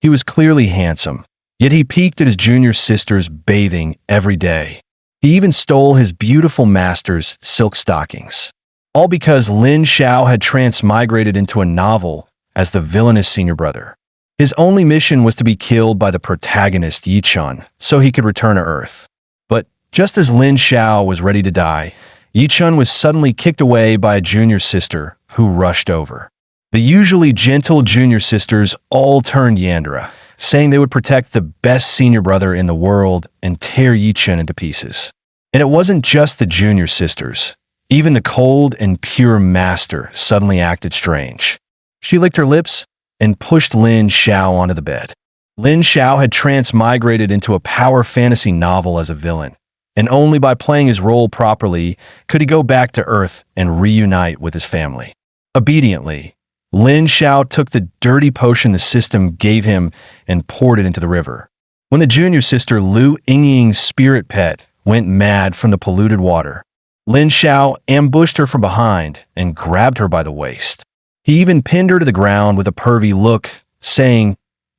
He was clearly handsome, yet he peeked at his junior sister's bathing every day. He even stole his beautiful master's silk stockings. All because Lin Xiao had transmigrated into a novel as the villainous senior brother. His only mission was to be killed by the protagonist Yi Chun so he could return to Earth. But just as Lin Xiao was ready to die, Yi Chun was suddenly kicked away by a junior sister who rushed over. The usually gentle junior sisters all turned Yandere, saying they would protect the best senior brother in the world and tear Yi Chun into pieces. And it wasn't just the junior sisters. Even the cold and pure master suddenly acted strange. She licked her lips and pushed Lin Xiao onto the bed. Lin Xiao had transmigrated into a power fantasy novel as a villain, and only by playing his role properly could he go back to Earth and reunite with his family. Obediently, Lin Xiao took the dirty potion the system gave him and poured it into the river. When the junior sister Lu Yingying's spirit pet went mad from the polluted water, Lin Xiao ambushed her from behind and grabbed her by the waist. He even pinned her to the ground with a pervy look, saying,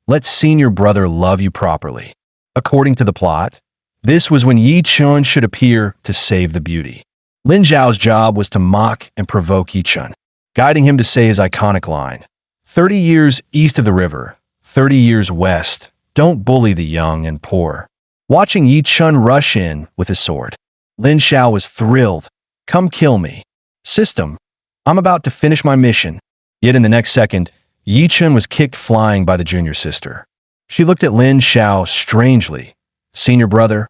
"Let senior brother love you properly." According to the plot, this was when Yi Chun should appear to save the beauty. Lin Xiao's job was to mock and provoke Yi Chun, guiding him to say his iconic line, 30 years east of the river, 30 years west, don't bully the young and poor. Watching Yi Chun rush in with his sword, Lin Xiao was thrilled. Come kill me. System, I'm about to finish my mission. Yet in the next second, Yi Chun was kicked flying by the junior sister. She looked at Lin Xiao strangely. Senior brother,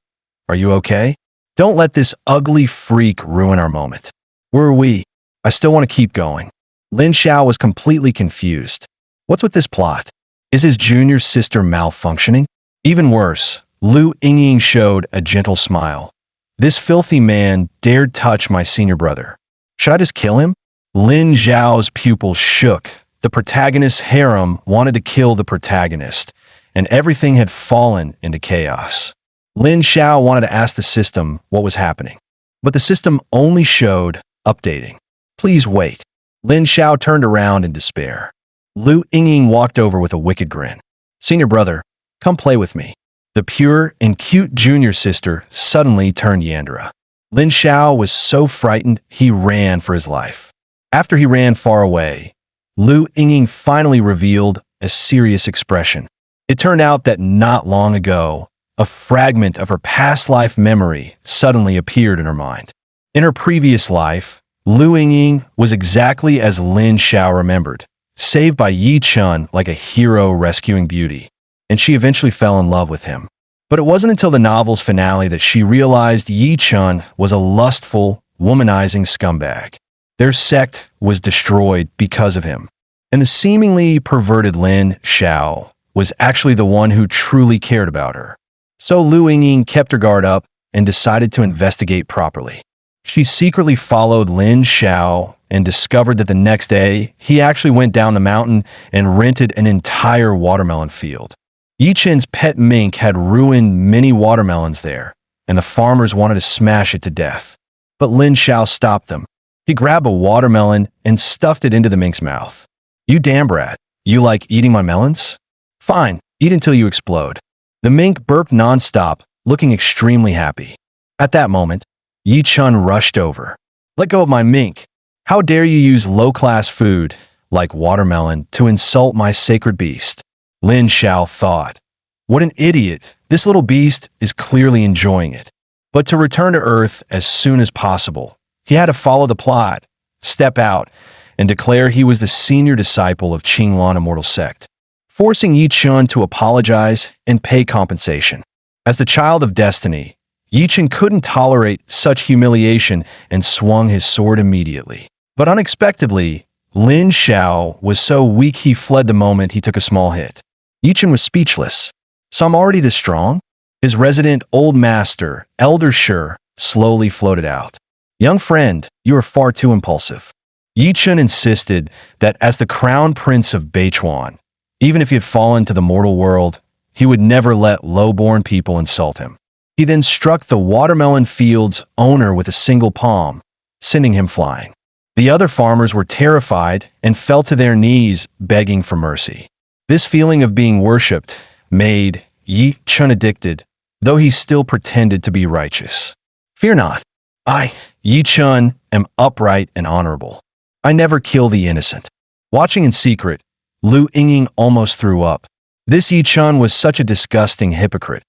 are you okay? Don't let this ugly freak ruin our moment. Where are we? I still want to keep going. Lin Xiao was completely confused. What's with this plot? Is his junior sister malfunctioning? Even worse, Lu Yingying showed a gentle smile. This filthy man dared touch my senior brother. Should I just kill him? Lin Xiao's pupils shook. The protagonist's harem wanted to kill the protagonist, and everything had fallen into chaos. Lin Xiao wanted to ask the system what was happening, but the system only showed updating. Please wait. Lin Xiao turned around in despair. Lu Yingying walked over with a wicked grin. Senior brother, come play with me. The pure and cute junior sister suddenly turned Yandere. Lin Xiao was so frightened he ran for his life. After he ran far away, Lu Yingying finally revealed a serious expression. It turned out that not long ago, a fragment of her past life memory suddenly appeared in her mind. In her previous life, Lu Yingying was exactly as Lin Xiao remembered, saved by Yi Chun like a hero rescuing beauty, and she eventually fell in love with him. But it wasn't until the novel's finale that she realized Yi Chun was a lustful, womanizing scumbag. Their sect was destroyed because of him, and the seemingly perverted Lin Xiao was actually the one who truly cared about her. So Lu Yingying kept her guard up and decided to investigate properly. She secretly followed Lin Xiao and discovered that the next day, he actually went down the mountain and rented an entire watermelon field. Yi Chun's pet mink had ruined many watermelons there, and the farmers wanted to smash it to death. But Lin Xiao stopped them. He grabbed a watermelon and stuffed it into the mink's mouth. You damn brat, you like eating my melons? Fine, eat until you explode. The mink burped nonstop, looking extremely happy. At that moment, Yi Chun rushed over. Let go of my mink. How dare you use low-class food, like watermelon, to insult my sacred beast? Lin Xiao thought. What an idiot. This little beast is clearly enjoying it. But to return to Earth as soon as possible, he had to follow the plot, step out, and declare he was the senior disciple of Qinglan Immortal Sect, forcing Yi Chun to apologize and pay compensation. As the child of destiny, Yi Chun couldn't tolerate such humiliation and swung his sword immediately. But unexpectedly, Lin Xiao was so weak he fled the moment he took a small hit. Yi Chun was speechless. So I'm already this strong? His resident old master, Elder Shi, slowly floated out. Young friend, you are far too impulsive. Yi Chun insisted that as the crown prince of Beichuan, even if he had fallen to the mortal world, he would never let low-born people insult him. He then struck the watermelon field's owner with a single palm, sending him flying. The other farmers were terrified and fell to their knees, begging for mercy. This feeling of being worshipped made Yi Chun addicted, though he still pretended to be righteous. Fear not. I, Yi Chun, am upright and honorable. I never kill the innocent. Watching in secret, Lu Yingying almost threw up. This Yi Chun was such a disgusting hypocrite.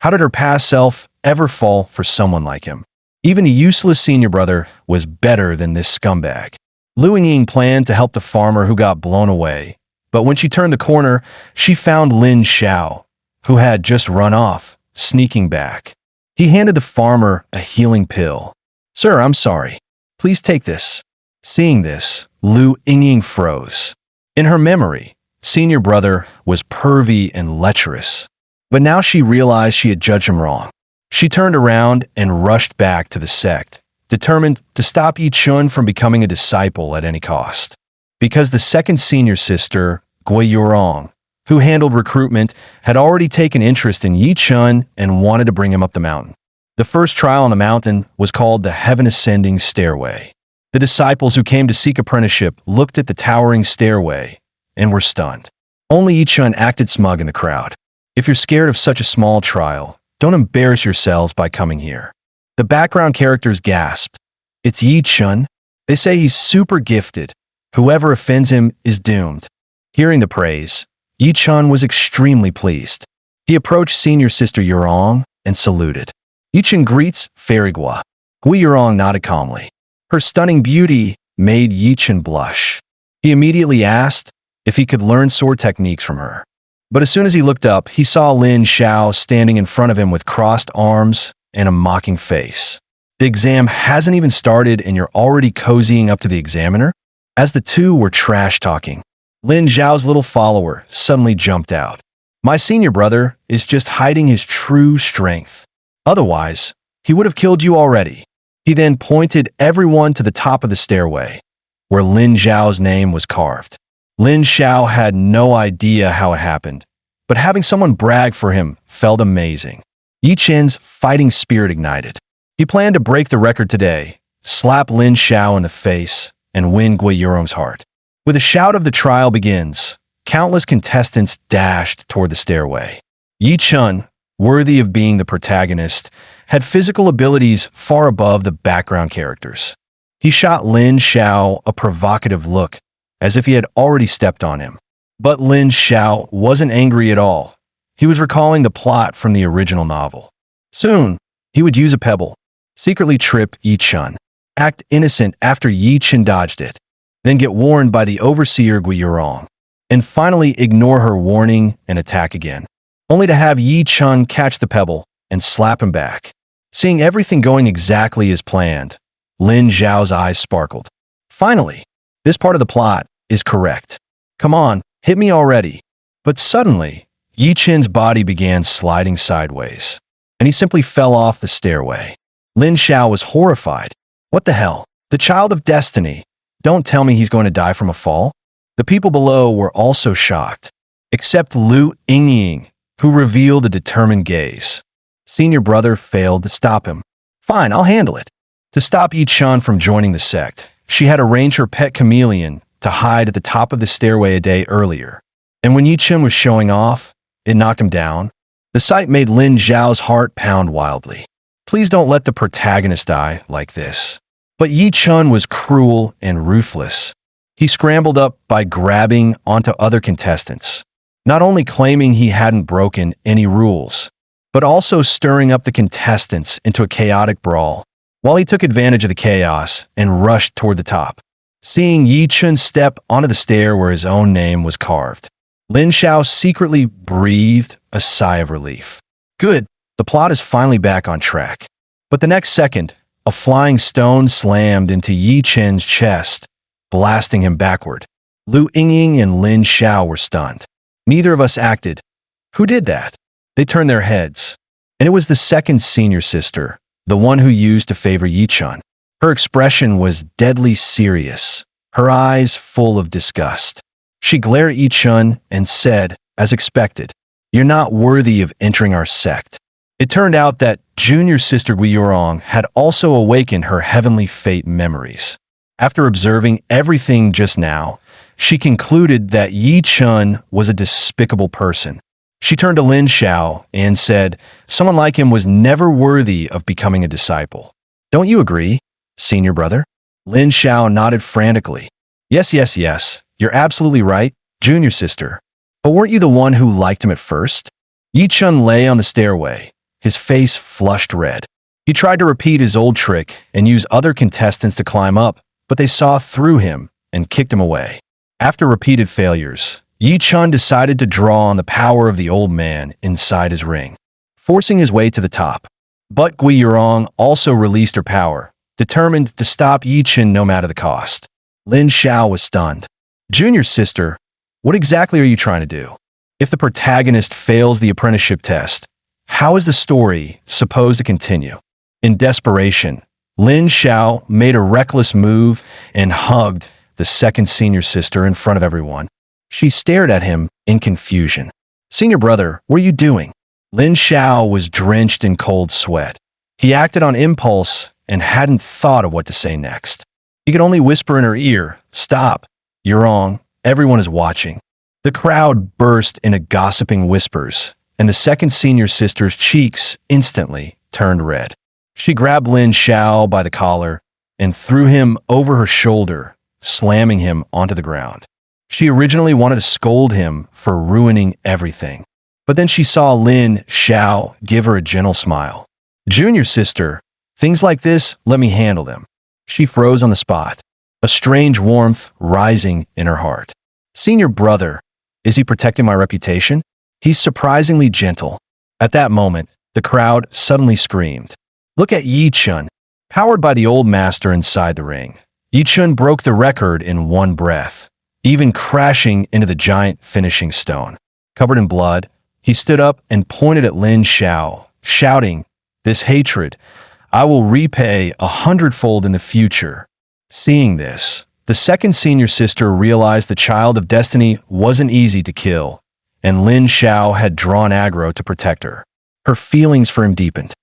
How did her past self ever fall for someone like him? Even a useless senior brother was better than this scumbag. Lu Yingying planned to help the farmer who got blown away, but when she turned the corner, she found Lin Xiao, who had just run off, sneaking back. He handed the farmer a healing pill. "Sir, I'm sorry. Please take this." Seeing this, Lu Yingying froze. In her memory, senior brother was pervy and lecherous, but now she realized she had judged him wrong. She turned around and rushed back to the sect, determined to stop Yi Chun from becoming a disciple at any cost. Because the second senior sister, Gui Yurong, who handled recruitment, had already taken interest in Yi Chun and wanted to bring him up the mountain. The first trial on the mountain was called the Heaven Ascending Stairway. The disciples who came to seek apprenticeship looked at the towering stairway and were stunned. Only Yi Chun acted smug in the crowd. If you're scared of such a small trial, don't embarrass yourselves by coming here. The background characters gasped. It's Yi Chun? They say he's super gifted. Whoever offends him is doomed. Hearing the praise, Yi Chun was extremely pleased. He approached senior sister Yurong and saluted. Yi Chun greets Fairy Gua. Gui Yurong nodded calmly. Her stunning beauty made Yi Chun blush. He immediately asked if he could learn sword techniques from her. But as soon as he looked up, he saw Lin Xiao standing in front of him with crossed arms and a mocking face. The exam hasn't even started and you're already cozying up to the examiner? As the two were trash-talking, Lin Xiao's little follower suddenly jumped out. My senior brother is just hiding his true strength. Otherwise, he would have killed you already. He then pointed everyone to the top of the stairway, where Lin Xiao's name was carved. Lin Xiao had no idea how it happened, but having someone brag for him felt amazing. Yi Chun's fighting spirit ignited. He planned to break the record today, slap Lin Xiao in the face, and win Gui Yurong's heart. With a shout of "the trial begins," countless contestants dashed toward the stairway. Yi Chun, worthy of being the protagonist, had physical abilities far above the background characters. He shot Lin Xiao a provocative look, as if he had already stepped on him. But Lin Xiao wasn't angry at all. He was recalling the plot from the original novel. Soon, he would use a pebble, secretly trip Yi Chun, act innocent after Yi Chun dodged it, then get warned by the overseer Gui Yurong, and finally ignore her warning and attack again, only to have Yi Chun catch the pebble and slap him back. Seeing everything going exactly as planned, Lin Xiao's eyes sparkled. Finally, this part of the plot is correct. Come on, hit me already. But suddenly, Yi Chun's body began sliding sideways, and he simply fell off the stairway. Lin Xiao was horrified. What the hell? The child of destiny. Don't tell me he's going to die from a fall? The people below were also shocked, except Lu Yingying, who revealed a determined gaze. Senior brother failed to stop him. Fine, I'll handle it. To stop Yi Chun from joining the sect, she had arranged her pet chameleon to hide at the top of the stairway a day earlier. And when Yi Chun was showing off, it knocked him down. The sight made Lin Xiao's heart pound wildly. Please don't let the protagonist die like this. But Yi Chun was cruel and ruthless. He scrambled up by grabbing onto other contestants, not only claiming he hadn't broken any rules, but also stirring up the contestants into a chaotic brawl, while he took advantage of the chaos and rushed toward the top. Seeing Yi Chun step onto the stair where his own name was carved, Lin Xiao secretly breathed a sigh of relief. Good, the plot is finally back on track. But the next second, a flying stone slammed into Yi Chun's chest, blasting him backward. Lu Yingying and Lin Xiao were stunned. Neither of us acted. Who did that? They turned their heads. And it was the second senior sister, the one who used to favor Yi Chun. Her expression was deadly serious, her eyes full of disgust. She glared at Yi Chun and said, as expected, "You're not worthy of entering our sect." It turned out that junior sister Gui Yurong had also awakened her heavenly fate memories. After observing everything just now, she concluded that Yi Chun was a despicable person. She turned to Lin Xiao and said, "Someone like him was never worthy of becoming a disciple. Don't you agree, senior brother?" Lin Xiao nodded frantically. Yes, yes, yes. You're absolutely right, junior sister. But weren't you the one who liked him at first?" Yi Chun lay on the stairway, his face flushed red. He tried to repeat his old trick and use other contestants to climb up, but they saw through him and kicked him away. After repeated failures, Yi Chun decided to draw on the power of the old man inside his ring, forcing his way to the top. But Gui Yurong also released her power, determined to stop Yi Chun no matter the cost. Lin Xiao was stunned. "Junior sister, what exactly are you trying to do? If the protagonist fails the apprenticeship test, how is the story supposed to continue?" In desperation, Lin Xiao made a reckless move and hugged the second senior sister in front of everyone. She stared at him in confusion. "Senior brother, what are you doing?" Lin Xiao was drenched in cold sweat. He acted on impulse and hadn't thought of what to say next. He could only whisper in her ear, "Stop. You're wrong. Everyone is watching." The crowd burst into gossiping whispers, and the second senior sister's cheeks instantly turned red. She grabbed Lin Xiao by the collar and threw him over her shoulder, slamming him onto the ground. She originally wanted to scold him for ruining everything, but then she saw Lin Xiao give her a gentle smile. "Junior sister, things like this, let me handle them." She froze on the spot, a strange warmth rising in her heart. "Senior brother, is he protecting my reputation? He's surprisingly gentle." At that moment, the crowd suddenly screamed. Look at Yi Chun, powered by the old master inside the ring. Yi Chun broke the record in one breath, even crashing into the giant finishing stone. Covered in blood, he stood up and pointed at Lin Xiao, shouting, "This hatred, I will repay 100-fold in the future." Seeing this, the second senior sister realized the child of destiny wasn't easy to kill, and Lin Xiao had drawn aggro to protect her. Her feelings for him deepened.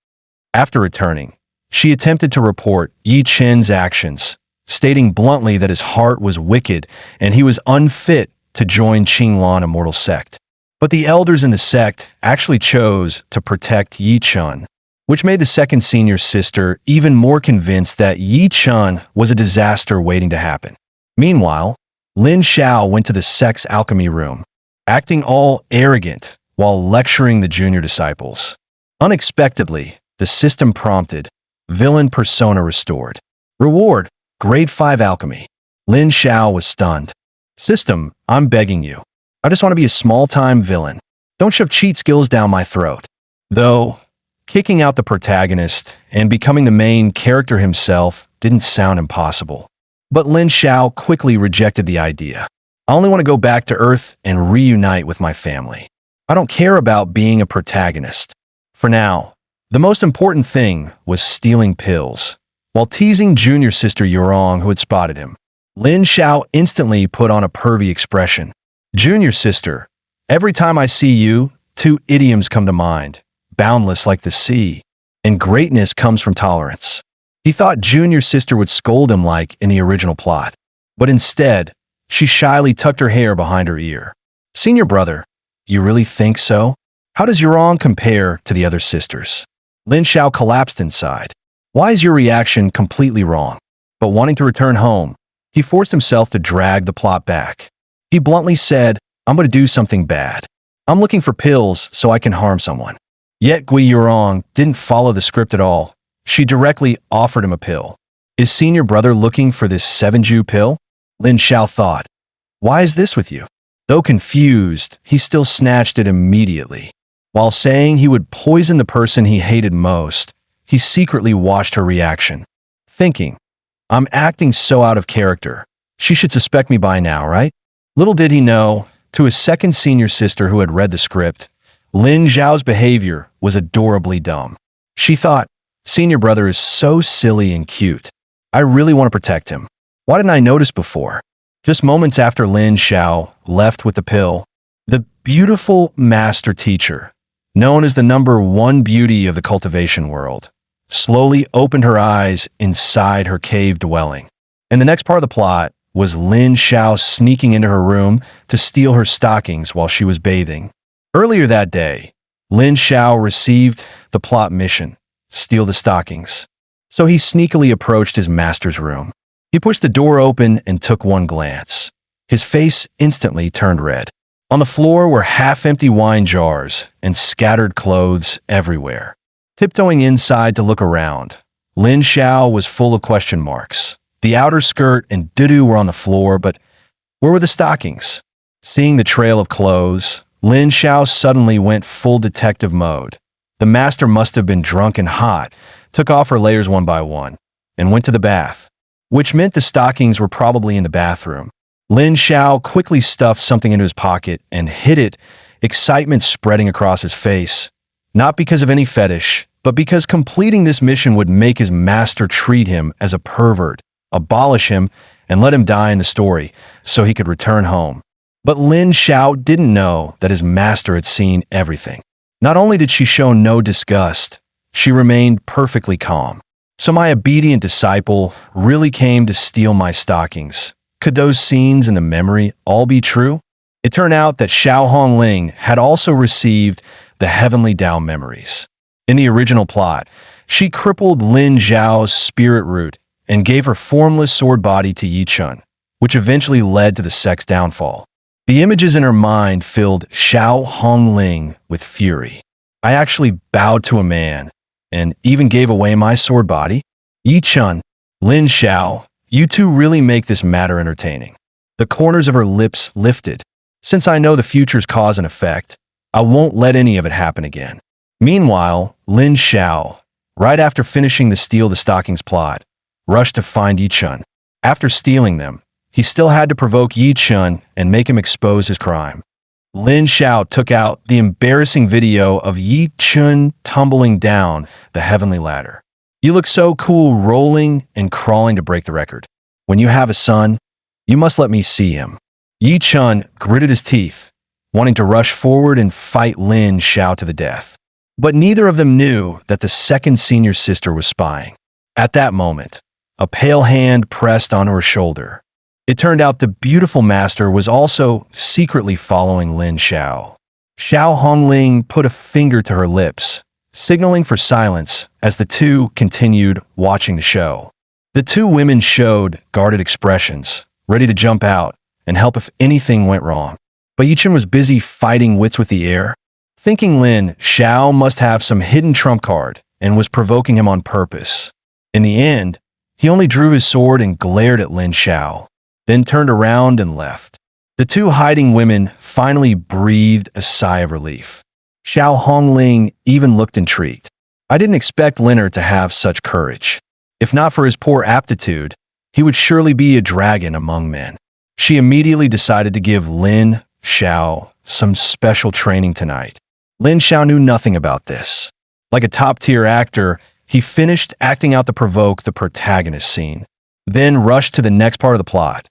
After returning, she attempted to report Yi Chun's actions, stating bluntly that his heart was wicked and he was unfit to join Qinglan Immortal Sect. But the elders in the sect actually chose to protect Yi Chun, which made the second senior sister even more convinced that Yi Chun was a disaster waiting to happen. Meanwhile, Lin Xiao went to the sect's alchemy room, acting all arrogant while lecturing the junior disciples. Unexpectedly, the system prompted, "Villain persona restored. Reward, Grade 5 alchemy." Lin Xiao was stunned. "System, I'm begging you. I just want to be a small-time villain. Don't shove cheat skills down my throat." Though, kicking out the protagonist and becoming the main character himself didn't sound impossible. But Lin Xiao quickly rejected the idea. "I only want to go back to Earth and reunite with my family. I don't care about being a protagonist." For now, the most important thing was stealing pills. While teasing junior sister Yurong, who had spotted him, Lin Xiao instantly put on a pervy expression. "Junior sister, every time I see you, two idioms come to mind. Boundless like the sea, and greatness comes from tolerance." He thought junior sister would scold him like in the original plot, but instead, she shyly tucked her hair behind her ear. "Senior brother, you really think so? How does Yurong compare to the other sisters?" Lin Xiao collapsed inside. "Why is your reaction completely wrong?" But wanting to return home, he forced himself to drag the plot back. He bluntly said, "I'm going to do something bad. I'm looking for pills so I can harm someone." Yet Gui Yurong didn't follow the script at all. She directly offered him a pill. "Is senior brother looking for this 7-Ju pill?" Lin Xiao thought. "Why is this with you?" Though confused, he still snatched it immediately. While saying he would poison the person he hated most, he secretly watched her reaction, thinking, "I'm acting so out of character. She should suspect me by now, right?" Little did he know, to his second senior sister who had read the script, Lin Xiao's behavior was adorably dumb. She thought, "Senior brother is so silly and cute. I really want to protect him. Why didn't I notice before?" Just moments after Lin Xiao left with the pill, the beautiful master teacher, known as the #1 beauty of the cultivation world, slowly opened her eyes inside her cave dwelling. In the next part of the plot, was Lin Xiao sneaking into her room to steal her stockings while she was bathing. Earlier that day, Lin Xiao received the plot mission, steal the stockings. So he sneakily approached his master's room. He pushed the door open and took one glance. His face instantly turned red. On the floor were half-empty wine jars and scattered clothes everywhere. Tiptoeing inside to look around, Lin Xiao was full of question marks. The outer skirt and doo-doo were on the floor, but where were the stockings? Seeing the trail of clothes, Lin Xiao suddenly went full detective mode. The master must have been drunk and hot, took off her layers one by one, and went to the bath, which meant the stockings were probably in the bathroom. Lin Xiao quickly stuffed something into his pocket and hid it, excitement spreading across his face. Not because of any fetish, but because completing this mission would make his master treat him as a pervert, abolish him, and let him die in the story so he could return home. But Lin Xiao didn't know that his master had seen everything. Not only did she show no disgust, she remained perfectly calm. So my obedient disciple really came to steal my stockings. Could those scenes in the memory all be true? It turned out that Xiao Hongling had also received the heavenly Tao memories. In the original plot, she crippled Lin Xiao's spirit root and gave her formless sword body to Yi Chun, which eventually led to the sect's downfall. The images in her mind filled Xiao Hongling with fury. I actually bowed to a man and even gave away my sword body. Yi Chun, Lin Xiao, you two really make this matter entertaining. The corners of her lips lifted. Since I know the future's cause and effect, I won't let any of it happen again. Meanwhile, Lin Xiao, right after finishing the steal the stockings plot, rushed to find Yi Chun. After stealing them, he still had to provoke Yi Chun and make him expose his crime. Lin Xiao took out the embarrassing video of Yi Chun tumbling down the heavenly ladder. You look so cool rolling and crawling to break the record. When you have a son, you must let me see him. Yi Chun gritted his teeth, wanting to rush forward and fight Lin Xiao to the death. But neither of them knew that the second senior sister was spying. At that moment, a pale hand pressed onto her shoulder. It turned out the beautiful master was also secretly following Lin Xiao. Xiao Hongling put a finger to her lips, signaling for silence as the two continued watching the show. The two women showed guarded expressions, ready to jump out and help if anything went wrong. But Yi Chun was busy fighting wits with the air, thinking Lin Xiao must have some hidden trump card and was provoking him on purpose. In the end, he only drew his sword and glared at Lin Xiao, then turned around and left. The two hiding women finally breathed a sigh of relief. Xiao Hongling even looked intrigued. I didn't expect Linner to have such courage. If not for his poor aptitude, he would surely be a dragon among men. She immediately decided to give Lin Xiao some special training tonight. Lin Xiao knew nothing about this. Like a top-tier actor, he finished acting out to provoke the protagonist scene, then rushed to the next part of the plot,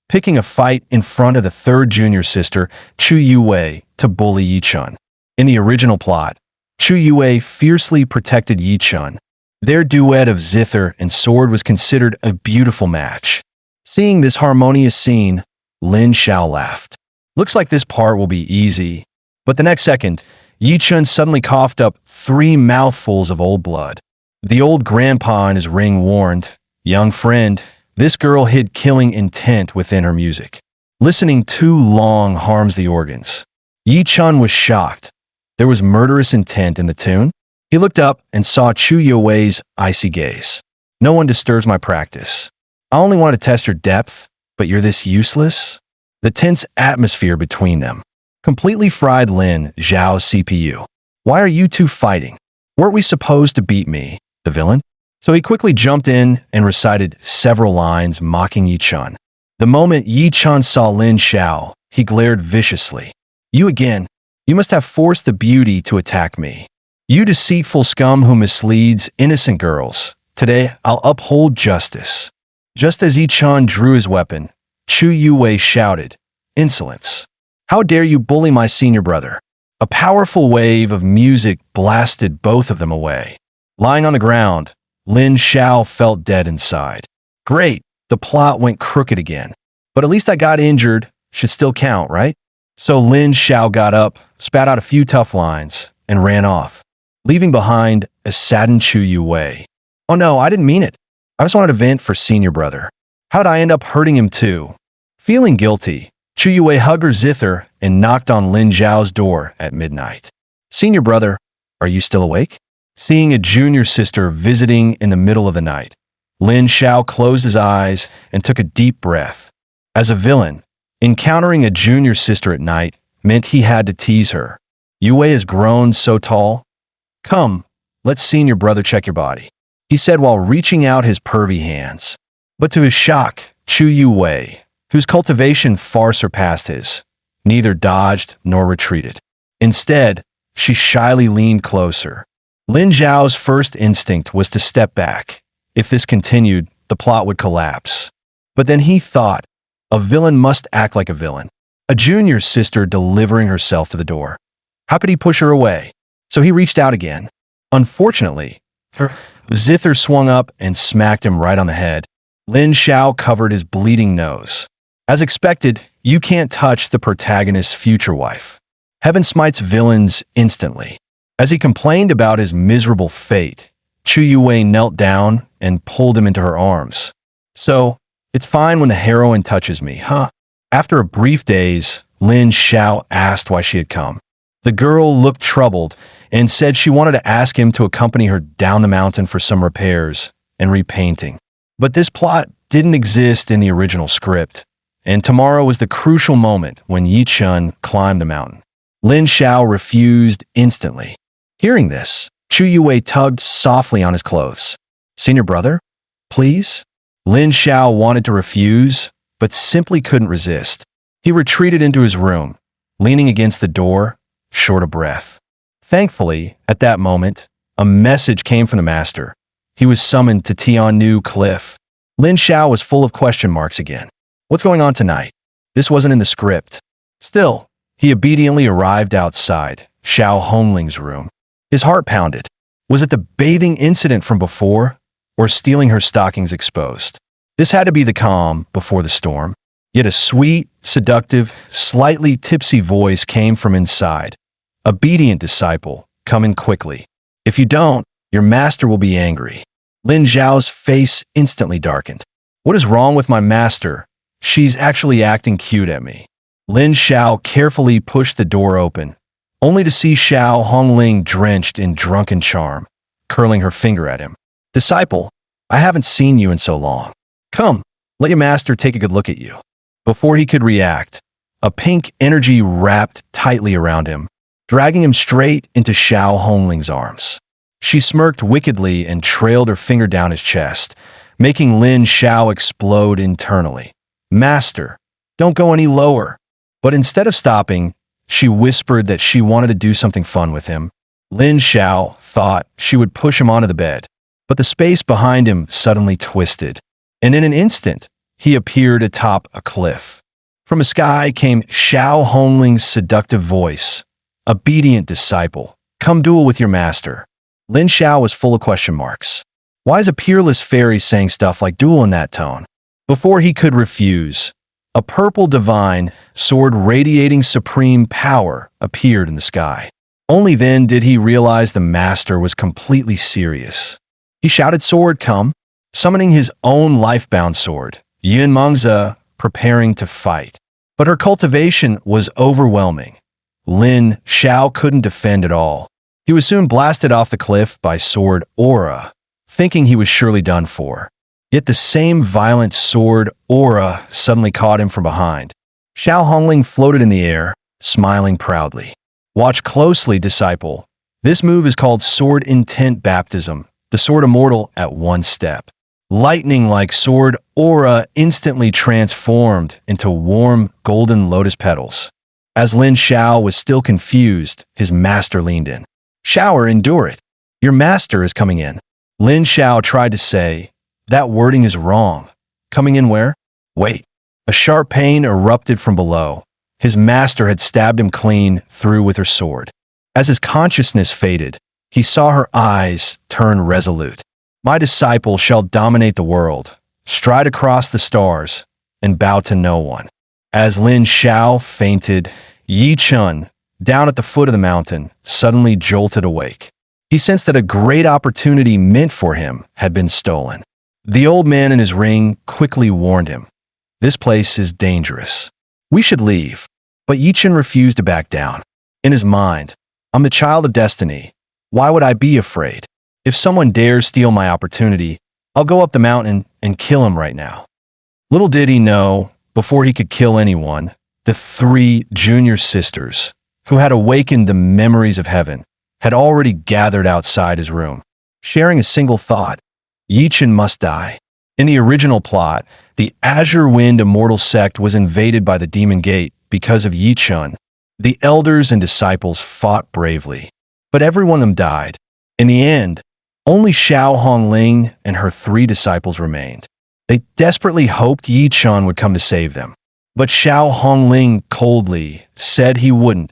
picking a fight in front of the third junior sister, Chu Yue, to bully Yi Chun. In the original plot, Chu Yue fiercely protected Yi Chun. Their duet of zither and sword was considered a beautiful match. Seeing this harmonious scene, Lin Xiao laughed. Looks like this part will be easy. But the next second, Yi Chun suddenly coughed up 3 mouthfuls of old blood. The old grandpa in his ring warned, "Young friend, this girl hid killing intent within her music. Listening too long harms the organs." Yi Chun was shocked. There was murderous intent in the tune. He looked up and saw Chu Yue's icy gaze. "No one disturbs my practice. I only want to test your depth, but you're this useless?" The tense atmosphere between them completely fried Lin Xiao's CPU. "Why are you two fighting? Weren't we supposed to beat me, the villain?" So he quickly jumped in and recited several lines mocking Yi Chun. The moment Yi Chun saw Lin Xiao, he glared viciously. "You again? You must have forced the beauty to attack me. You deceitful scum who misleads innocent girls. Today, I'll uphold justice." Just as Yi Chun drew his weapon, Chu Yue shouted, "Insolence! How dare you bully my senior brother?" A powerful wave of music blasted both of them away. Lying on the ground, Lin Xiao felt dead inside. Great, the plot went crooked again. But at least I got injured. Should still count, right? So Lin Xiao got up, spat out a few tough lines, and ran off, leaving behind a saddened Chu Yue. Oh no, I didn't mean it. I just wanted to vent for senior brother. How'd I end up hurting him too? Feeling guilty, Chu Yue hugged her zither and knocked on Lin Zhao's door at midnight. Senior brother, are you still awake? Seeing a junior sister visiting in the middle of the night, Lin Xiao closed his eyes and took a deep breath. As a villain, encountering a junior sister at night meant he had to tease her. Yue has grown so tall. Come, let's senior brother check your body, he said while reaching out his pervy hands. But to his shock, Chu Yue, whose cultivation far surpassed his, neither dodged nor retreated. Instead, she shyly leaned closer. Lin Zhao's first instinct was to step back. If this continued, the plot would collapse. But then he thought, a villain must act like a villain. A junior sister delivering herself to the door. How could he push her away? So he reached out again. Unfortunately, her zither swung up and smacked him right on the head. Lin Xiao covered his bleeding nose. As expected, you can't touch the protagonist's future wife. Heaven smites villains instantly. As he complained about his miserable fate, Chu Yue knelt down and pulled him into her arms. So, it's fine when the heroine touches me, huh? After a brief daze, Lin Xiao asked why she had come. The girl looked troubled and said she wanted to ask him to accompany her down the mountain for some repairs and repainting. But this plot didn't exist in the original script, and tomorrow was the crucial moment when Yi Chun climbed the mountain. Lin Xiao refused instantly. Hearing this, Chu Yue tugged softly on his clothes. Senior brother, please? Lin Xiao wanted to refuse, but simply couldn't resist. He retreated into his room, leaning against the door, short of breath. Thankfully, at that moment, a message came from the master. He was summoned to Tiannu Cliff. Lin Xiao was full of question marks again. What's going on tonight? This wasn't in the script. Still, he obediently arrived outside Xiao Hongling's room. His heart pounded. Was it the bathing incident from before, or stealing her stockings exposed? This had to be the calm before the storm. Yet a sweet, seductive, slightly tipsy voice came from inside. Obedient disciple, come in quickly. If you don't, your master will be angry. Lin Zhao's face instantly darkened. What is wrong with my master? She's actually acting cute at me. Lin Xiao carefully pushed the door open, only to see Xiao Hongling drenched in drunken charm, curling her finger at him. Disciple, I haven't seen you in so long. Come, let your master take a good look at you. Before he could react, a pink energy wrapped tightly around him, dragging him straight into Xiao Hongling's arms. She smirked wickedly and trailed her finger down his chest, making Lin Xiao explode internally. Master, don't go any lower. But instead of stopping, she whispered that she wanted to do something fun with him. Lin Xiao thought she would push him onto the bed, but the space behind him suddenly twisted, and in an instant, he appeared atop a cliff. From the sky came Xiao Hongling's seductive voice. Obedient disciple, come duel with your master. Lin Xiao was full of question marks. Why is a peerless fairy saying stuff like duel in that tone? Before he could refuse, a purple divine sword radiating supreme power appeared in the sky. Only then did he realize the master was completely serious. He shouted, sword, come, summoning his own life-bound sword, Yin Mengzi, preparing to fight. But her cultivation was overwhelming. Lin Xiao couldn't defend at all. He was soon blasted off the cliff by sword aura, thinking he was surely done for. Yet the same violent sword aura suddenly caught him from behind. Xiao Hongling floated in the air, smiling proudly. Watch closely, disciple. This move is called Sword Intent Baptism, the sword immortal at one step. Lightning-like sword aura instantly transformed into warm golden lotus petals. As Lin Xiao was still confused, his master leaned in. Shower, endure it. Your master is coming in. Lin Xiao tried to say, that wording is wrong. Coming in where? Wait. A sharp pain erupted from below. His master had stabbed him clean through with her sword. As his consciousness faded, he saw her eyes turn resolute. My disciple shall dominate the world, stride across the stars, and bowed to no one. As Lin Xiao fainted, Yi Chun, down at the foot of the mountain, suddenly jolted awake. He sensed that a great opportunity meant for him had been stolen. The old man in his ring quickly warned him, "This place is dangerous. We should leave." But Yi Chun refused to back down. In his mind, "I'm the child of destiny. Why would I be afraid? If someone dares steal my opportunity, I'll go up the mountain and kill him right now." Little did he know, before he could kill anyone, the three junior sisters, who had awakened the memories of heaven, had already gathered outside his room, sharing a single thought: Yi Chun must die. In the original plot, the Azure Wind Immortal sect was invaded by the Demon Gate because of Yi Chun. The elders and disciples fought bravely, but every one of them died. In the end, only Xiao Hongling and her three disciples remained. They desperately hoped Yi Chun would come to save them, but Xiao Hongling coldly said he wouldn't.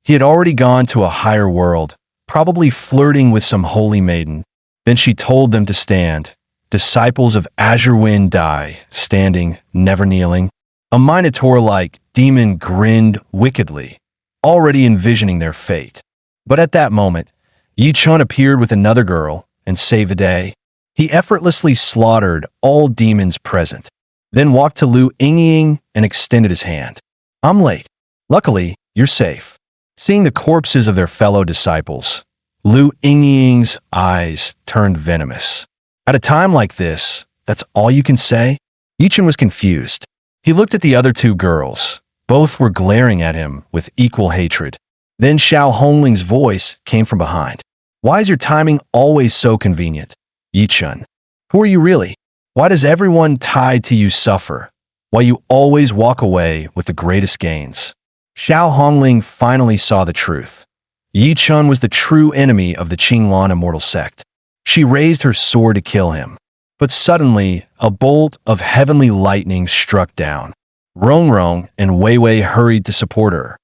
He had already gone to a higher world, probably flirting with some holy maiden. Then she told them to stand. Disciples of Azure Wind die, standing, never kneeling. A Minotaur-like demon grinned wickedly, already envisioning their fate. But at that moment, Yi Chun appeared with another girl and saved the day. He effortlessly slaughtered all demons present, then walked to Lu Yingying and extended his hand. "I'm late. Luckily, you're safe." Seeing the corpses of their fellow disciples, Lu Yingying's eyes turned venomous. At a time like this, that's all you can say? Yi Chun was confused. He looked at the other two girls. Both were glaring at him with equal hatred. Then Xiao Hongling's voice came from behind. "Why is your timing always so convenient? Yi Chun, who are you really? Why does everyone tied to you suffer, while you always walk away with the greatest gains?" Xiao Hongling finally saw the truth. Yi Chun was the true enemy of the Qinglan Immortal sect. She raised her sword to kill him, but suddenly a bolt of heavenly lightning struck down. Rong Rong and Wei Wei hurried to support her.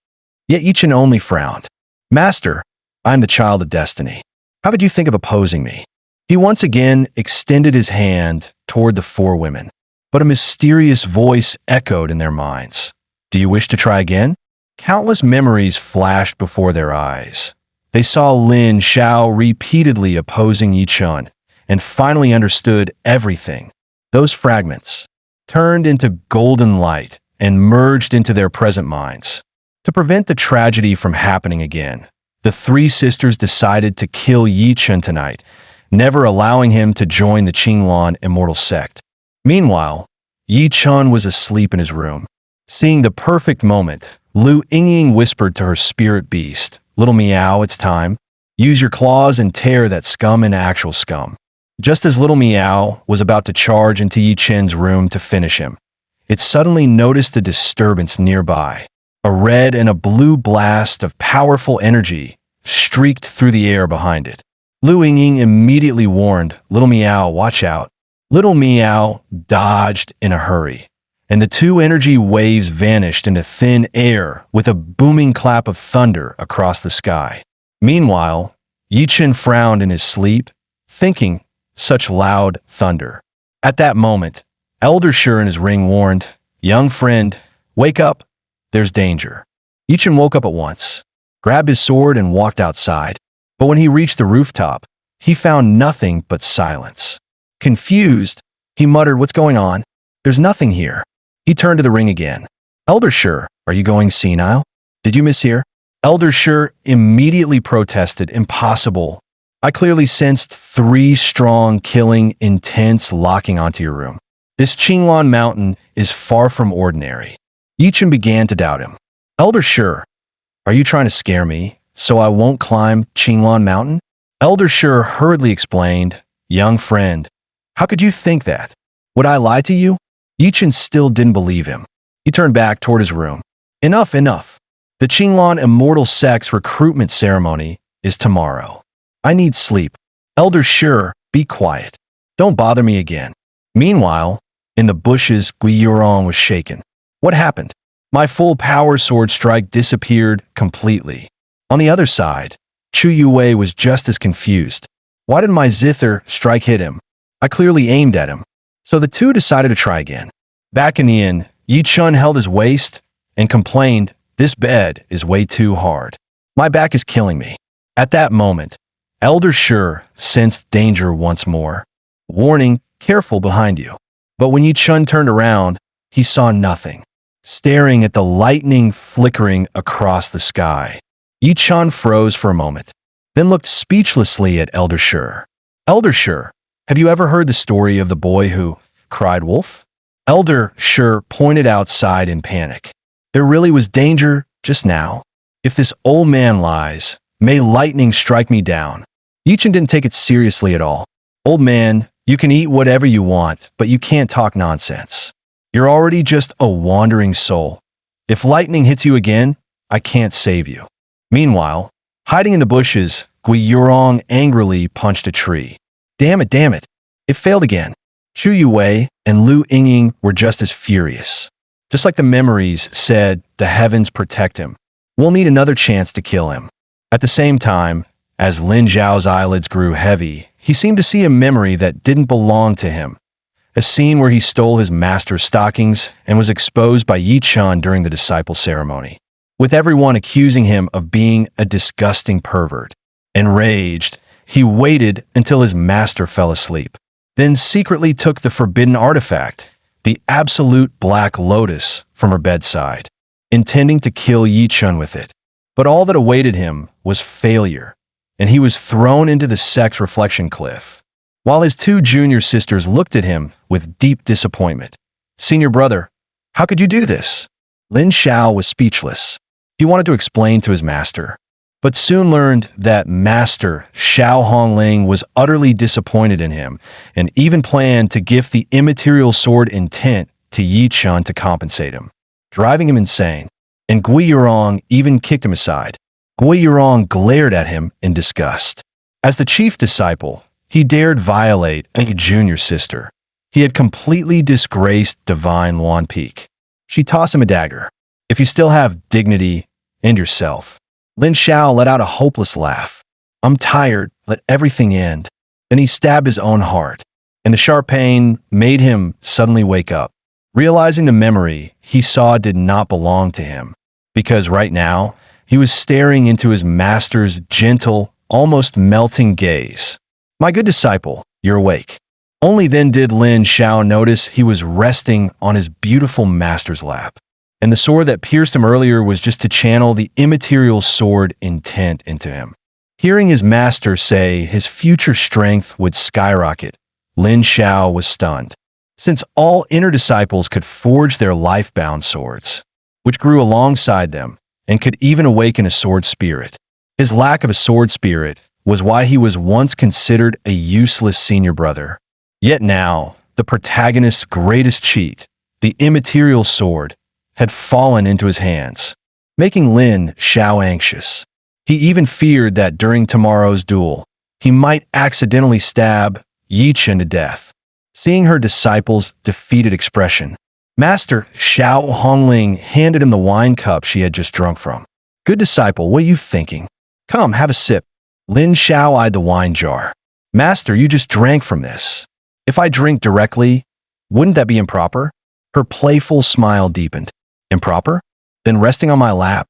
Yet Yi Chun only frowned. "Master, I am the child of destiny. How could you think of opposing me?" He once again extended his hand toward the four women, but a mysterious voice echoed in their minds. "Do you wish to try again?" Countless memories flashed before their eyes. They saw Lin Xiao repeatedly opposing Yi Chun and finally understood everything. Those fragments turned into golden light and merged into their present minds. To prevent the tragedy from happening again, the three sisters decided to kill Yi Chun tonight, never allowing him to join the Qinglan Immortal sect. Meanwhile, Yi Chun was asleep in his room. Seeing the perfect moment, Lu Yingying whispered to her spirit beast, "Little Meow, it's time. Use your claws and tear that scum into actual scum." Just as Little Meow was about to charge into Yi Chun's room to finish him, it suddenly noticed a disturbance nearby. A red and a blue blast of powerful energy streaked through the air behind it. Lu Yingying immediately warned, "Little Meow, watch out." Little Meow dodged in a hurry, and the two energy waves vanished into thin air with a booming clap of thunder across the sky. Meanwhile, Yi Chun frowned in his sleep, thinking, such loud thunder. At that moment, Elder Shur in his ring warned, "Young friend, wake up. There's danger." Yi Chun woke up at once, grabbed his sword and walked outside. But when he reached the rooftop, he found nothing but silence. Confused, he muttered, "What's going on? There's nothing here." He turned to the ring again. "Elder Shur, are you going senile? Did you mishear?" Elder Shur immediately protested, "Impossible. I clearly sensed three strong, killing, intense locking onto your room. This Qinglan mountain is far from ordinary." Yi Chun began to doubt him. "Elder Shur, are you trying to scare me so I won't climb Qinglan mountain?" Elder Shur hurriedly explained, "Young friend, how could you think that? Would I lie to you?" Yi Chun still didn't believe him. He turned back toward his room. "Enough, enough. The Qinglan Immortal Sect's recruitment ceremony is tomorrow. I need sleep. Elder Shur, be quiet. Don't bother me again." Meanwhile, in the bushes, Gui Yurong was shaken. "What happened? My full power sword strike disappeared completely." On the other side, Chu Yue was just as confused. "Why did my zither strike hit him? I clearly aimed at him." So the two decided to try again. Back in the inn, Yi Chun held his waist and complained, "This bed is way too hard. My back is killing me." At that moment, Elder Sure sensed danger once more. Warning, careful behind you. But when Yi Chun turned around, he saw nothing, staring at the lightning flickering across the sky. Yi Chun froze for a moment, then looked speechlessly at Elder Sure. "Elder Sure, have you ever heard the story of the boy who cried wolf?" Elder Sure pointed outside in panic. There really was danger just now. If this old man lies, may lightning strike me down. Yi Chun didn't take it seriously at all. "Old man, you can eat whatever you want, but you can't talk nonsense. You're already just a wandering soul. If lightning hits you again, I can't save you." Meanwhile, hiding in the bushes, Gui Yurong angrily punched a tree. Damn it. It failed again. Chu Yue and Lu Yingying were just as furious. Just like the memories said, the heavens protect him. We'll need another chance to kill him. At the same time, as Lin Zhao's eyelids grew heavy, he seemed to see a memory that didn't belong to him. A scene where he stole his master's stockings and was exposed by Yi Chun during the disciple ceremony, with everyone accusing him of being a disgusting pervert. Enraged, he waited until his master fell asleep, then secretly took the forbidden artifact, the absolute black lotus, from her bedside, intending to kill Yi Chun with it. But all that awaited him was failure, and he was thrown into the sex reflection cliff, while his two junior sisters looked at him with deep disappointment. "Senior brother, how could you do this?" Lin Xiao was speechless. He wanted to explain to his master, but soon learned that Master Xiao Hongling was utterly disappointed in him and even planned to gift the immaterial sword intent to Yi Chun to compensate him, driving him insane. And Gui Yurong even kicked him aside. Gui Yurong glared at him in disgust. As the chief disciple, he dared violate a junior sister. He had completely disgraced Divine Luan Peak. She tossed him a dagger. "If you still have dignity, end yourself." Lin Xiao let out a hopeless laugh. "I'm tired, let everything end." Then he stabbed his own heart, and the sharp pain made him suddenly wake up, realizing the memory he saw did not belong to him, because right now, he was staring into his master's gentle, almost melting gaze. "My good disciple, you're awake." Only then did Lin Xiao notice he was resting on his beautiful master's lap, and the sword that pierced him earlier was just to channel the immaterial sword intent into him. Hearing his master say his future strength would skyrocket, Lin Xiao was stunned, since all inner disciples could forge their life-bound swords, which grew alongside them and could even awaken a sword spirit. His lack of a sword spirit was why he was once considered a useless senior brother. Yet now, the protagonist's greatest cheat, the immaterial sword, had fallen into his hands, making Lin Xiao anxious. He even feared that during tomorrow's duel, he might accidentally stab Yi Chun to death. Seeing her disciple's defeated expression, Master Xiao Hongling handed him the wine cup she had just drunk from. "Good disciple, what are you thinking? Come, have a sip." Lin Xiao eyed the wine jar. "Master, you just drank from this. If I drink directly, wouldn't that be improper?" Her playful smile deepened. "Improper? Then resting on my lap,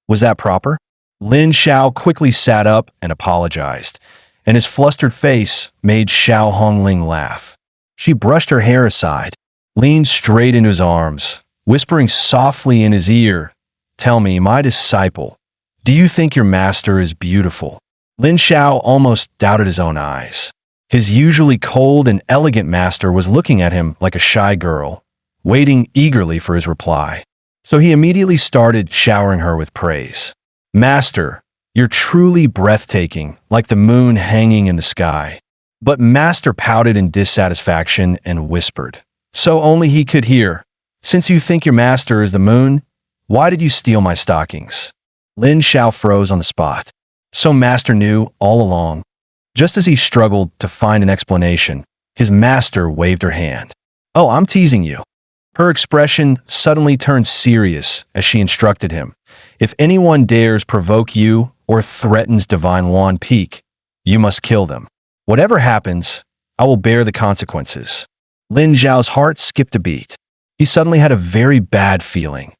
was that proper?" Lin Xiao quickly sat up and apologized, and his flustered face made Xiao Hongling laugh. She brushed her hair aside, leaned straight into his arms, whispering softly in his ear, "Tell me, my disciple, do you think your master is beautiful?" Lin Xiao almost doubted his own eyes. His usually cold and elegant master was looking at him like a shy girl, waiting eagerly for his reply. So he immediately started showering her with praise. "Master, you're truly breathtaking, like the moon hanging in the sky." But Master pouted in dissatisfaction and whispered, so only he could hear, "Since you think your master is the moon, why did you steal my stockings?" Lin Xiao froze on the spot. So Master knew all along. Just as he struggled to find an explanation, his master waved her hand. "Oh, I'm teasing you." Her expression suddenly turned serious as she instructed him, "If anyone dares provoke you or threatens Divine Luan Peak, you must kill them. Whatever happens, I will bear the consequences." Lin Zhao's heart skipped a beat. He suddenly had a very bad feeling.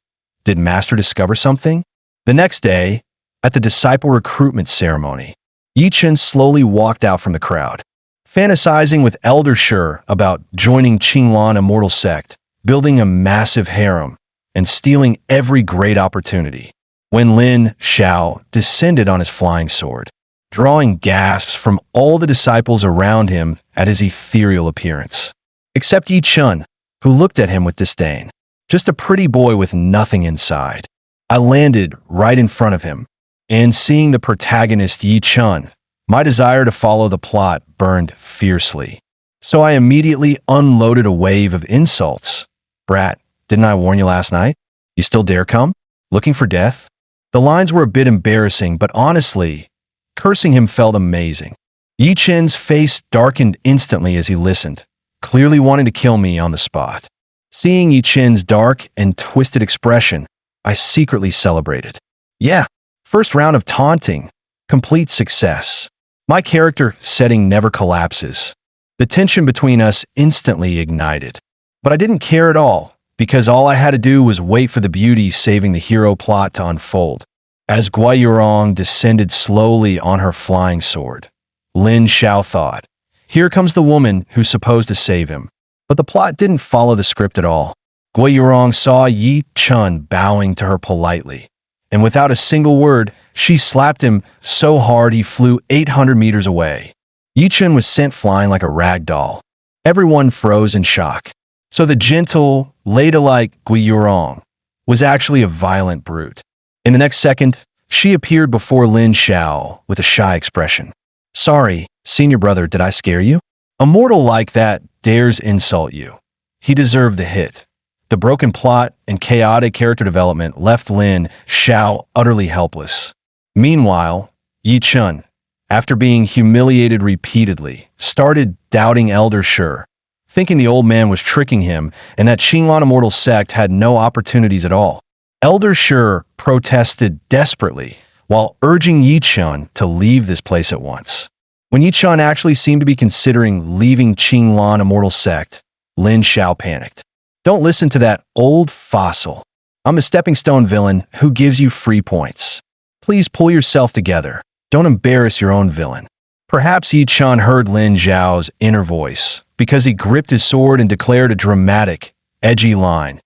Did Master discover something? The next day, at the disciple recruitment ceremony, Yi Chen slowly walked out from the crowd, fantasizing with Elder Shi about joining Qinglan Immortal Sect, building a massive harem, and stealing every great opportunity. When Lin Xiao descended on his flying sword, drawing gasps from all the disciples around him at his ethereal appearance, except Yi Chen, who looked at him with disdain. Just a pretty boy with nothing inside. I landed right in front of him, and seeing the protagonist Yi Chen, my desire to follow the plot burned fiercely. So I immediately unloaded a wave of insults. Brat, didn't I warn you last night? You still dare come? Looking for death? The lines were a bit embarrassing, but honestly, cursing him felt amazing. Yi Chen's face darkened instantly as he listened, clearly wanting to kill me on the spot. Seeing Yi Chen's dark and twisted expression, I secretly celebrated. Yeah, first round of taunting, complete success. My character setting never collapses. The tension between us instantly ignited. But I didn't care at all, because all I had to do was wait for the beauty saving the hero plot to unfold. As Guai Yurong descended slowly on her flying sword, Lin Xiao thought, here comes the woman who's supposed to save him. But the plot didn't follow the script at all. Guai Yurong saw Yi Chen bowing to her politely, and without a single word, she slapped him so hard he flew 800 meters away. Yi Chen was sent flying like a rag doll. Everyone froze in shock. So the gentle, ladylike Guai Yurong was actually a violent brute. In the next second, she appeared before Lin Xiao with a shy expression. Sorry, senior brother, did I scare you? A mortal like that dares insult you. He deserved the hit. The broken plot and chaotic character development left Lin Xiao utterly helpless. Meanwhile, Yi Chen, after being humiliated repeatedly, started doubting Elder Shi, thinking the old man was tricking him and that Qinglan Immortal Sect had no opportunities at all. Elder Shi protested desperately while urging Yi Chen to leave this place at once. When Yi Chen actually seemed to be considering leaving Qinglan Immortal Sect, Lin Xiao panicked. Don't listen to that old fossil. I'm a stepping stone villain who gives you free points. Please pull yourself together. Don't embarrass your own villain. Perhaps Yi Chen heard Lin Xiao's inner voice because he gripped his sword and declared a dramatic, edgy line.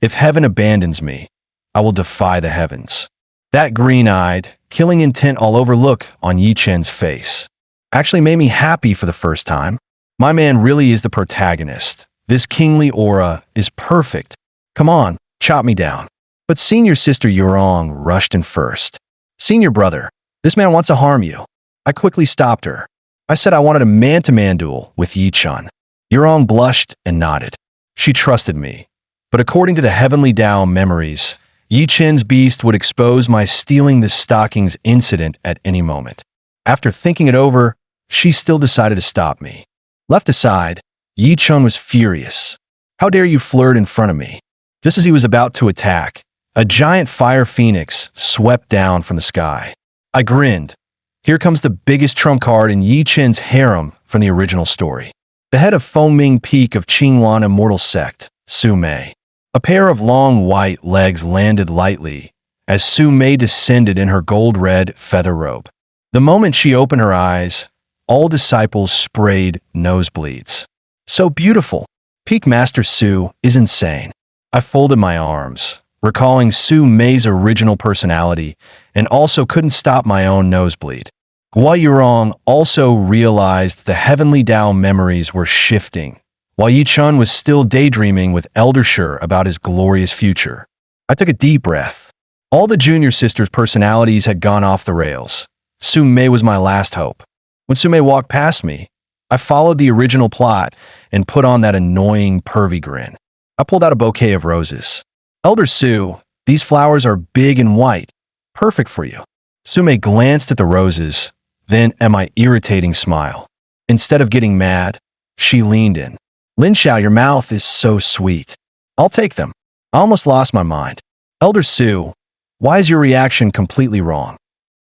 If heaven abandons me, I will defy the heavens. That green-eyed, killing intent all over look on Yi Chen's face actually made me happy for the first time. My man really is the protagonist. This kingly aura is perfect. Come on, chop me down. But senior sister Yurong rushed in first. Senior brother, this man wants to harm you. I quickly stopped her. I said I wanted a man-to-man duel with Yi Chen. Yurong blushed and nodded. She trusted me. But according to the Heavenly Tao memories, Yi Chen's beast would expose my stealing the stockings incident at any moment. After thinking it over, she still decided to stop me. Left aside, Yi Chen was furious. How dare you flirt in front of me? Just as he was about to attack, a giant fire phoenix swept down from the sky. I grinned. Here comes the biggest trump card in Yi Chen's harem from the original story. The head of Fengming Peak of Qinglan Immortal Sect, Su Mei. A pair of long white legs landed lightly as Su Mei descended in her gold-red feather robe. The moment she opened her eyes, all disciples sprayed nosebleeds. So beautiful. Peak Master Su is insane. I folded my arms, recalling Su Mei's original personality, and also couldn't stop my own nosebleed. Guai Yurong also realized the Heavenly Tao memories were shifting, while Yi Chen was still daydreaming with Elder Shi about his glorious future. I took a deep breath. All the junior sisters' personalities had gone off the rails. Su Mei was my last hope. When Su Mei walked past me, I followed the original plot and put on that annoying, pervy grin. I pulled out a bouquet of roses. Elder Su, these flowers are big and white. Perfect for you. Su Mei glanced at the roses, then at my irritating smile. Instead of getting mad, she leaned in. Lin Xiao, your mouth is so sweet. I'll take them. I almost lost my mind. Elder Su, why is your reaction completely wrong?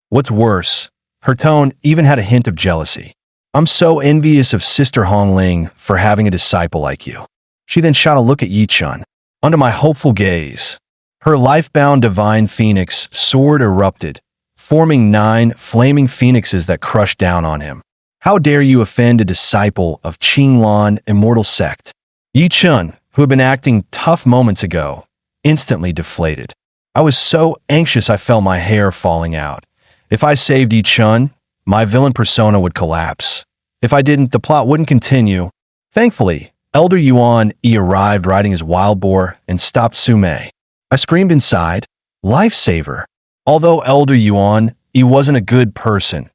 What's worse, her tone even had a hint of jealousy. I'm so envious of Sister Hongling for having a disciple like you. She then shot a look at Yi Chen. Under my hopeful gaze, her life-bound divine phoenix sword erupted, forming 9 flaming phoenixes that crushed down on him. How dare you offend a disciple of Qinglan immortal sect? Yi Chun, who had been acting tough moments ago, instantly deflated. I was so anxious I felt my hair falling out. If I saved Yi Chun, my villain persona would collapse. If I didn't, the plot wouldn't continue. Thankfully, Elder Yuan Yi arrived riding his wild boar and stopped Su Mei. I screamed inside, "Lifesaver!" Although Elder Yuan Yi wasn't a good person,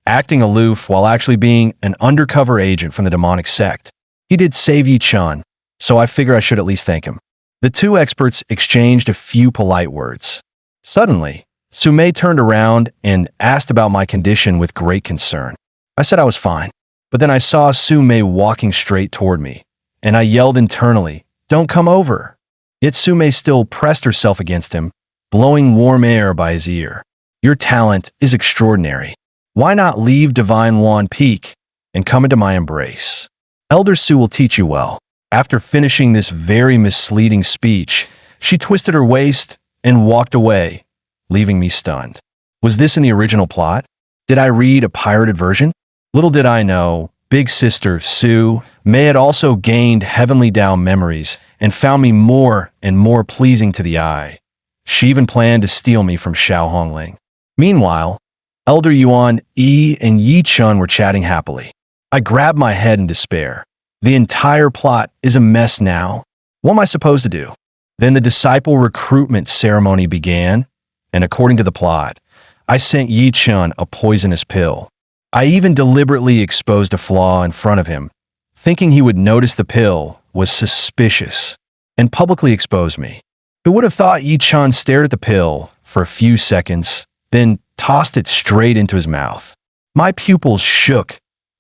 acting aloof while actually being an undercover agent from the demonic sect, he did save Yi Chun, so I figure I should at least thank him. The two experts exchanged a few polite words. Suddenly, Su Mei turned around and asked about my condition with great concern. I said I was fine, but then I saw Su Mei walking straight toward me, and I yelled internally, "Don't come over!" Yet Su Mei still pressed herself against him, blowing warm air by his ear. "Your talent is extraordinary. Why not leave Divine Wand Peak and come into my embrace? Elder Su will teach you well." After finishing this very misleading speech, she twisted her waist and walked away, leaving me stunned. Was this in the original plot? Did I read a pirated version? Little did I know, Big Sister Su Mei had also gained heavenly down memories and found me more and more pleasing to the eye. She even planned to steal me from Xiao Hongling. Meanwhile, Elder Yuan Yi and Yi Chun were chatting happily. I grabbed my head in despair. The entire plot is a mess now. What am I supposed to do? Then the disciple recruitment ceremony began, and according to the plot, I sent Yi Chun a poisonous pill. I even deliberately exposed a flaw in front of him, thinking he would notice the pill was suspicious, and publicly expose me. Who would have thought Yi Chun stared at the pill for a few seconds, then tossed it straight into his mouth. My pupils shook.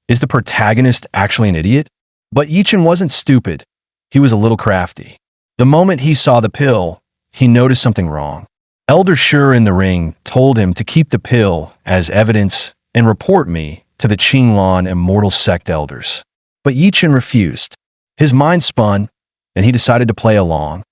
Is the protagonist actually an idiot? But Yi Chun wasn't stupid. He was a little crafty. The moment he saw the pill, he noticed something wrong. Elder Shur in the ring told him to keep the pill as evidence and report me to the Qinglan immortal sect elders. But Yi Chun refused. His mind spun, and he decided to play along,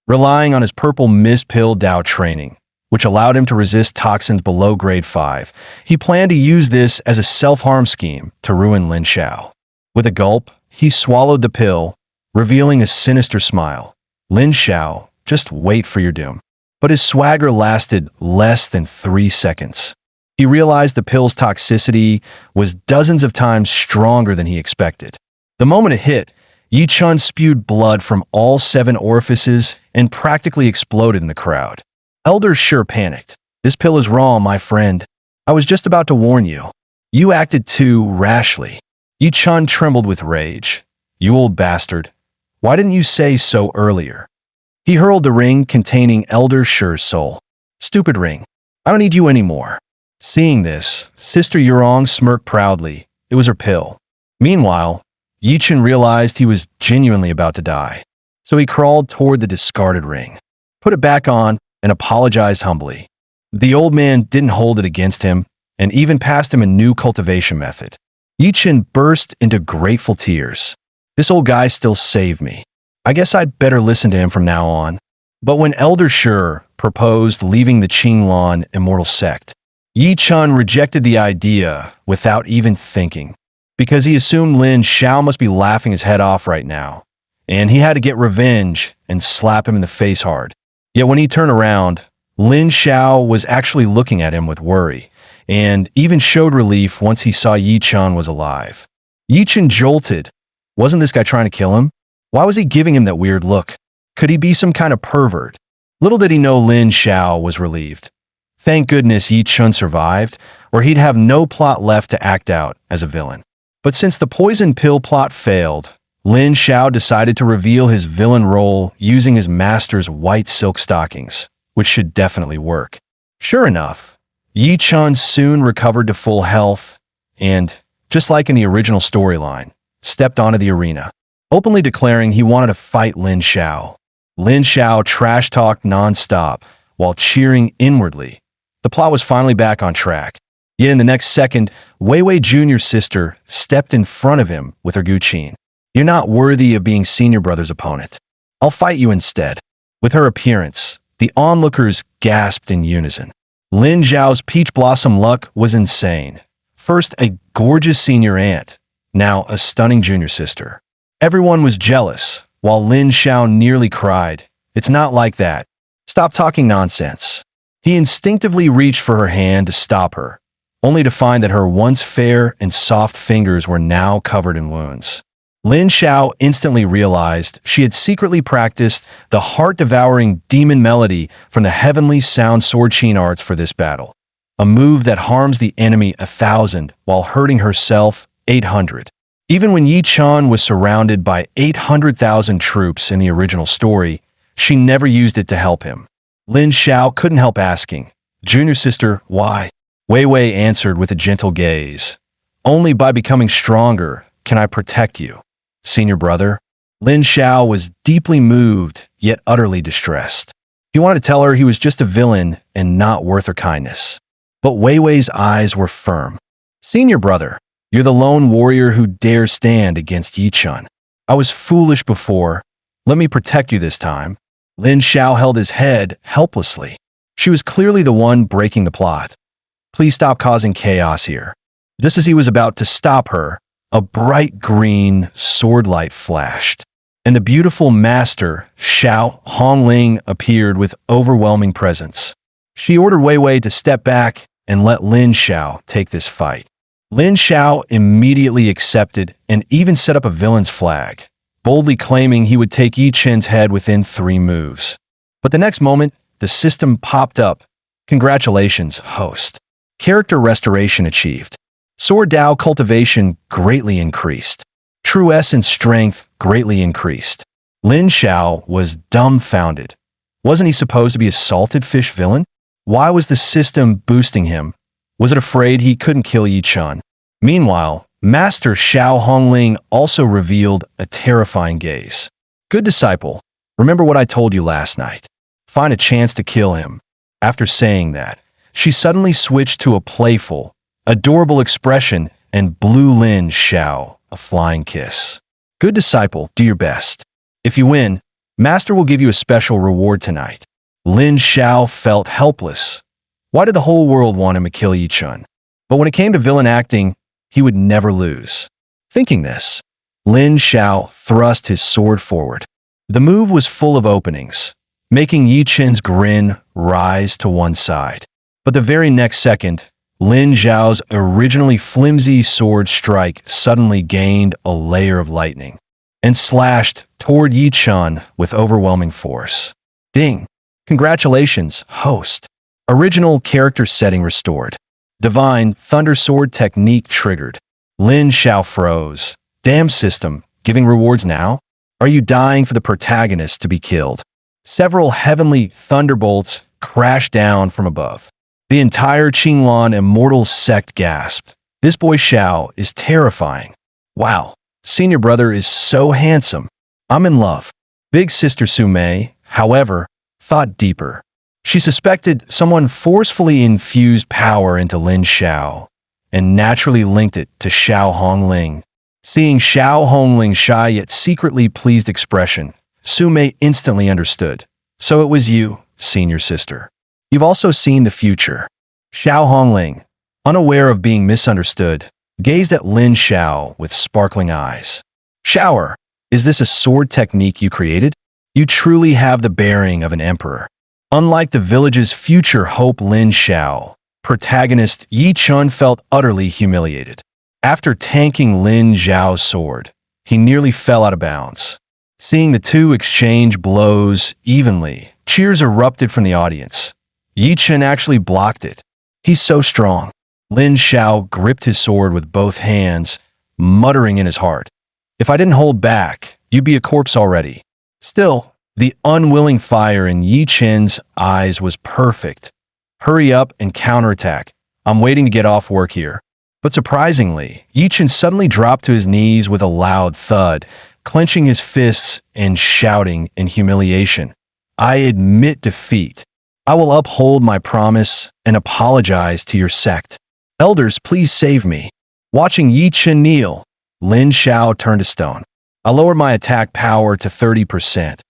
relying on his purple mist pill Dao training, which allowed him to resist toxins below grade 5. He planned to use this as a self-harm scheme to ruin Lin Xiao. With a gulp, he swallowed the pill, revealing a sinister smile. "Lin Xiao, just wait for your doom." But his swagger lasted less than 3 seconds. He realized the pill's toxicity was dozens of times stronger than he expected. The moment it hit, Yi Chun spewed blood from all 7 orifices and practically exploded in the crowd. Elder Shur panicked. "This pill is wrong, my friend. I was just about to warn you. You acted too rashly." Yi Chun trembled with rage. "You old bastard. Why didn't you say so earlier?" He hurled the ring containing Elder Shur's soul. "Stupid ring. I don't need you anymore." Seeing this, Sister Yurong smirked proudly. It was her pill. Meanwhile, Yi Chun realized he was genuinely about to die. So he crawled toward the discarded ring, put it back on, and apologized humbly. The old man didn't hold it against him, and even passed him a new cultivation method. Yi Chun burst into grateful tears. This old guy still saved me. I guess I'd better listen to him from now on. But when Elder Shur proposed leaving the Qinglan immortal sect, Yi Chun rejected the idea without even thinking, because he assumed Lin Xiao must be laughing his head off right now, and he had to get revenge and slap him in the face hard. Yet when he turned around, Lin Xiao was actually looking at him with worry, and even showed relief once he saw Yi Chun was alive. Yi Chun jolted. Wasn't this guy trying to kill him? Why was he giving him that weird look? Could he be some kind of pervert? Little did he know Lin Xiao was relieved. Thank goodness Yi Chun survived, or he'd have no plot left to act out as a villain. But since the poison pill plot failed, Lin Xiao decided to reveal his villain role using his master's white silk stockings, which should definitely work. Sure enough, Yi Chun soon recovered to full health and, just like in the original storyline, stepped onto the arena, openly declaring he wanted to fight Lin Xiao. Lin Xiao trash-talked non-stop while cheering inwardly. The plot was finally back on track. Yet in the next second, Wei Wei Jr.'s sister stepped in front of him with her Guqin. "You're not worthy of being senior brother's opponent. I'll fight you instead." With her appearance, the onlookers gasped in unison. Lin Zhao's peach blossom luck was insane. First, a gorgeous senior aunt, now a stunning junior sister. Everyone was jealous, while Lin Zhao nearly cried. It's not like that. Stop talking nonsense. He instinctively reached for her hand to stop her, only to find that her once fair and soft fingers were now covered in wounds. Lin Zhao instantly realized she had secretly practiced the heart-devouring demon melody from the heavenly sound sword Qin arts for this battle, a move that harms the enemy 1,000 while hurting herself 800. Even when Yi Chen was surrounded by 800,000 troops in the original story, she never used it to help him. Lin Zhao couldn't help asking, "Junior sister, why?" Wei Wei answered with a gentle gaze, "Only by becoming stronger can I protect you, senior brother." Lin Zhao was deeply moved, yet utterly distressed. He wanted to tell her he was just a villain and not worth her kindness. But Wei Wei's eyes were firm. "Senior brother, you're the lone warrior who dares stand against Yi Chen. I was foolish before. Let me protect you this time." Lin Zhao held his head helplessly. She was clearly the one breaking the plot. "Please stop causing chaos here." Just as he was about to stop her, a bright green sword light flashed, and the beautiful master, Xiao Hongling, appeared with overwhelming presence. She ordered Wei Wei to step back and let Lin Zhao take this fight. Lin Zhao immediately accepted and even set up a villain's flag, boldly claiming he would take Yi Chen's head within 3 moves. But the next moment, the system popped up. "Congratulations, host. Character restoration achieved. Sword Dao cultivation greatly increased. True essence strength greatly increased." Lin Zhao was dumbfounded. Wasn't he supposed to be a salted fish villain? Why was the system boosting him? Was it afraid he couldn't kill Yi Chen? Meanwhile, Master Xiao Hongling also revealed a terrifying gaze. "Good disciple, remember what I told you last night. Find a chance to kill him." After saying that, she suddenly switched to a playful, adorable expression and blew Lin Zhao a flying kiss. "Good disciple, do your best. If you win, Master will give you a special reward tonight." Lin Zhao felt helpless. Why did the whole world want him to kill Yi Chen? But when it came to villain acting, he would never lose. Thinking this, Lin Zhao thrust his sword forward. The move was full of openings, making Yi Chen's grin rise to one side. But the very next second, Lin Zhao's originally flimsy sword strike suddenly gained a layer of lightning and slashed toward Yi Chen with overwhelming force. Ding! Congratulations, host. Original character setting restored. Divine Thunder Sword technique triggered. Lin Zhao froze. Damn system, giving rewards now? Are you dying for the protagonist to be killed? Several heavenly thunderbolts crashed down from above. The entire Qinglan immortal sect gasped. "This boy Xiao is terrifying. Wow, senior brother is so handsome. I'm in love." Big sister Su Mei, however, thought deeper. She suspected someone forcefully infused power into Lin Zhao and naturally linked it to Xiao Hongling. Seeing Xiao Hongling's shy yet secretly pleased expression, Su Mei instantly understood. "So it was you, senior sister. You've also seen the future." Xiao Hongling, unaware of being misunderstood, gazed at Lin Zhao with sparkling eyes. "Shower, is this a sword technique you created? You truly have the bearing of an emperor." Unlike the village's future hope Lin Zhao, protagonist Yi Chen felt utterly humiliated. After tanking Lin Zhao's sword, he nearly fell out of bounds. Seeing the two exchange blows evenly, cheers erupted from the audience. Yi Chen actually blocked it. "He's so strong." Lin Zhao gripped his sword with both hands, muttering in his heart, "If I didn't hold back, you'd be a corpse already." Still, the unwilling fire in Yi Chen's eyes was perfect. "Hurry up and counterattack. I'm waiting to get off work here." But surprisingly, Yi Chen suddenly dropped to his knees with a loud thud, clenching his fists and shouting in humiliation, "I admit defeat. I will uphold my promise and apologize to your sect. Elders, please save me." Watching Yi Chen kneel, Lin Zhao turned to stone. "I lowered my attack power to 30%.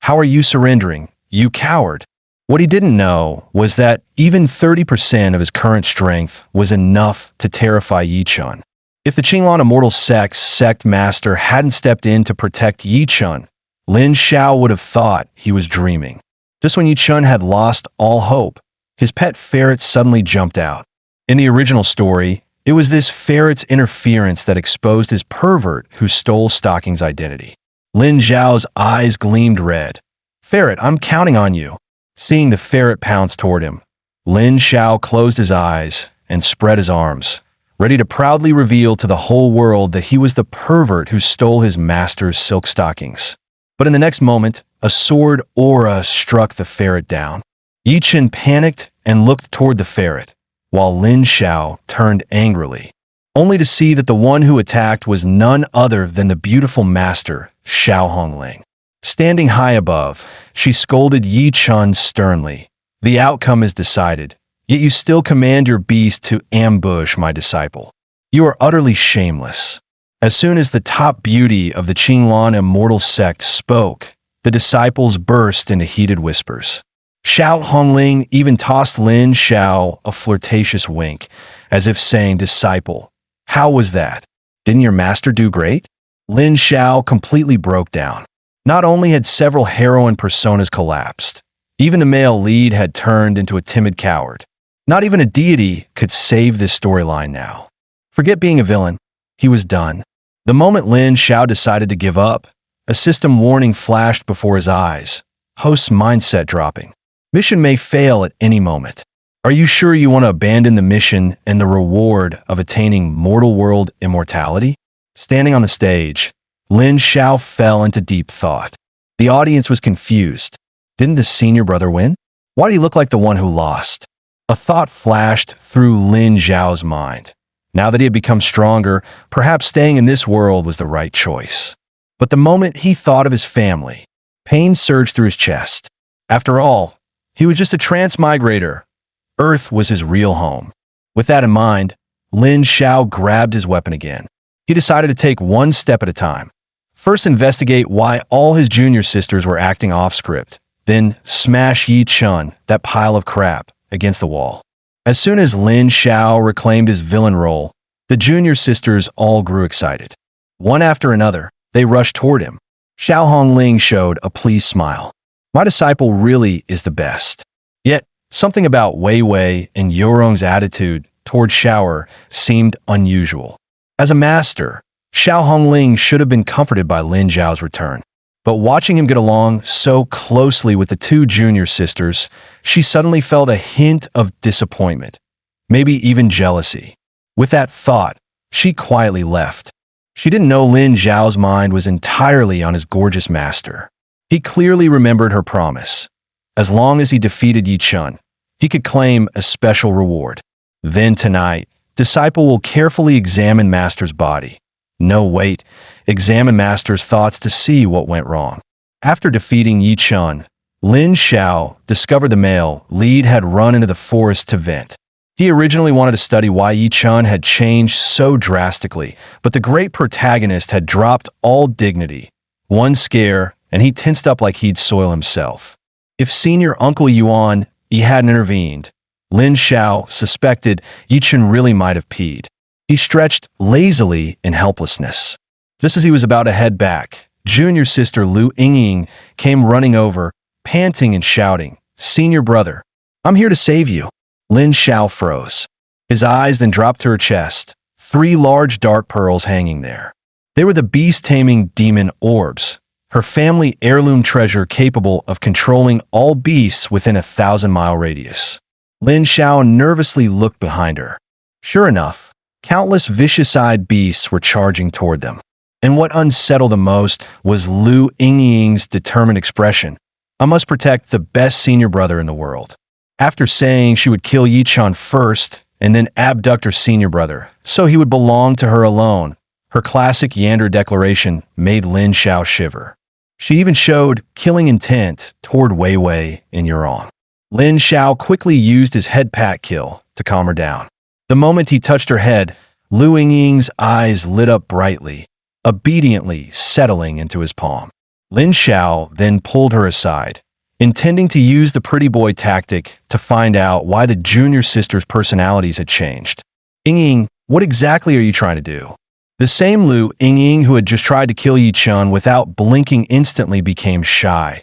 How are you surrendering, you coward? What he didn't know was that even 30% of his current strength was enough to terrify Yi Chun. If the Qinglan Immortal Sect master hadn't stepped in to protect Yi Chun, Lin Xiao would have thought he was dreaming. Just when Yi Chun had lost all hope, his pet ferret suddenly jumped out. In the original story, it was this ferret's interference that exposed his pervert who stole Stocking's identity. Lin Xiao's eyes gleamed red. "Ferret, I'm counting on you." Seeing the ferret pounce toward him, Lin Xiao closed his eyes and spread his arms, ready to proudly reveal to the whole world that he was the pervert who stole his master's silk stockings. But in the next moment, a sword aura struck the ferret down. Yi Chun panicked and looked toward the ferret, while Lin Xiao turned angrily, only to see that the one who attacked was none other than the beautiful master, Xiao Hongling. Standing high above, she scolded Yi Chun sternly. "The outcome is decided, yet you still command your beast to ambush my disciple. You are utterly shameless." As soon as the top beauty of the Qinglan Immortal Sect spoke, the disciples burst into heated whispers. Xiao Hongling even tossed Lin Xiao a flirtatious wink, as if saying, "Disciple, how was that? Didn't your master do great?" Lin Xiao completely broke down. Not only had several heroine personas collapsed, even the male lead had turned into a timid coward. Not even a deity could save this storyline now. Forget being a villain. He was done. The moment Lin Xiao decided to give up, a system warning flashed before his eyes, host's mindset dropping. Mission may fail at any moment. Are you sure you want to abandon the mission and the reward of attaining mortal world immortality? Standing on the stage, Lin Xiao fell into deep thought. The audience was confused. Didn't the senior brother win? Why did he look like the one who lost? A thought flashed through Lin Xiao's mind. Now that he had become stronger, perhaps staying in this world was the right choice. But the moment he thought of his family, pain surged through his chest. After all, he was just a transmigrator. Earth was his real home. With that in mind, Lin Xiao grabbed his weapon again. He decided to take one step at a time. First, investigate why all his junior sisters were acting off-script, then smash Yi Chun, that pile of crap, against the wall. As soon as Lin Xiao reclaimed his villain role, the junior sisters all grew excited. One after another, they rushed toward him. Xiao Hongling showed a pleased smile. "My disciple really is the best." Yet, something about Wei Wei and Yorong's attitude toward Xiao seemed unusual. As a master, Xiao Hongling should have been comforted by Lin Xiao's return. But watching him get along so closely with the two junior sisters, she suddenly felt a hint of disappointment, maybe even jealousy. With that thought, she quietly left. She didn't know Lin Xiao's mind was entirely on his gorgeous master. He clearly remembered her promise. As long as he defeated Yi Chun, he could claim a special reward. Then tonight, disciple will carefully examine master's body. No, wait, examine master's thoughts to see what went wrong. After defeating Yi Chun, Lin Xiao discovered the male lead had run into the forest to vent. He originally wanted to study why Yi Chun had changed so drastically, but the great protagonist had dropped all dignity. One scare, and he tensed up like he'd soil himself. If senior Uncle Yuan hadn't intervened, Lin Xiao suspected Yi Chun really might have peed. He stretched lazily in helplessness. Just as he was about to head back, junior sister Lu Yingying came running over, panting and shouting, "Senior brother, I'm here to save you." Lin Xiao froze. His eyes then dropped to her chest, 3 large dark pearls hanging there. They were the beast-taming demon orbs, her family heirloom treasure capable of controlling all beasts within a 1,000-mile radius. Lin Xiao nervously looked behind her. Sure enough, countless vicious-eyed beasts were charging toward them. And what unsettled the most was Lu Yingying's determined expression. "I must protect the best senior brother in the world." After saying she would kill Yi Chun first and then abduct her senior brother, so he would belong to her alone, her classic Yander declaration made Lin Xiao shiver. She even showed killing intent toward Wei Wei and Yurong. Lin Xiao quickly used his head pat kill to calm her down. The moment he touched her head, Lu Yingying's eyes lit up brightly, obediently settling into his palm. Lin Xiao then pulled her aside, intending to use the pretty boy tactic to find out why the junior sisters' personalities had changed. Ying, what exactly are you trying to do? The same Lu Ying who had just tried to kill Yi Chun without blinking instantly became shy,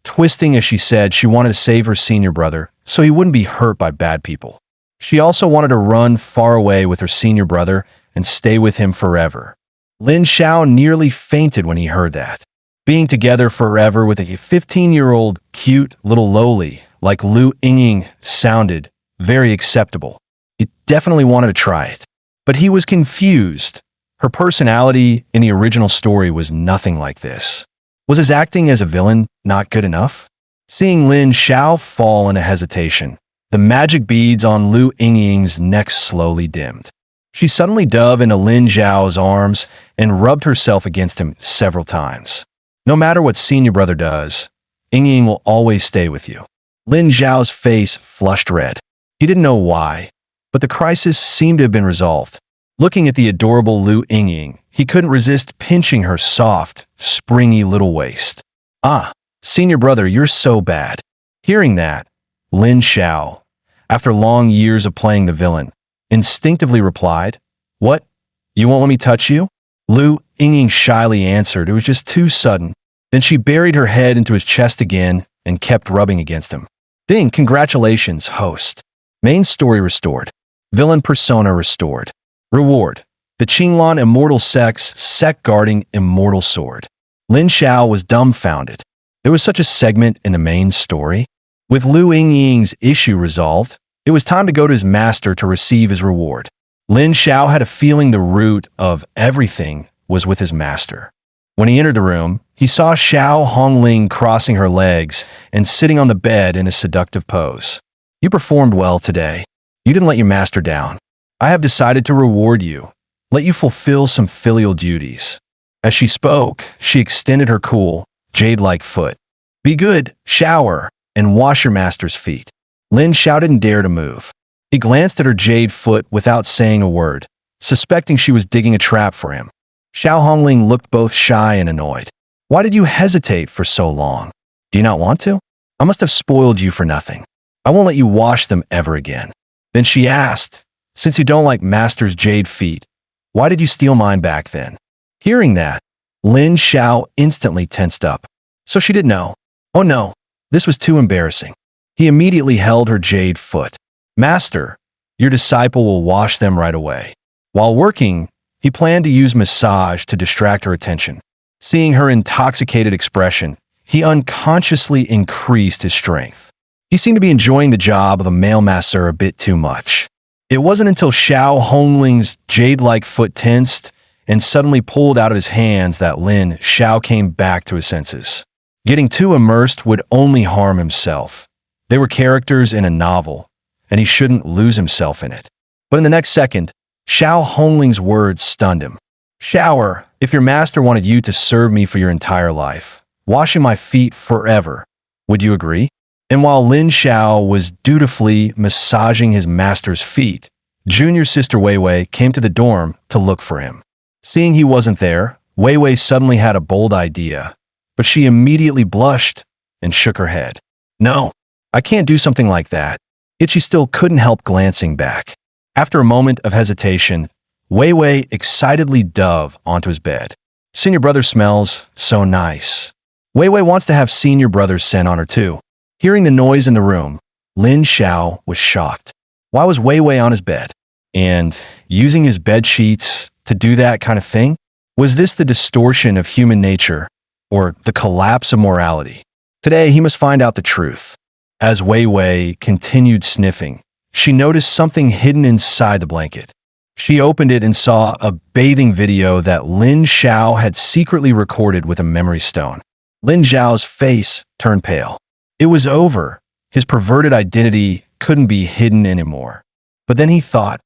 twisting as she said she wanted to save her senior brother so he wouldn't be hurt by bad people. She also wanted to run far away with her senior brother and stay with him forever. Lin Xiao nearly fainted when he heard that. Being together forever with a 15-year-old cute little lowly like Lu Ying sounded very acceptable. He definitely wanted to try it. But he was confused. Her personality in the original story was nothing like this. Was his acting as a villain not good enough? Seeing Lin Xiao fall into hesitation, the magic beads on Lu Ying's neck slowly dimmed. She suddenly dove into Lin Xiao's arms and rubbed herself against him several times. No matter what senior brother does, Ying will always stay with you. Lin Xiao's face flushed red. He didn't know why, but the crisis seemed to have been resolved. Looking at the adorable Lu Ying, he couldn't resist pinching her soft, springy little waist. Ah, senior brother, you're so bad. Hearing that, Lin Xiao, after long years of playing the villain, instinctively replied, "What? You won't let me touch you?" Lu Ying shyly answered it was just too sudden. Then she buried her head into his chest again and kept rubbing against him. Ding, congratulations, host. Main story restored. Villain persona restored. Reward: the Qinglan Immortal Sex Sect Guarding Immortal Sword. Lin Xiao was dumbfounded. There was such a segment in the main story. With Lu Ying's issue resolved, it was time to go to his master to receive his reward. Lin Xiao had a feeling the root of everything was with his master. When he entered the room, he saw Xiao Hongling crossing her legs and sitting on the bed in a seductive pose. You performed well today. You didn't let your master down. I have decided to reward you, let you fulfill some filial duties. As she spoke, she extended her cool, jade-like foot. Be good, shower, and wash your master's feet. Lin Xiao didn't dare to move. He glanced at her jade foot without saying a word, suspecting she was digging a trap for him. Xiao Hongling looked both shy and annoyed. Why did you hesitate for so long? Do you not want to? I must have spoiled you for nothing. I won't let you wash them ever again. Then she asked, since you don't like master's jade feet, why did you steal mine back then? Hearing that, Lin Xiao instantly tensed up. So she didn't know. Oh no, this was too embarrassing. He immediately held her jade foot. Master, your disciple will wash them right away. While working, he planned to use massage to distract her attention. Seeing her intoxicated expression, he unconsciously increased his strength. He seemed to be enjoying the job of a male masseur a bit too much. It wasn't until Xiao Hongling's jade-like foot tensed and suddenly pulled out of his hands that Lin Xiao came back to his senses. Getting too immersed would only harm himself. They were characters in a novel, and he shouldn't lose himself in it. But in the next second, Xiao Hongling's words stunned him. Shower, if your master wanted you to serve me for your entire life, washing my feet forever, would you agree? And while Lin Xiao was dutifully massaging his master's feet, junior sister Wei Wei came to the dorm to look for him. Seeing he wasn't there, Wei Wei suddenly had a bold idea, but she immediately blushed and shook her head. No, I can't do something like that. Yet she still couldn't help glancing back. After a moment of hesitation, Wei Wei excitedly dove onto his bed. Senior brother smells so nice. Wei Wei wants to have senior brother's scent on her too. Hearing the noise in the room, Lin Xiao was shocked. Why was Wei Wei on his bed? And using his bed sheets to do that kind of thing? Was this the distortion of human nature or the collapse of morality? Today, he must find out the truth. As Wei Wei continued sniffing, she noticed something hidden inside the blanket. She opened it and saw a bathing video that Lin Xiao had secretly recorded with a memory stone. Lin Xiao's face turned pale. It was over. His perverted identity couldn't be hidden anymore. But then he thought,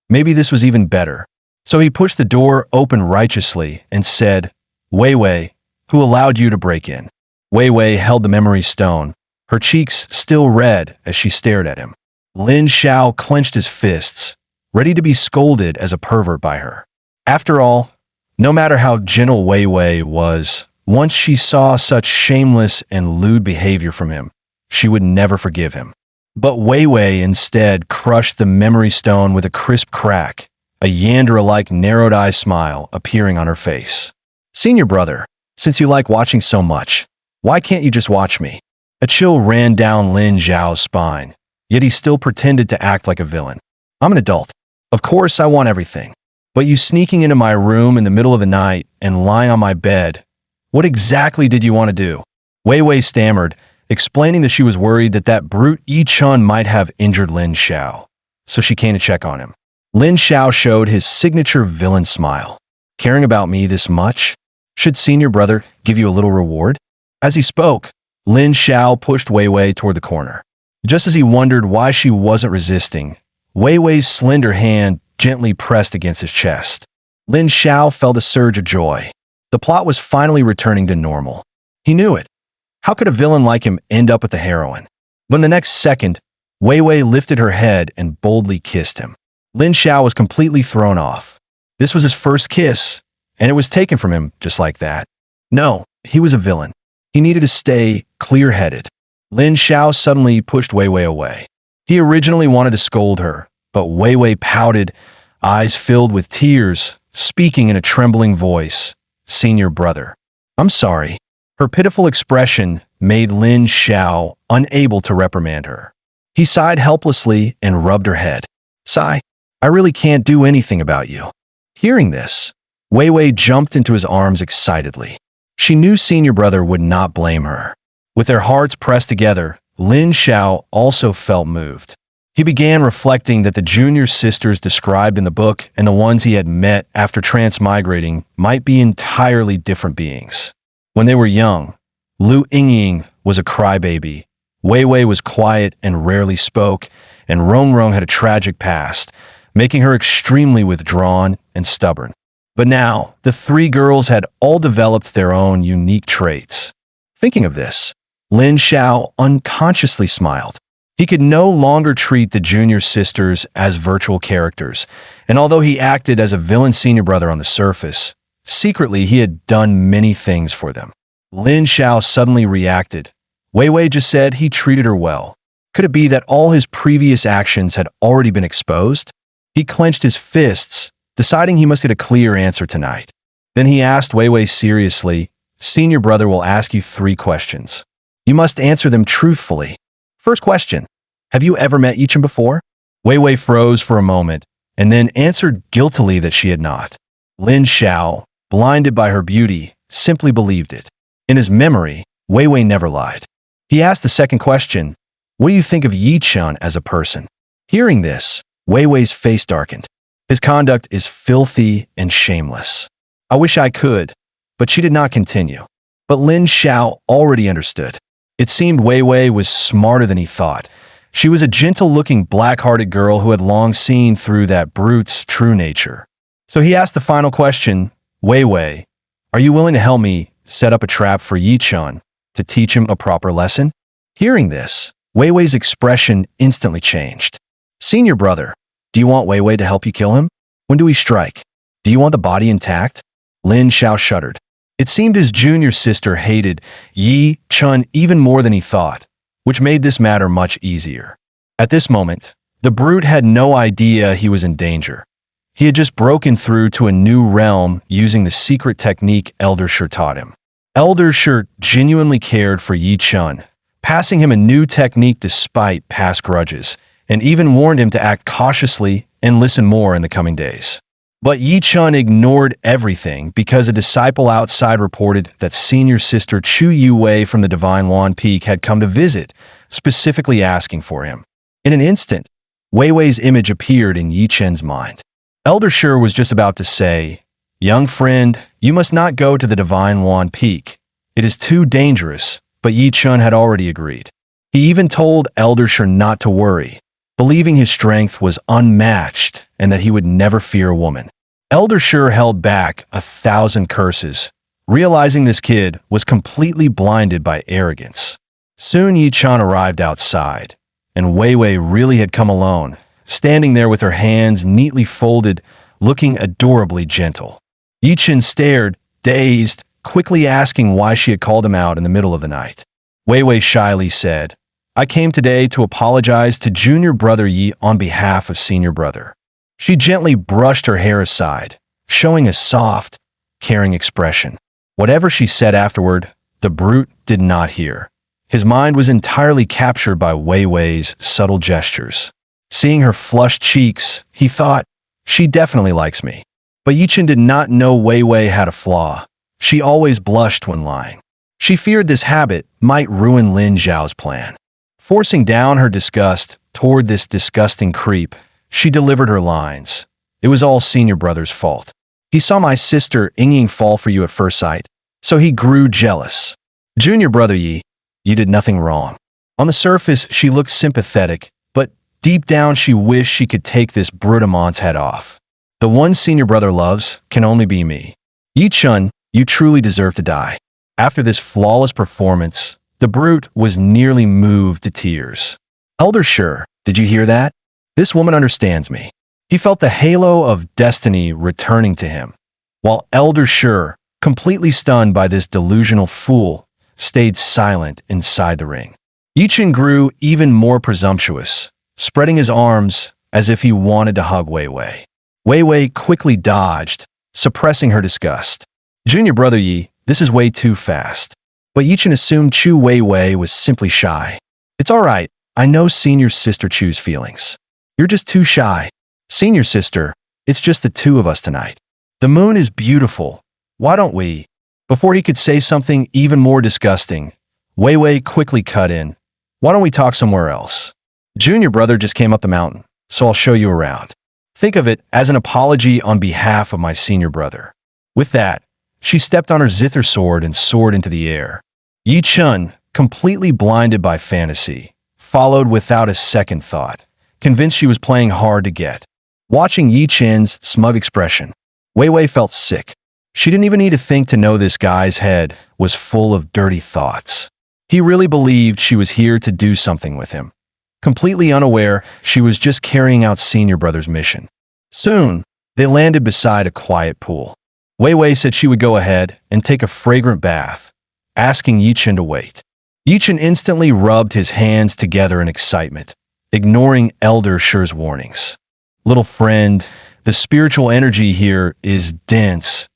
maybe this was even better. So he pushed the door open righteously and said, Wei Wei, who allowed you to break in? Wei Wei held the memory stone, her cheeks still red as she stared at him. Lin Xiao clenched his fists, ready to be scolded as a pervert by her. After all, no matter how gentle Wei Wei was, Once she saw such shameless and lewd behavior from him, she would never forgive him. But Wei Wei instead crushed the memory stone with a crisp crack, a Yandere-like narrowed-eye smile appearing on her face. "Senior brother, since you like watching so much, why can't you just watch me?" A chill ran down Lin Zhao's spine, yet he still pretended to act like a villain. "I'm an adult. Of course I want everything. But you sneaking into my room in the middle of the night and lying on my bed, what exactly did you want to do?" Wei Wei stammered, explaining that she was worried that that brute Yi Chun might have injured Lin Xiao, so she came to check on him. Lin Xiao showed his signature villain smile. "Caring about me this much? Should senior brother give you a little reward?" As he spoke, Lin Xiao pushed Wei Wei toward the corner. Just as he wondered why she wasn't resisting, Wei Wei's slender hand gently pressed against his chest. Lin Xiao felt a surge of joy. The plot was finally returning to normal. He knew it. How could a villain like him end up with the heroine? But in the next second, Wei Wei lifted her head and boldly kissed him. Lin Xiao was completely thrown off. This was his first kiss, and it was taken from him just like that. No, he was a villain. He needed to stay clear-headed. Lin Xiao suddenly pushed Wei Wei away. He originally wanted to scold her, but Wei Wei pouted, eyes filled with tears, speaking in a trembling voice, "Senior brother, I'm sorry." Her pitiful expression made Lin Xiao unable to reprimand her. He sighed helplessly and rubbed her head. "Sigh, I really can't do anything about you." Hearing this, Wei Wei jumped into his arms excitedly. She knew senior brother would not blame her. With their hearts pressed together, Lin Xiao also felt moved. He began reflecting that the junior sisters described in the book and the ones he had met after transmigrating might be entirely different beings. When they were young, Lu Yingying was a crybaby, Wei Wei was quiet and rarely spoke, and Rong Rong had a tragic past, making her extremely withdrawn and stubborn. But now, the three girls had all developed their own unique traits. Thinking of this, Lin Xiao unconsciously smiled. He could no longer treat the junior sisters as virtual characters, and although he acted as a villain senior brother on the surface, secretly he had done many things for them. Lin Xiao suddenly reacted. Wei Wei just said he treated her well. Could it be that all his previous actions had already been exposed? He clenched his fists, deciding he must get a clear answer tonight. Then he asked Wei Wei seriously, "Senior brother will ask you 3 questions. You must answer them truthfully. First question, have you ever met Yi Chun before?" Wei Wei froze for a moment, and then answered guiltily that she had not. Lin Xiao, blinded by her beauty, simply believed it. In his memory, Wei Wei never lied. He asked the second question, "What do you think of Yi Chun as a person?" Hearing this, Wei Wei's face darkened. "His conduct is filthy and shameless. I wish I could," but she did not continue. But Lin Xiao already understood. It seemed Wei Wei was smarter than he thought. She was a gentle-looking, black-hearted girl who had long seen through that brute's true nature. So he asked the final question, "Wei Wei, are you willing to help me set up a trap for Yi Chun to teach him a proper lesson?" Hearing this, Wei Wei's expression instantly changed. "Senior brother, do you want Wei Wei to help you kill him? When do we strike? Do you want the body intact?" Lin Xiao shuddered. It seemed his junior sister hated Yi Chun even more than he thought, which made this matter much easier. At this moment, the brute had no idea he was in danger. He had just broken through to a new realm using the secret technique Elder Shi taught him. Elder Shi genuinely cared for Yi Chun, passing him a new technique despite past grudges, and even warned him to act cautiously and listen more in the coming days. But Yi Chun ignored everything because a disciple outside reported that senior sister Chu Yuwei from the Divine Luan Peak had come to visit, specifically asking for him. In an instant, Wei Wei's image appeared in Yi Chun's mind. Elder Shi was just about to say, "Young friend, you must not go to the Divine Luan Peak. It is too dangerous," but Yi Chun had already agreed. He even told Elder Shi not to worry, believing his strength was unmatched and that he would never fear a woman. Elder Shi held back 1,000 curses, realizing this kid was completely blinded by arrogance. Soon Yi Chun arrived outside, and Wei Wei really had come alone, standing there with her hands neatly folded, looking adorably gentle. Yi Chun stared, dazed, quickly asking why she had called him out in the middle of the night. Wei Wei shyly said, "I came today to apologize to junior brother Yi on behalf of senior brother." She gently brushed her hair aside, showing a soft, caring expression. Whatever she said afterward, the brute did not hear. His mind was entirely captured by Wei Wei's subtle gestures. Seeing her flushed cheeks, he thought, "She definitely likes me." But Yichen did not know Wei Wei had a flaw. She always blushed when lying. She feared this habit might ruin Lin Zhao's plan. Forcing down her disgust toward this disgusting creep, she delivered her lines. "It was all senior brother's fault. He saw my sister Ying fall for you at first sight, so he grew jealous. Junior brother Yi, you did nothing wrong." On the surface, she looked sympathetic, but deep down she wished she could take this brutamont's head off. "The one senior brother loves can only be me. Yi Chun, you truly deserve to die." After this flawless performance, the brute was nearly moved to tears. "Elder Shi, did you hear that? This woman understands me." He felt the halo of destiny returning to him, while Elder Shi, completely stunned by this delusional fool, stayed silent inside the ring. Yichen grew even more presumptuous, spreading his arms as if he wanted to hug Wei Wei. Wei Wei quickly dodged, suppressing her disgust. "Junior brother Yi, this is way too fast." But Yichen assumed Chu Wei Wei was simply shy. "It's all right. I know senior sister Chu's feelings. You're just too shy. Senior sister, it's just the two of us tonight. The moon is beautiful. Why don't we?" Before he could say something even more disgusting, Wei Wei quickly cut in. "Why don't we talk somewhere else? Junior brother just came up the mountain, so I'll show you around. Think of it as an apology on behalf of my senior brother." With that, she stepped on her zither sword and soared into the air. Yi Chun, completely blinded by fantasy, followed without a second thought, convinced she was playing hard to get. Watching Yi Chen's smug expression, Wei Wei felt sick. She didn't even need to think to know this guy's head was full of dirty thoughts. He really believed she was here to do something with him. Completely unaware, she was just carrying out senior brother's mission. Soon, they landed beside a quiet pool. Wei Wei said she would go ahead and take a fragrant bath, asking Yichen to wait. Yichen instantly rubbed his hands together in excitement, ignoring Elder Shi's warnings. "Little friend, the spiritual energy here is dense,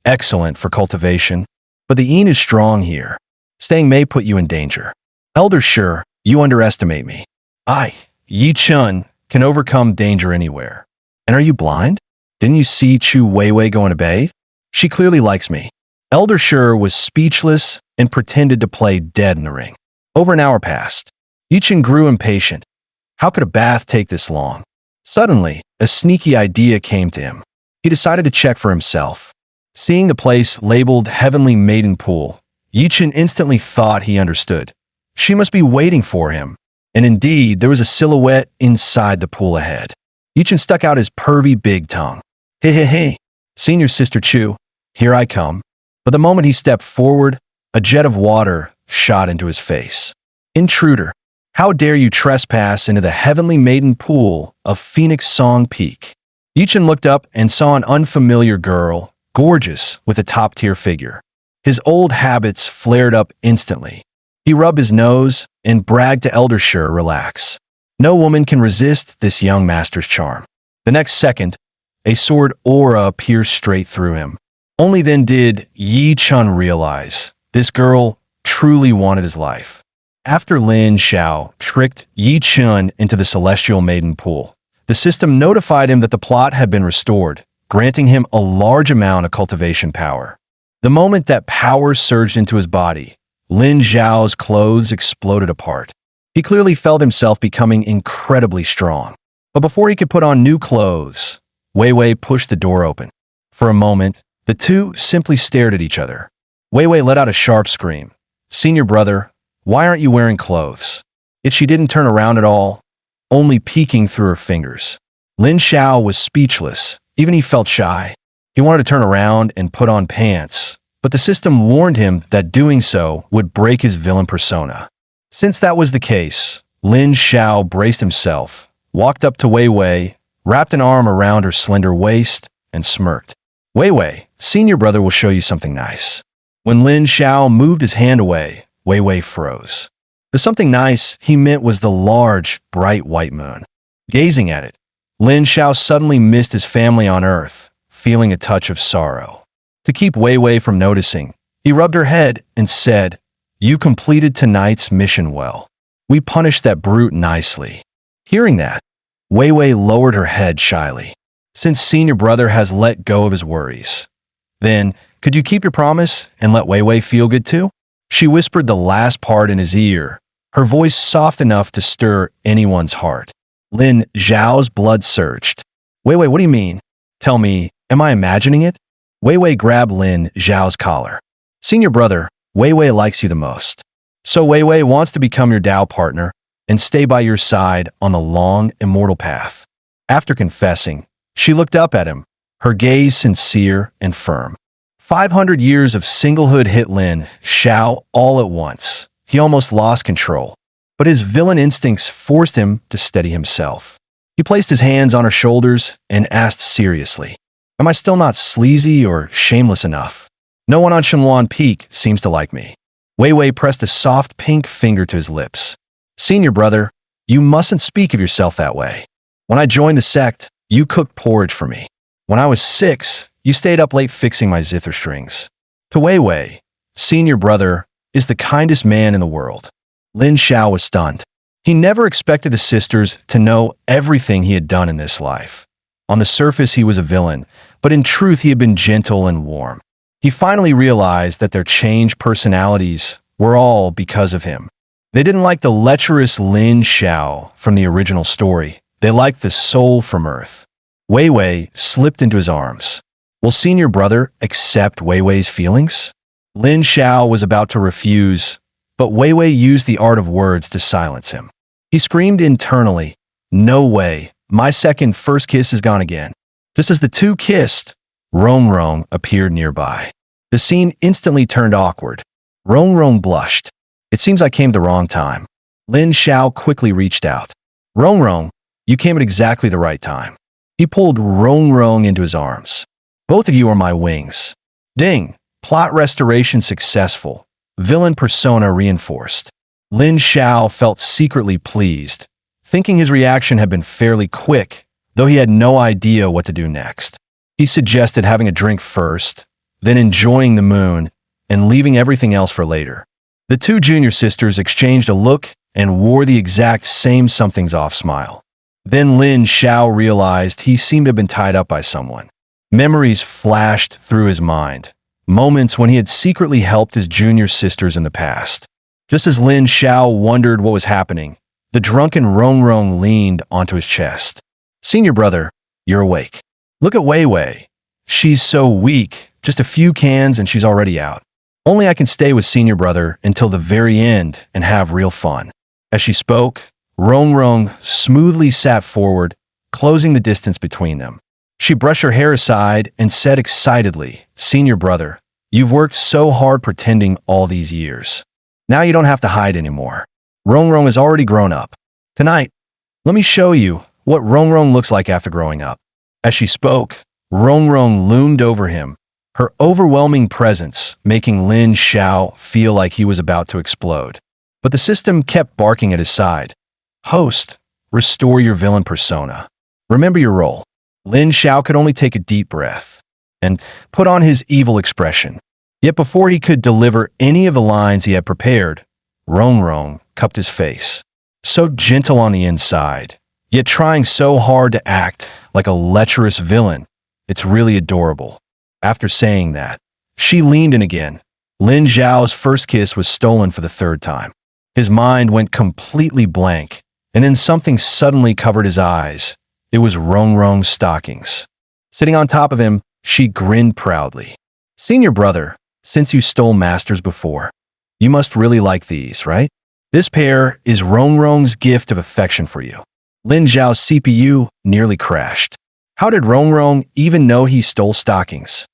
excellent for cultivation, but the yin is strong here. Staying may put you in danger. Elder Shi, you underestimate me. I, Yi Chun, can overcome danger anywhere. And are you blind? Didn't you see Chu Wei Wei going to bathe? She clearly likes me." Elder Shi was speechless and pretended to play dead in the ring. Over an hour passed. Yichen grew impatient. How could a bath take this long? Suddenly, a sneaky idea came to him. He decided to check for himself. Seeing the place labeled Heavenly Maiden Pool, Yichen instantly thought he understood. She must be waiting for him. And indeed, there was a silhouette inside the pool ahead. Yichen stuck out his pervy big tongue. "Hey, hey, hey, senior sister Chu, here I come." But the moment he stepped forward, a jet of water shot into his face. "Intruder, how dare you trespass into the Heavenly Maiden Pool of Phoenix Song Peak?" Yichen looked up and saw an unfamiliar girl, gorgeous with a top-tier figure. His old habits flared up instantly. He rubbed his nose and bragged to Elder Shi, "Relax. No woman can resist this young master's charm." The next second, a sword aura pierced straight through him. Only then did Yi Chun realize this girl truly wanted his life. After Lin Zhao tricked Yi Chun into the Celestial Maiden Pool, the system notified him that the plot had been restored, granting him a large amount of cultivation power. The moment that power surged into his body, Lin Zhao's clothes exploded apart. He clearly felt himself becoming incredibly strong. But before he could put on new clothes, Wei Wei pushed the door open. For a moment, the two simply stared at each other. Wei Wei let out a sharp scream. "Senior brother, why aren't you wearing clothes?" Yet she didn't turn around at all, only peeking through her fingers. Lin Zhao was speechless. Even he felt shy. He wanted to turn around and put on pants, but the system warned him that doing so would break his villain persona. Since that was the case, Lin Zhao braced himself, walked up to Wei Wei, wrapped an arm around her slender waist, and smirked. "Wei Wei, senior brother will show you something nice." When Lin Xiao moved his hand away, Wei Wei froze. The something nice he meant was the large, bright white moon. Gazing at it, Lin Xiao suddenly missed his family on Earth, feeling a touch of sorrow. To keep Wei Wei from noticing, he rubbed her head and said, "You completed tonight's mission well. We punished that brute nicely." Hearing that, Wei Wei lowered her head shyly, since senior brother has let go of his worries. "Then, could you keep your promise and let Wei Wei feel good too?" She whispered the last part in his ear, her voice soft enough to stir anyone's heart. Lin Xiao's blood surged. "Wei Wei, what do you mean? Tell me, am I imagining it?" Wei Wei grabbed Lin Xiao's collar. "Senior brother, Wei Wei likes you the most. So Wei Wei wants to become your Dao partner and stay by your side on the long, immortal path." After confessing, she looked up at him, her gaze sincere and firm. 500 years of singlehood hit Lin Xiao all at once. He almost lost control, but his villain instincts forced him to steady himself. He placed his hands on her shoulders and asked seriously, "Am I still not sleazy or shameless enough? No one on Shenhuan Peak seems to like me." Wei Wei pressed a soft pink finger to his lips. "Senior brother, you mustn't speak of yourself that way. When I joined the sect, you cooked porridge for me. When I was 6, you stayed up late fixing my zither strings." To Wei Wei, senior brother is the kindest man in the world. Lin Xiao was stunned. He never expected the sisters to know everything he had done in this life. On the surface, he was a villain, but in truth, he had been gentle and warm. He finally realized that their changed personalities were all because of him. They didn't like the lecherous Lin Xiao from the original story. They liked the soul from Earth. Wei Wei slipped into his arms. Will senior brother accept Wei Wei's feelings? Lin Xiao was about to refuse, but Wei Wei used the art of words to silence him. He screamed internally, "No way, my first kiss is gone again." Just as the two kissed, Rong Rong appeared nearby. The scene instantly turned awkward. Rong Rong blushed. "It seems I came at the wrong time." Lin Xiao quickly reached out. "Rong Rong, you came at exactly the right time." He pulled Rong Rong into his arms. "Both of you are my wings." Ding! Plot restoration successful. Villain persona reinforced. Lin Xiao felt secretly pleased, thinking his reaction had been fairly quick, though he had no idea what to do next. He suggested having a drink first, then enjoying the moon, and leaving everything else for later. The two junior sisters exchanged a look and wore the exact same something's off smile. Then Lin Xiao realized he seemed to have been tied up by someone. Memories flashed through his mind, moments when he had secretly helped his junior sisters in the past. Just as Lin Xiao wondered what was happening, the drunken Rong Rong leaned onto his chest. "Senior brother, you're awake. Look at Wei Wei. She's so weak, just a few cans and she's already out. Only I can stay with senior brother until the very end and have real fun." As she spoke, Rong Rong smoothly sat forward, closing the distance between them. She brushed her hair aside and said excitedly, "Senior brother, you've worked so hard pretending all these years. Now you don't have to hide anymore. Rong Rong has already grown up. Tonight, let me show you what Rong Rong looks like after growing up." As she spoke, Rong Rong loomed over him, her overwhelming presence making Lin Xiao feel like he was about to explode. But the system kept barking at his side. "Host, restore your villain persona. Remember your role." Lin Xiao could only take a deep breath and put on his evil expression. Yet before he could deliver any of the lines he had prepared, Rong Rong cupped his face. So gentle on the inside, yet trying so hard to act like a lecherous villain. It's really adorable. After saying that, she leaned in again. Lin Xiao's first kiss was stolen for the third time. His mind went completely blank, and then something suddenly covered his eyes. It was Rong Rong's stockings. Sitting on top of him, she grinned proudly. "Senior brother, since you stole masters before, you must really like these, right? This pair is Rong Rong's gift of affection for you." Lin Xiao's CPU nearly crashed. How did Rong Rong even know he stole stockings?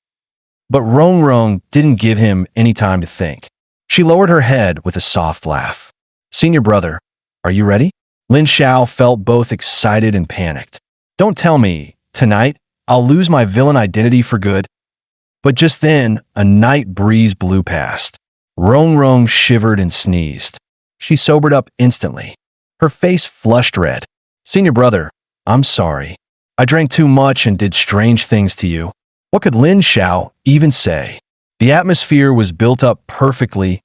But Rong Rong didn't give him any time to think. She lowered her head with a soft laugh. "Senior brother, are you ready?" Lin Xiao felt both excited and panicked. "Don't tell me, tonight, I'll lose my villain identity for good." But just then, a night breeze blew past. Rong Rong shivered and sneezed. She sobered up instantly. Her face flushed red. "Senior brother, I'm sorry. I drank too much and did strange things to you." What could Lin Xiao even say? The atmosphere was built up perfectly,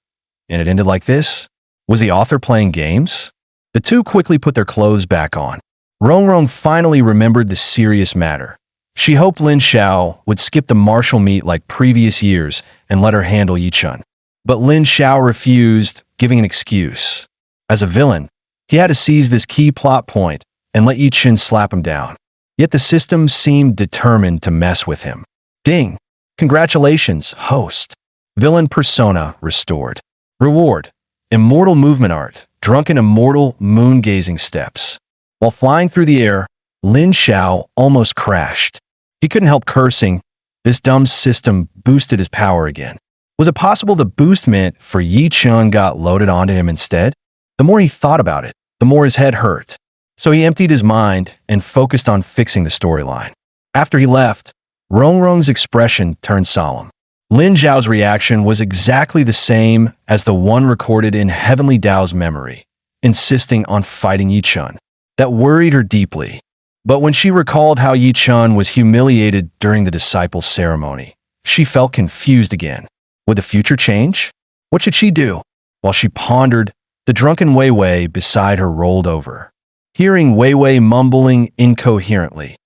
and it ended like this? Was the author playing games? The two quickly put their clothes back on. Rong Rong finally remembered the serious matter. She hoped Lin Xiao would skip the martial meet like previous years and let her handle Yichun. But Lin Xiao refused, giving an excuse. As a villain, he had to seize this key plot point and let Yichun slap him down. Yet the system seemed determined to mess with him. Ding! Congratulations, host. Villain persona restored. Reward: Immortal movement art, drunken immortal moon-gazing steps. While flying through the air, Lin Xiao almost crashed. He couldn't help cursing. This dumb system boosted his power again. Was it possible the boost meant for Yi Chun got loaded onto him instead? The more he thought about it, the more his head hurt. So he emptied his mind and focused on fixing the storyline. After he left, Rong Rong's expression turned solemn. Lin Xiao's reaction was exactly the same as the one recorded in Heavenly Dao's memory, insisting on fighting Yi Chun. That worried her deeply. But when she recalled how Yi Chun was humiliated during the disciple ceremony, she felt confused again. Would the future change? What should she do? While she pondered, the drunken Wei Wei beside her rolled over. Hearing Wei Wei mumbling incoherently,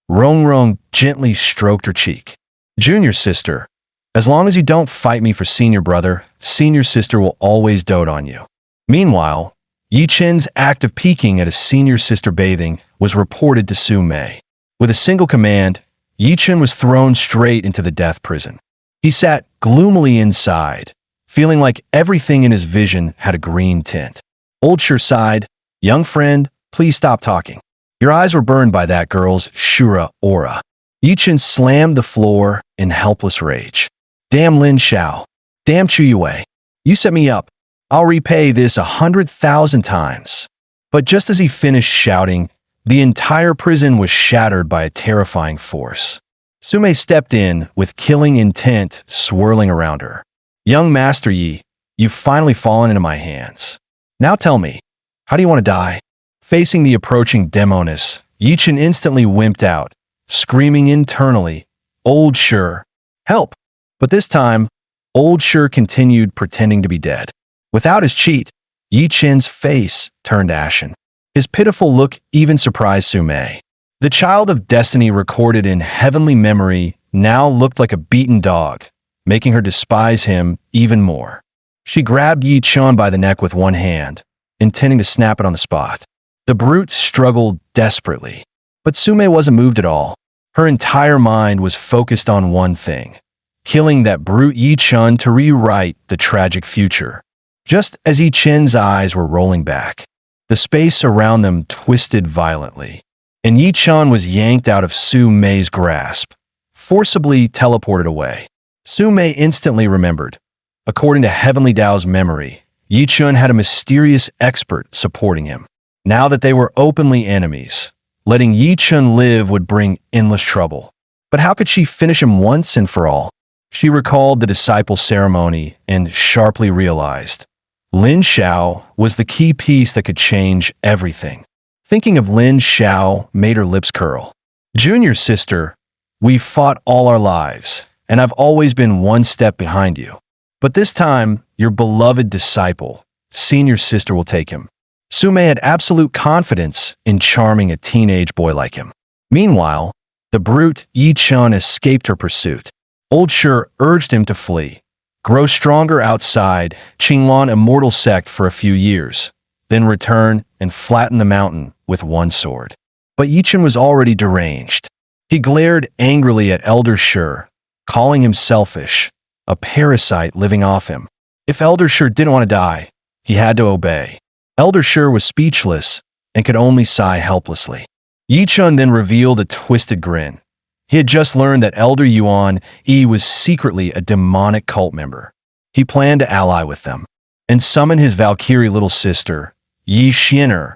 Rong Rong gently stroked her cheek. "Junior sister, as long as you don't fight me for senior brother, senior sister will always dote on you." Meanwhile, Yi Chen's act of peeking at his senior sister bathing was reported to Su Mei. With a single command, Yi Chen was thrown straight into the death prison. He sat gloomily inside, feeling like everything in his vision had a green tint. Old Shur sighed, "Young friend, please stop talking. Your eyes were burned by that girl's Shura aura." Yi Chen slammed the floor in helpless rage. "Damn Lin Xiao. Damn Chu Yue. You set me up. I'll repay this 100,000 times." But just as he finished shouting, the entire prison was shattered by a terrifying force. Sume stepped in with killing intent swirling around her. "Young Master Yi, you've finally fallen into my hands. Now tell me, how do you want to die?" Facing the approaching demoness, Yi Chen instantly wimped out, screaming internally, "Old Shur, help!" But this time, Old Shur continued pretending to be dead. Without his cheat, Yi Chen's face turned ashen. His pitiful look even surprised Sume. The child of destiny recorded in heavenly memory now looked like a beaten dog, making her despise him even more. She grabbed Yi Chen by the neck with one hand, intending to snap it on the spot. The brute struggled desperately, but Sume wasn't moved at all. Her entire mind was focused on one thing: killing that brute Yi Chen to rewrite the tragic future. Just as Yi Chen's eyes were rolling back, the space around them twisted violently, and Yi Chen was yanked out of Su Mei's grasp, forcibly teleported away. Su Mei instantly remembered. According to Heavenly Dao's memory, Yi Chen had a mysterious expert supporting him. Now that they were openly enemies, letting Yi Chen live would bring endless trouble. But how could she finish him once and for all? She recalled the disciple ceremony and sharply realized Lin Xiao was the key piece that could change everything. Thinking of Lin Xiao made her lips curl. "Junior sister, we've fought all our lives, and I've always been one step behind you. But this time, your beloved disciple, senior sister, will take him." Sume had absolute confidence in charming a teenage boy like him. Meanwhile, the brute Yi Chen escaped her pursuit. Old Shur urged him to flee, grow stronger outside Qinglan immortal sect for a few years, then return and flatten the mountain with one sword. But Yi Chen was already deranged. He glared angrily at Elder Shur, calling him selfish, a parasite living off him. If Elder Shur didn't want to die, he had to obey. Elder Shur was speechless and could only sigh helplessly. Yi Chen then revealed a twisted grin. He had just learned that Elder Yuan Yi was secretly a demonic cult member. He planned to ally with them and summon his Valkyrie little sister, Yi Xin'er,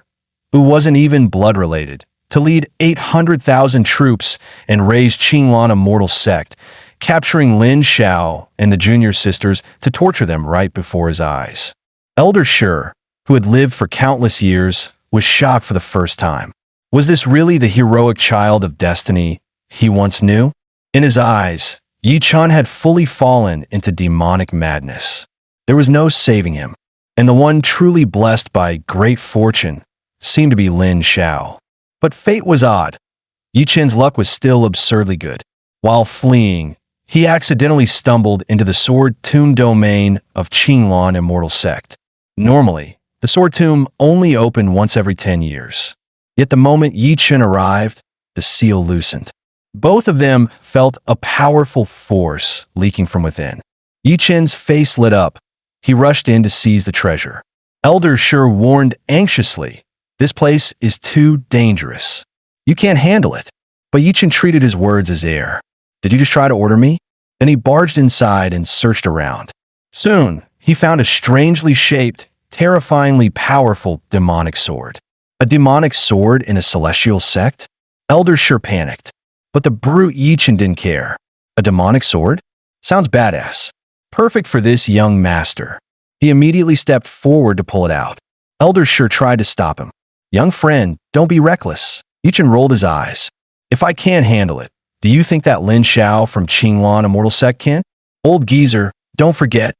who wasn't even blood-related, to lead 800,000 troops and raise Qinglan immortal sect, capturing Lin Xiao and the junior sisters to torture them right before his eyes. Elder Shi, who had lived for countless years, was shocked for the first time. Was this really the heroic child of destiny he once knew? In his eyes, Yi Chun had fully fallen into demonic madness. There was no saving him, and the one truly blessed by great fortune seemed to be Lin Xiao. But fate was odd. Yi Chun's luck was still absurdly good. While fleeing, he accidentally stumbled into the sword tomb domain of Qinglan Immortal Sect. Normally, the sword tomb only opened once every 10 years. Yet the moment Yi Chun arrived, the seal loosened. Both of them felt a powerful force leaking from within. Yi Chun's face lit up. He rushed in to seize the treasure. Elder Shi warned anxiously, "This place is too dangerous. You can't handle it." But Yi Chun treated his words as air. "Did you just try to order me?" Then he barged inside and searched around. Soon, he found a strangely shaped, terrifyingly powerful demonic sword. A demonic sword in a celestial sect? Elder Shi panicked. But the brute Yi Chun didn't care. A demonic sword? Sounds badass. Perfect for this young master. He immediately stepped forward to pull it out. Elder Shi tried to stop him. "Young friend, don't be reckless." Yi Chun rolled his eyes. "If I can't handle it, do you think that Lin Xiao from Qinglan Immortal Sect can? Old geezer, don't forget,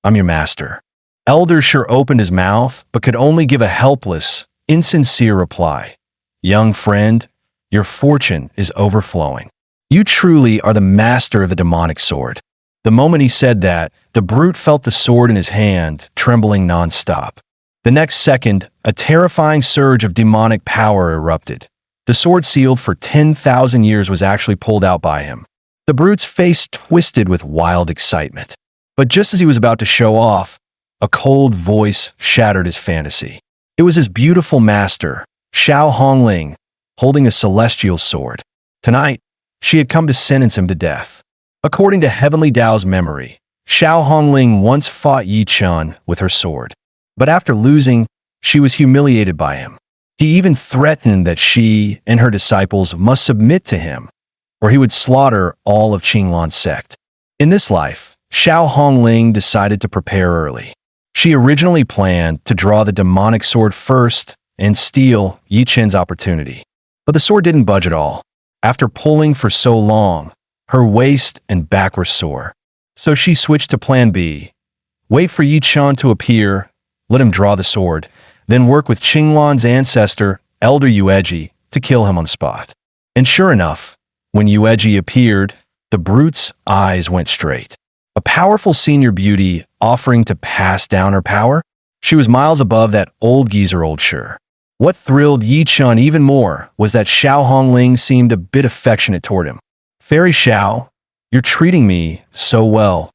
I'm your master." Elder Shi opened his mouth, but could only give a helpless, insincere reply. "Young friend, your fortune is overflowing. You truly are the master of the demonic sword." The moment he said that, the brute felt the sword in his hand, trembling nonstop. The next second, a terrifying surge of demonic power erupted. The sword sealed for 10,000 years was actually pulled out by him. The brute's face twisted with wild excitement. But just as he was about to show off, a cold voice shattered his fantasy. It was his beautiful master, Xiao Hongling, holding a celestial sword. Tonight, she had come to sentence him to death. According to Heavenly Dao's memory, Xiao Hongling once fought Yi Chun with her sword. But after losing, she was humiliated by him. He even threatened that she and her disciples must submit to him, or he would slaughter all of Qinglan's sect. In this life, Xiao Hongling decided to prepare early. She originally planned to draw the demonic sword first and steal Yi Chun's opportunity. But the sword didn't budge at all. After pulling for so long, her waist and back were sore. So she switched to plan B. Wait for Yi Chun to appear, let him draw the sword, then work with Qinglan's ancestor, Elder Yueji, to kill him on the spot. And sure enough, when Yueji appeared, the brute's eyes went straight. A powerful senior beauty offering to pass down her power? She was miles above that old geezer Old Shi. What thrilled Yi Chun even more was that Xiao Hongling seemed a bit affectionate toward him. "Fairy Xiao, you're treating me so well.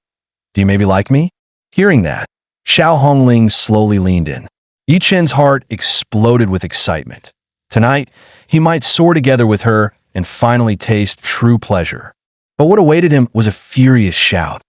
Do you maybe like me?" Hearing that, Xiao Hongling slowly leaned in. Yi Chun's heart exploded with excitement. Tonight, he might soar together with her and finally taste true pleasure. But what awaited him was a furious shout.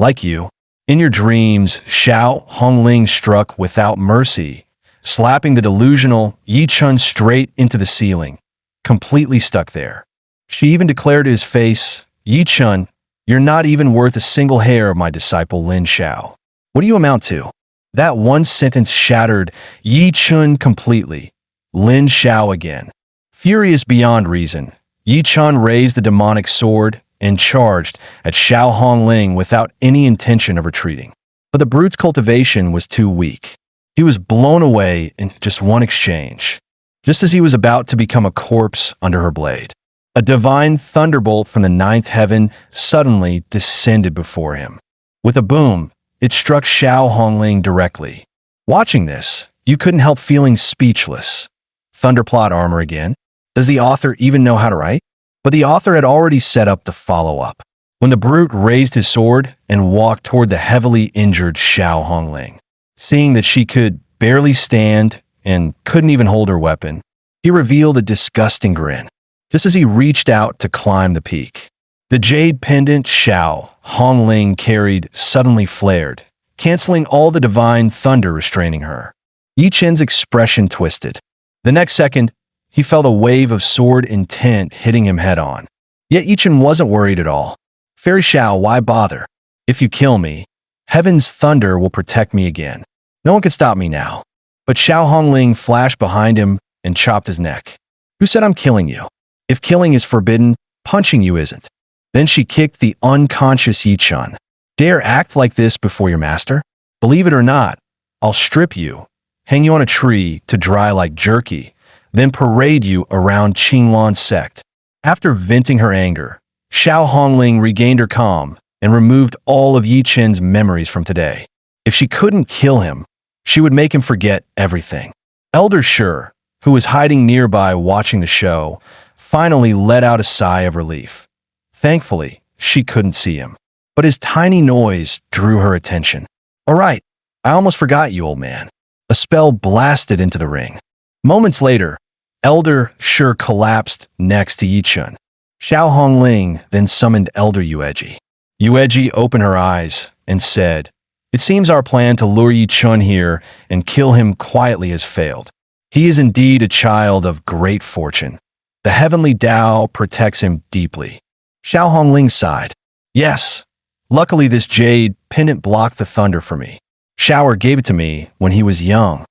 "Like you." In your dreams, Xiao Hongling struck without mercy, slapping the delusional Yi Chun straight into the ceiling, completely stuck there. She even declared to his face, "Yi Chun, you're not even worth a single hair of my disciple Lin Xiao. What do you amount to?" That one sentence shattered Yi Chun completely. Lin Xiao again. Furious beyond reason, Yi Chun raised the demonic sword and charged at Xiao Hongling without any intention of retreating. But the brute's cultivation was too weak. He was blown away in just one exchange, just as he was about to become a corpse under her blade. A divine thunderbolt from the ninth heaven suddenly descended before him. With a boom, it struck Xiao Hongling directly. Watching this, you couldn't help feeling speechless. Thunderplot armor again? Does the author even know how to write? But the author had already set up the follow-up. When the brute raised his sword and walked toward the heavily injured Xiao Hongling, seeing that she could barely stand and couldn't even hold her weapon, he revealed a disgusting grin, just as he reached out to climb the peak. The jade pendant Xiao Hongling carried suddenly flared, canceling all the divine thunder restraining her. Yi Chun's expression twisted. The next second, he felt a wave of sword intent hitting him head-on. Yet Yi Chun wasn't worried at all. Fairy Xiao, why bother? If you kill me, heaven's thunder will protect me again. No one can stop me now. But Xiao Hongling flashed behind him and chopped his neck. Who said I'm killing you? If killing is forbidden, punching you isn't. Then she kicked the unconscious Yi Chun. Dare act like this before your master? Believe it or not, I'll strip you, hang you on a tree to dry like jerky, then parade you around Qinglan's sect. After venting her anger, Xiao Hongling regained her calm and removed all of Yi Chen's memories from today. If she couldn't kill him, she would make him forget everything. Elder Shi, who was hiding nearby watching the show, finally let out a sigh of relief. Thankfully, she couldn't see him, but his tiny noise drew her attention. All right, I almost forgot you, old man. A spell blasted into the ring. Moments later, Elder Shi collapsed next to Yi Chun. Xiao Hongling then summoned Elder Yueji. Yueji opened her eyes and said, "It seems our plan to lure Yi Chun here and kill him quietly has failed. He is indeed a child of great fortune. The heavenly Tao protects him deeply." Xiao Hongling sighed. "Yes, luckily this jade pendant blocked the thunder for me. Shower gave it to me when he was young.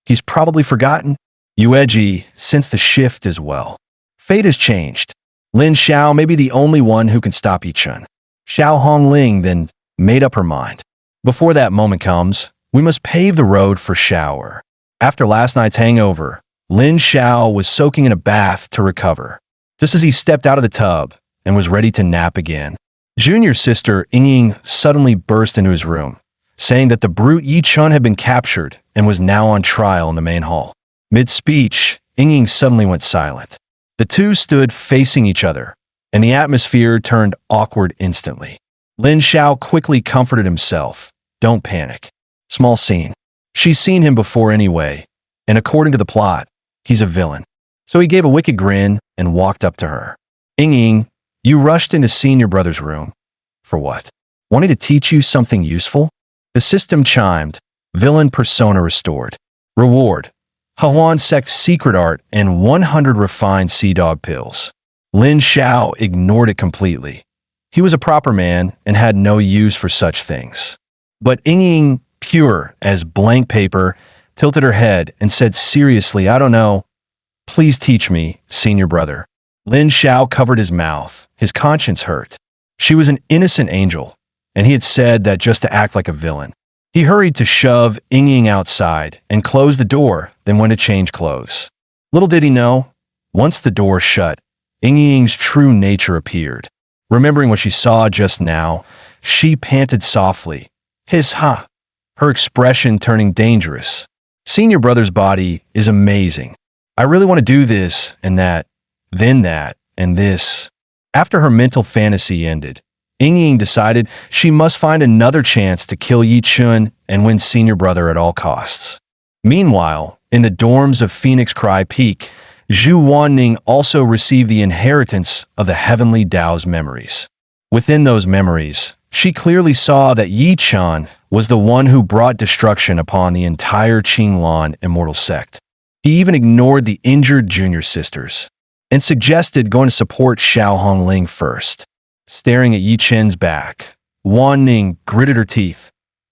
He's probably forgotten." Yueji sensed the shift as well. Fate has changed. Lin Xiao may be the only one who can stop Yi Chun. Xiao Hongling then made up her mind. Before that moment comes, we must pave the road for Shower. After last night's hangover, Lin Xiao was soaking in a bath to recover. Just as he stepped out of the tub and was ready to nap again, junior sister Ying suddenly burst into his room, saying that the brute Yi Chun had been captured and was now on trial in the main hall. Mid-speech, Ying suddenly went silent. The two stood facing each other, and the atmosphere turned awkward instantly. Lin Xiao quickly comforted himself. Don't panic. Small scene. She's seen him before anyway, and according to the plot, he's a villain. So he gave a wicked grin and walked up to her. Ying, you rushed into senior brother's room. For what? Wanting to teach you something useful? The system chimed. Villain persona restored. Reward. Hahuan Sect's secret art and 100 refined sea dog pills. Lin Xiao ignored it completely. He was a proper man and had no use for such things. But Ying, pure as blank paper, tilted her head and said seriously, I don't know. Please teach me, senior brother. Lin Xiao covered his mouth. His conscience hurt. She was an innocent angel, and he had said that just to act like a villain. He hurried to shove Ying outside and close the door, then went to change clothes. Little did he know, once the door shut, Ying's true nature appeared. Remembering what she saw just now, she panted softly. Hiss ha! Her expression turning dangerous. Senior brother's body is amazing. I really want to do this and that, then that, and this. After her mental fantasy ended, Ying decided she must find another chance to kill Yi Chun and win senior brother at all costs. Meanwhile, in the dorms of Phoenix Cry Peak, Zhu Wanning also received the inheritance of the heavenly Tao's memories. Within those memories, she clearly saw that Yi Chun was the one who brought destruction upon the entire Qinglan immortal sect. He even ignored the injured junior sisters and suggested going to support Xiao Hongling first. Staring at Yi Chen's back, Wan Ning gritted her teeth.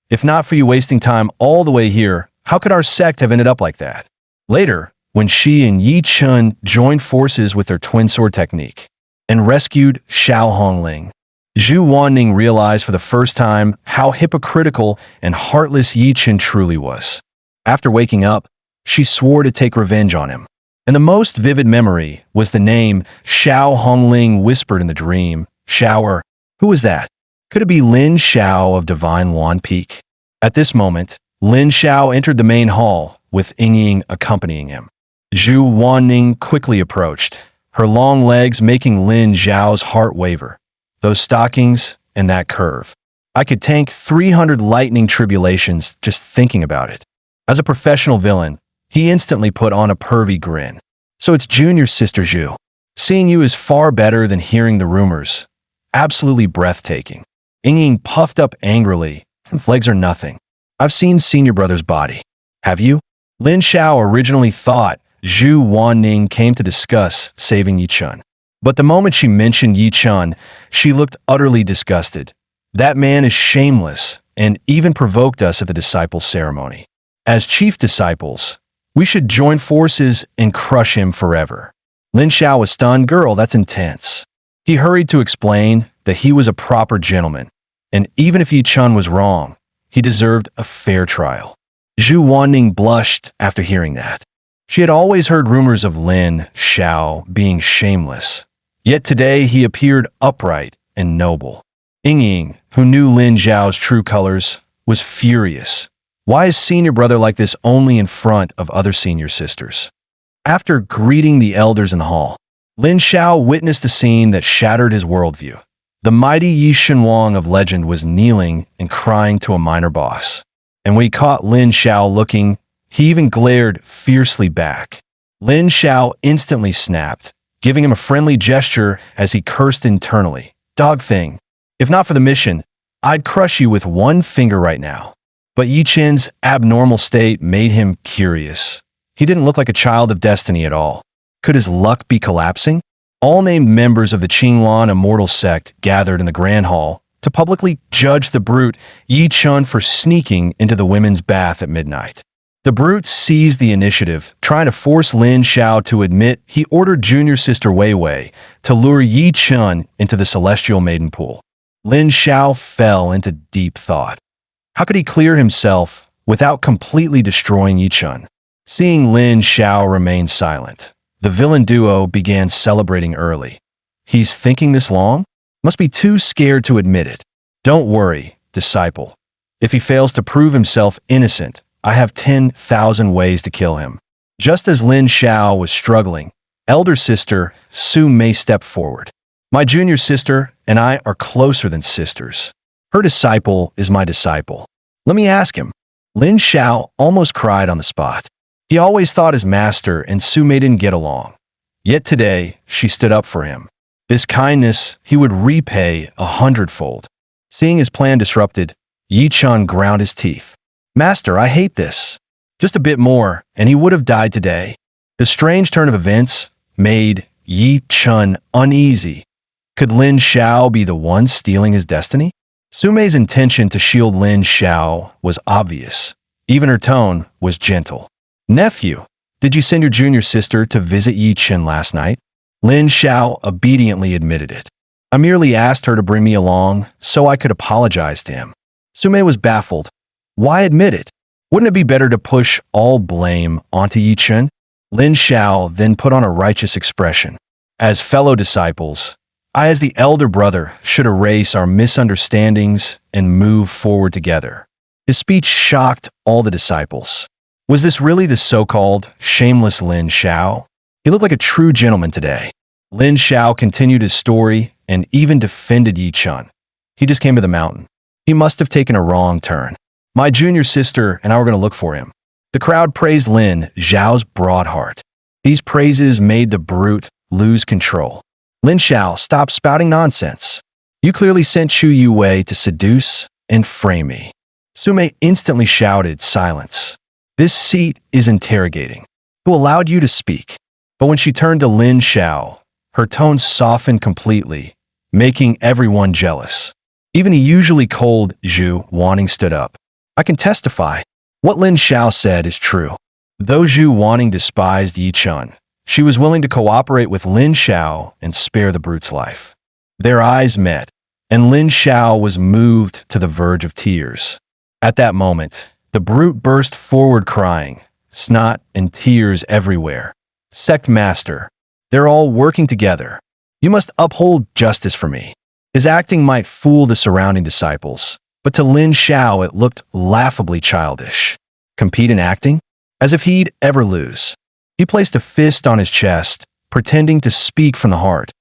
If not for you wasting time all the way here, how could our sect have ended up like that? Later, when she and Yi Chun joined forces with their twin sword technique and rescued Xiao Hongling, Zhu Wanning realized for the first time how hypocritical and heartless Yi Chun truly was. After waking up, she swore to take revenge on him. And the most vivid memory was the name Xiao Hongling whispered in the dream. Shower. Who was that? Could it be Lin Xiao of Divine Wan Peak? At this moment, Lin Xiao entered the main hall, with Ying accompanying him. Zhu Wanning quickly approached, her long legs making Lin Xiao's heart waver. Those stockings and that curve. I could tank 300 lightning tribulations just thinking about it. As a professional villain, he instantly put on a pervy grin. So it's junior sister Zhu. Seeing you is far better than hearing the rumors. Absolutely breathtaking. Ying puffed up angrily. Legs are nothing. I've seen senior brother's body. Have you? Lin Xiao originally thought Zhu Wanning came to discuss saving Yi Chun. But the moment she mentioned Yi Chun, she looked utterly disgusted. That man is shameless and even provoked us at the disciple ceremony. As chief disciples, we should join forces and crush him forever. Lin Xiao was stunned. Girl, that's intense. He hurried to explain that he was a proper gentleman, and even if Yi Chun was wrong, he deserved a fair trial. Zhu Wanning blushed after hearing that. She had always heard rumors of Lin Xiao being shameless, yet today he appeared upright and noble. Ying, who knew Lin Xiao's true colors, was furious. Why is senior brother like this only in front of other senior sisters? After greeting the elders in the hall, Lin Xiao witnessed a scene that shattered his worldview. The mighty Yi Shenwang of legend was kneeling and crying to a minor boss. And when he caught Lin Xiao looking, he even glared fiercely back. Lin Xiao instantly snapped, giving him a friendly gesture as he cursed internally. Dog thing. If not for the mission, I'd crush you with one finger right now. But Yi Chen's abnormal state made him curious. He didn't look like a child of destiny at all. Could his luck be collapsing? All named members of the Qinglan immortal sect gathered in the Grand Hall to publicly judge the brute Yi Chun for sneaking into the women's bath at midnight. The brute seized the initiative, trying to force Lin Xiao to admit he ordered junior sister Wei Wei to lure Yi Chun into the celestial maiden pool. Lin Xiao fell into deep thought. How could he clear himself without completely destroying Yi Chun? Seeing Lin Xiao remain silent, the villain duo began celebrating early. He's thinking this long? Must be too scared to admit it. Don't worry, disciple. If he fails to prove himself innocent, I have 10,000 ways to kill him. Just as Lin Xiao was struggling, elder sister Su Mei stepped forward. My junior sister and I are closer than sisters. Her disciple is my disciple. Let me ask him. Lin Xiao almost cried on the spot. He always thought his master and Su Mei didn't get along. Yet today, she stood up for him. This kindness he would repay 100-fold. Seeing his plan disrupted, Yi Chun ground his teeth. Master, I hate this. Just a bit more, and he would have died today. The strange turn of events made Yi Chun uneasy. Could Lin Xiao be the one stealing his destiny? Su Mei's intention to shield Lin Xiao was obvious. Even her tone was gentle. Nephew, did you send your junior sister to visit Yi Chun last night? Lin Xiao obediently admitted it. I merely asked her to bring me along so I could apologize to him. Su Mei was baffled. Why admit it? Wouldn't it be better to push all blame onto Yi Chun? Lin Xiao then put on a righteous expression. As fellow disciples, I as the elder brother should erase our misunderstandings and move forward together. His speech shocked all the disciples. Was this really the so-called shameless Lin Xiao? He looked like a true gentleman today. Lin Xiao continued his story and even defended Yi Chun. He just came to the mountain. He must have taken a wrong turn. My junior sister and I were going to look for him. The crowd praised Lin Xiao's broad heart. These praises made the brute lose control. Lin Xiao, stop spouting nonsense. You clearly sent Chu Yuwei to seduce and frame me. Su Mei instantly shouted, silence. This seat is interrogating. Who allowed you to speak? But when she turned to Lin Xiao, her tone softened completely, making everyone jealous. Even the usually cold Zhu Wanning stood up. I can testify. What Lin Xiao said is true. Though Zhu Wanning despised Yi Chun, she was willing to cooperate with Lin Xiao and spare the brute's life. Their eyes met, and Lin Xiao was moved to the verge of tears. At that moment, the brute burst forward crying, snot and tears everywhere. Sect Master, they're all working together. You must uphold justice for me. His acting might fool the surrounding disciples, but to Lin Xiao it looked laughably childish. Compete in acting? As if he'd ever lose. He placed a fist on his chest, pretending to speak from the heart,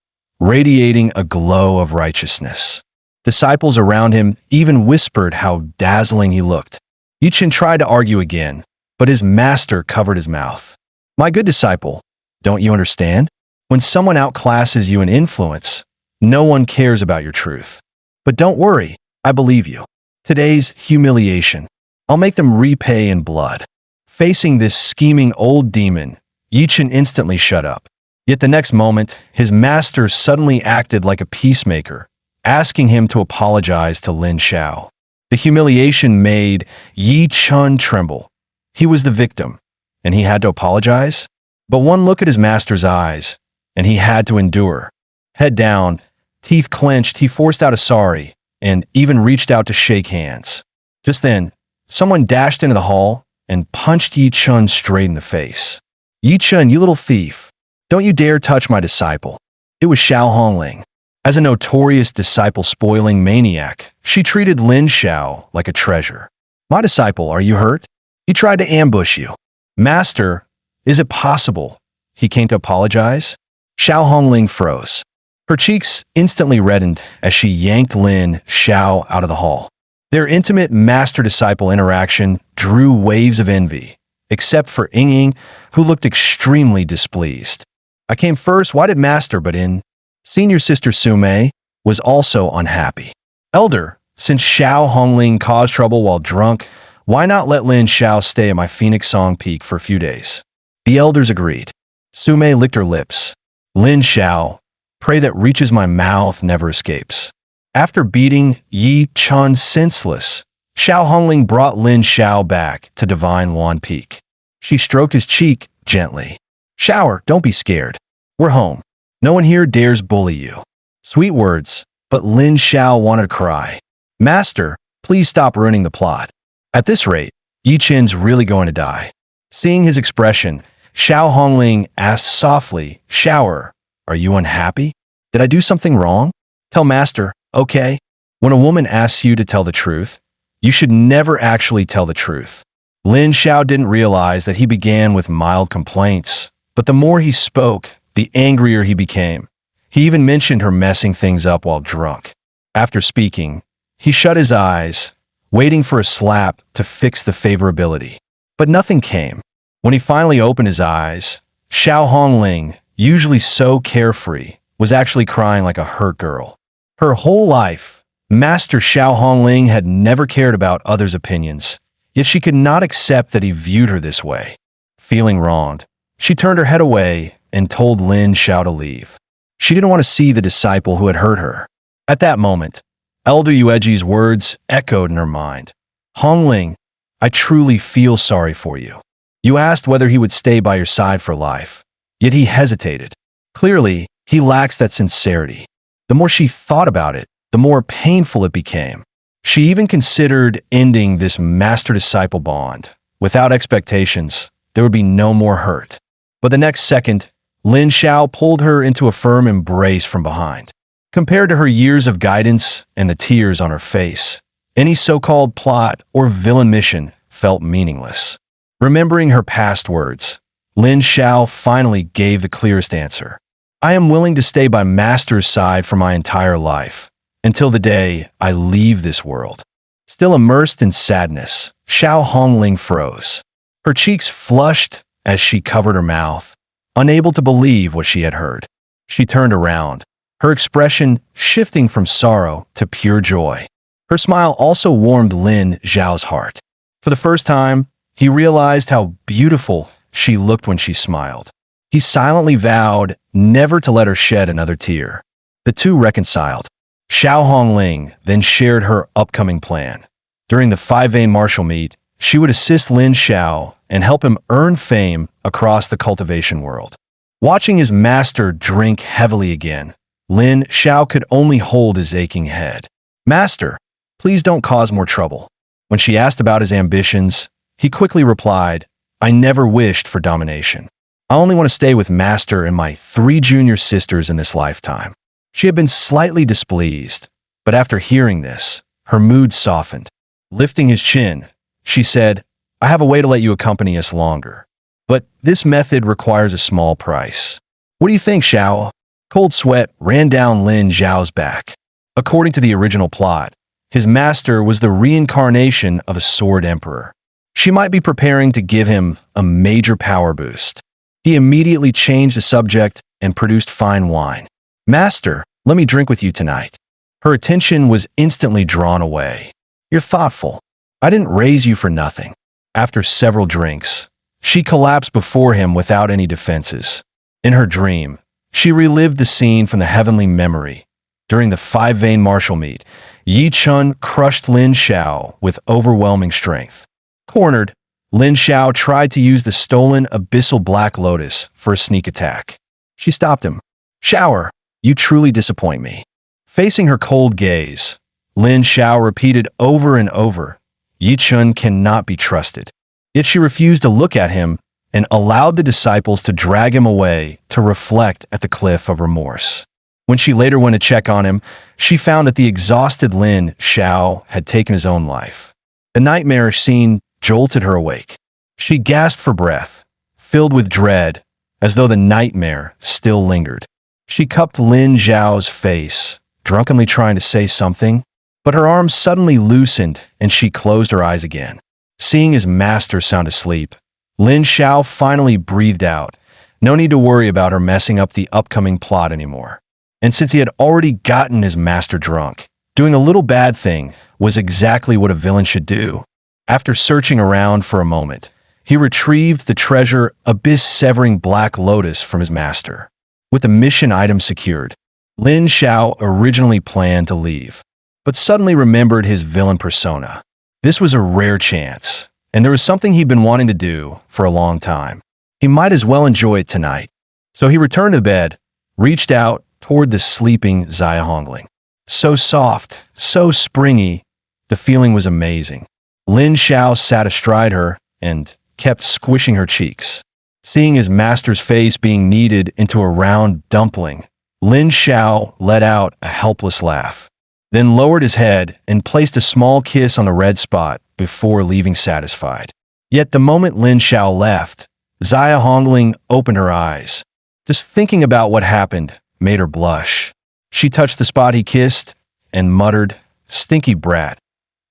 radiating a glow of righteousness. Disciples around him even whispered how dazzling he looked. Yi Chun tried to argue again, but his master covered his mouth. My good disciple, don't you understand? When someone outclasses you in influence, no one cares about your truth. But don't worry, I believe you. Today's humiliation, I'll make them repay in blood. Facing this scheming old demon, Yi Chun instantly shut up. Yet the next moment, his master suddenly acted like a peacemaker, asking him to apologize to Lin Xiao. The humiliation made Yi Chun tremble. He was the victim, and he had to apologize? But one look at his master's eyes, and he had to endure. Head down, teeth clenched, he forced out a sorry, and even reached out to shake hands. Just then, someone dashed into the hall and punched Yi Chun straight in the face. Yi Chun, you little thief. Don't you dare touch my disciple. It was Xiao Hongling. As a notorious disciple-spoiling maniac, she treated Lin Xiao like a treasure. My disciple, are you hurt? He tried to ambush you. Master, is it possible he came to apologize? Xiao Hongling froze. Her cheeks instantly reddened as she yanked Lin Xiao out of the hall. Their intimate master-disciple interaction drew waves of envy, except for Ying, who looked extremely displeased. I came first, why did Master but in? Senior sister Sume was also unhappy. Elder, since Xiao Hongling caused trouble while drunk, why not let Lin Xiao stay at my Phoenix Song Peak for a few days? The elders agreed. Sume licked her lips. Lin Xiao, prey that reaches my mouth never escapes. After beating Yi Chun senseless, Xiao Hongling brought Lin Xiao back to Divine Wan Peak. She stroked his cheek gently. Shower, don't be scared. We're home. No one here dares bully you. Sweet words, but Lin Xiao wanted to cry. Master, please stop ruining the plot. At this rate, Yi Chin's really going to die. Seeing his expression, Xiao Hongling asked softly, Shower, are you unhappy? Did I do something wrong? Tell Master, okay? When a woman asks you to tell the truth, you should never actually tell the truth. Lin Xiao didn't realize that he began with mild complaints, but the more he spoke, the angrier he became. He even mentioned her messing things up while drunk. After speaking, he shut his eyes, waiting for a slap to fix the favorability. But nothing came. When he finally opened his eyes, Xiao Hongling, usually so carefree, was actually crying like a hurt girl. Her whole life, Master Xiao Hongling had never cared about others' opinions, yet she could not accept that he viewed her this way. Feeling wronged, she turned her head away and told Lin Xiao to leave. She didn't want to see the disciple who had hurt her. At that moment, Elder Yueji's words echoed in her mind. Hongling, I truly feel sorry for you. You asked whether he would stay by your side for life, yet he hesitated. Clearly, he lacks that sincerity. The more she thought about it, the more painful it became. She even considered ending this master-disciple bond. Without expectations, there would be no more hurt. But the next second, Lin Xiao pulled her into a firm embrace from behind. Compared to her years of guidance and the tears on her face, any so-called plot or villain mission felt meaningless. Remembering her past words, Lin Xiao finally gave the clearest answer. I am willing to stay by Master's side for my entire life, until the day I leave this world. Still immersed in sadness, Xiao Hongling froze. Her cheeks flushed as she covered her mouth, unable to believe what she had heard. She turned around, her expression shifting from sorrow to pure joy. Her smile also warmed Lin Xiao's heart. For the first time, he realized how beautiful she looked when she smiled. He silently vowed never to let her shed another tear. The two reconciled. Xiao Hongling then shared her upcoming plan. During the 5-vein martial meet, she would assist Lin Xiao and help him earn fame across the cultivation world. Watching his master drink heavily again, Lin Xiao could only hold his aching head. Master, please don't cause more trouble. When she asked about his ambitions, he quickly replied, I never wished for domination. I only want to stay with Master and my 3 junior sisters in this lifetime. She had been slightly displeased, but after hearing this, her mood softened. Lifting his chin, she said, I have a way to let you accompany us longer. But this method requires a small price. What do you think, Xiao? Cold sweat ran down Lin Xiao's back. According to the original plot, his master was the reincarnation of a sword emperor. She might be preparing to give him a major power boost. He immediately changed the subject and produced fine wine. Master, let me drink with you tonight. Her attention was instantly drawn away. You're thoughtful. I didn't raise you for nothing. After several drinks, she collapsed before him without any defenses. In her dream, she relived the scene from the heavenly memory. During the five-vein martial meet, Yi Chun crushed Lin Xiao with overwhelming strength. Cornered, Lin Xiao tried to use the stolen abyssal Black Lotus for a sneak attack. She stopped him. "Shower, you truly disappoint me." Facing her cold gaze, Lin Xiao repeated over and over, "Yi Chun cannot be trusted." Yet she refused to look at him and allowed the disciples to drag him away to reflect at the cliff of remorse. When she later went to check on him, she found that the exhausted Lin Xiao had taken his own life. The nightmarish scene jolted her awake. She gasped for breath, filled with dread, as though the nightmare still lingered. She cupped Lin Xiao's face, drunkenly trying to say something, but her arms suddenly loosened and she closed her eyes again. Seeing his master sound asleep, Lin Xiao finally breathed out. No need to worry about her messing up the upcoming plot anymore. And since he had already gotten his master drunk, doing a little bad thing was exactly what a villain should do. After searching around for a moment, he retrieved the treasure abyss-severing Black Lotus from his master. With the mission item secured, Lin Xiao originally planned to leave, but suddenly remembered his villain persona. This was a rare chance, and there was something he'd been wanting to do for a long time. He might as well enjoy it tonight. So he returned to bed, reached out toward the sleeping Zaya Hongling. So soft, so springy, the feeling was amazing. Lin Xiao sat astride her and kept squishing her cheeks. Seeing his master's face being kneaded into a round dumpling, Lin Xiao let out a helpless laugh, then lowered his head and placed a small kiss on the red spot before leaving satisfied. Yet the moment Lin Xiao left, Zaya Hongling opened her eyes. Just thinking about what happened made her blush. She touched the spot he kissed and muttered, "Stinky brat.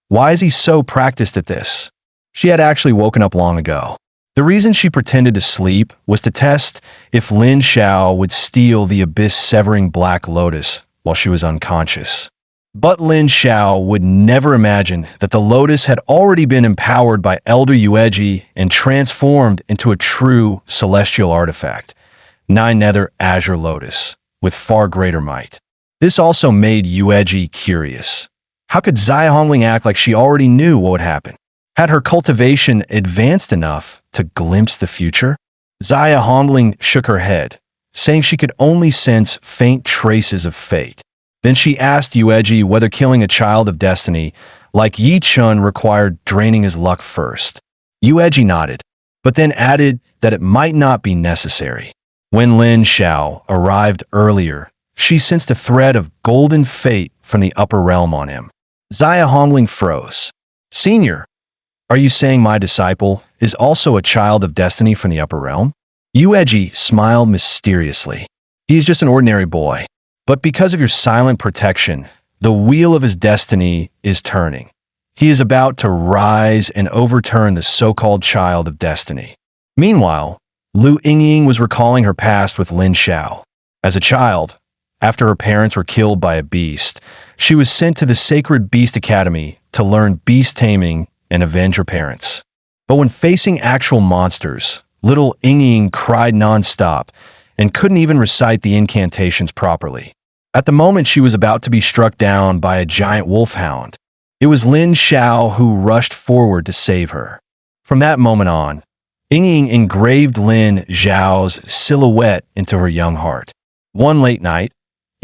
Why is he so practiced at this?" She had actually woken up long ago. The reason she pretended to sleep was to test if Lin Xiao would steal the abyss-severing Black Lotus while she was unconscious. But Lin Xiao would never imagine that the Lotus had already been empowered by Elder Yueji and transformed into a true celestial artifact, Nine-Nether Azure Lotus, with far greater might. This also made Yueji curious. How could Zaya Hongling act like she already knew what would happen? Had her cultivation advanced enough to glimpse the future? Zaya Hongling shook her head, saying she could only sense faint traces of fate. Then she asked Yueji whether killing a child of destiny like Yi Chun required draining his luck first. Yueji nodded, but then added that it might not be necessary. When Lin Xiao arrived earlier, she sensed a thread of golden fate from the upper realm on him. Zaya Hongling froze. "Senior, are you saying my disciple is also a child of destiny from the upper realm?" Yueji smiled mysteriously. "He is just an ordinary boy. But because of your silent protection, the wheel of his destiny is turning. He is about to rise and overturn the so-called child of destiny." Meanwhile, Lu Yingying was recalling her past with Lin Xiao. As a child, after her parents were killed by a beast, she was sent to the Sacred Beast Academy to learn beast taming and avenge her parents. But when facing actual monsters, little Yingying cried nonstop and couldn't even recite the incantations properly. At the moment she was about to be struck down by a giant wolfhound, it was Lin Xiao who rushed forward to save her. From that moment on, Yingying engraved Lin Xiao's silhouette into her young heart. One late night,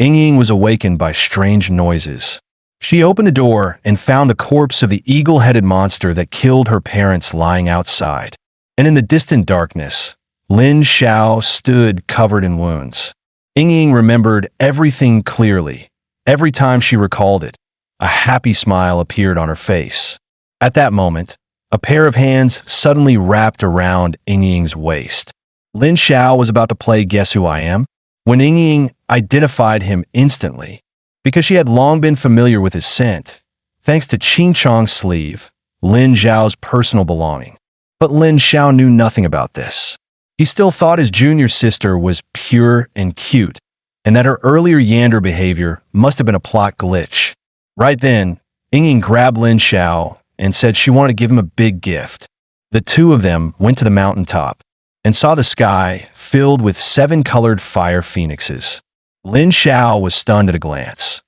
Yingying was awakened by strange noises. She opened the door and found the corpse of the eagle-headed monster that killed her parents lying outside. And in the distant darkness, Lin Xiao stood covered in wounds. Yingying remembered everything clearly. Every time she recalled it, a happy smile appeared on her face. At that moment, a pair of hands suddenly wrapped around Yingying's waist. Lin Xiao was about to play Guess Who I Am, when Yingying identified him instantly. Because she had long been familiar with his scent, thanks to Qing Chong's sleeve, Lin Xiao's personal belonging. But Lin Xiao knew nothing about this. He still thought his junior sister was pure and cute, and that her earlier Yander behavior must have been a plot glitch. Right then, Yingying grabbed Lin Xiao and said she wanted to give him a big gift. The two of them went to the mountaintop. and saw the sky filled with 7-colored fire phoenixes. Lin Xiao was stunned at a glance.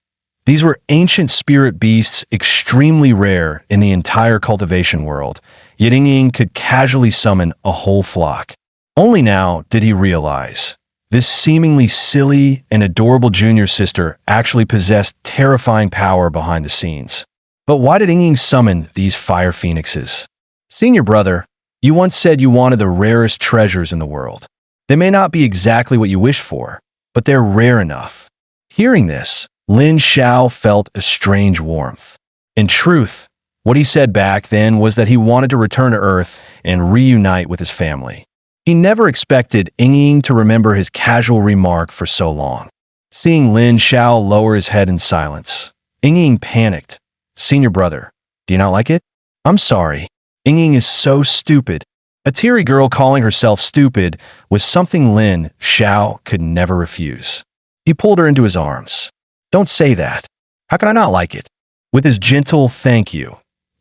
These were ancient spirit beasts extremely rare in the entire cultivation world, yet Ying could casually summon a whole flock. Only now did he realize this seemingly silly and adorable junior sister actually possessed terrifying power behind the scenes. But why did Ying summon these fire phoenixes? Senior brother, you once said you wanted the rarest treasures in the world. They may not be exactly what you wish for, but they're rare enough. Hearing this, Lin Xiao felt a strange warmth. In truth, what he said back then was that he wanted to return to Earth and reunite with his family. He never expected Ying to remember his casual remark for so long. Seeing Lin Xiao lower his head in silence, Ying panicked. Senior brother, do you not like it? I'm sorry. Ying is so stupid. A teary girl calling herself stupid was something Lin Xiao could never refuse. He pulled her into his arms. Don't say that. How can I not like it? With his gentle thank you,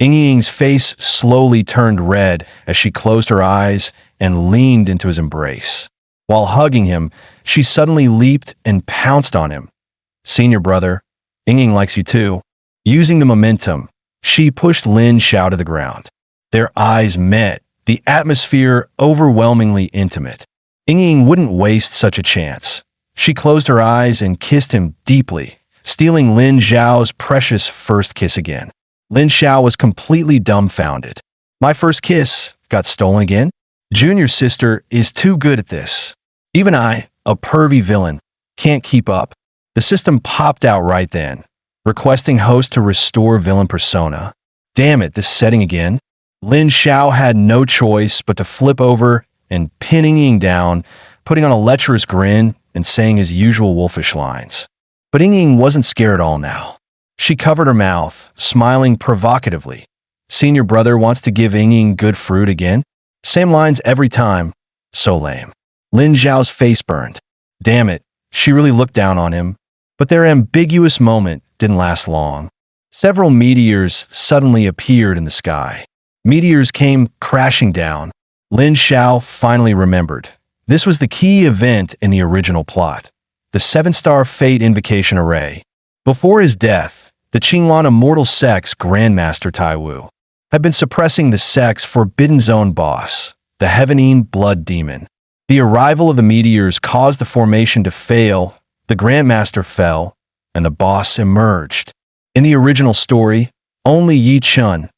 Ying's face slowly turned red as she closed her eyes and leaned into his embrace. While hugging him, she suddenly leaped and pounced on him. Senior brother, Ying likes you too. Using the momentum, she pushed Lin Xiao to the ground. Their eyes met, the atmosphere overwhelmingly intimate. Ying wouldn't waste such a chance. She closed her eyes and kissed him deeply, stealing Lin Xiao's precious first kiss again. Lin Xiao was completely dumbfounded. My first kiss got stolen again? Junior sister is too good at this. Even I, a pervy villain, can't keep up. The system popped out right then, requesting host to restore villain persona. Damn it, this setting again. Lin Xiao had no choice but to flip over and pin Ying down, putting on a lecherous grin and saying his usual wolfish lines. But Ying wasn't scared at all now. She covered her mouth, smiling provocatively. Senior brother wants to give Ying good fruit again? Same lines every time. So lame. Lin Xiao's face burned. Damn it, she really looked down on him. But their ambiguous moment didn't last long. Several meteors suddenly appeared in the sky. Meteors came crashing down. Lin Xiao finally remembered. This was the key event in the original plot, the 7-star Fate Invocation Array. Before his death, the Qinglan Immortal Sect's Grandmaster Taiwu had been suppressing the sect's Forbidden Zone boss, the Heavenine Blood Demon. The arrival of the meteors caused the formation to fail, the Grandmaster fell, and the boss emerged. In the original story, only Yi Chun,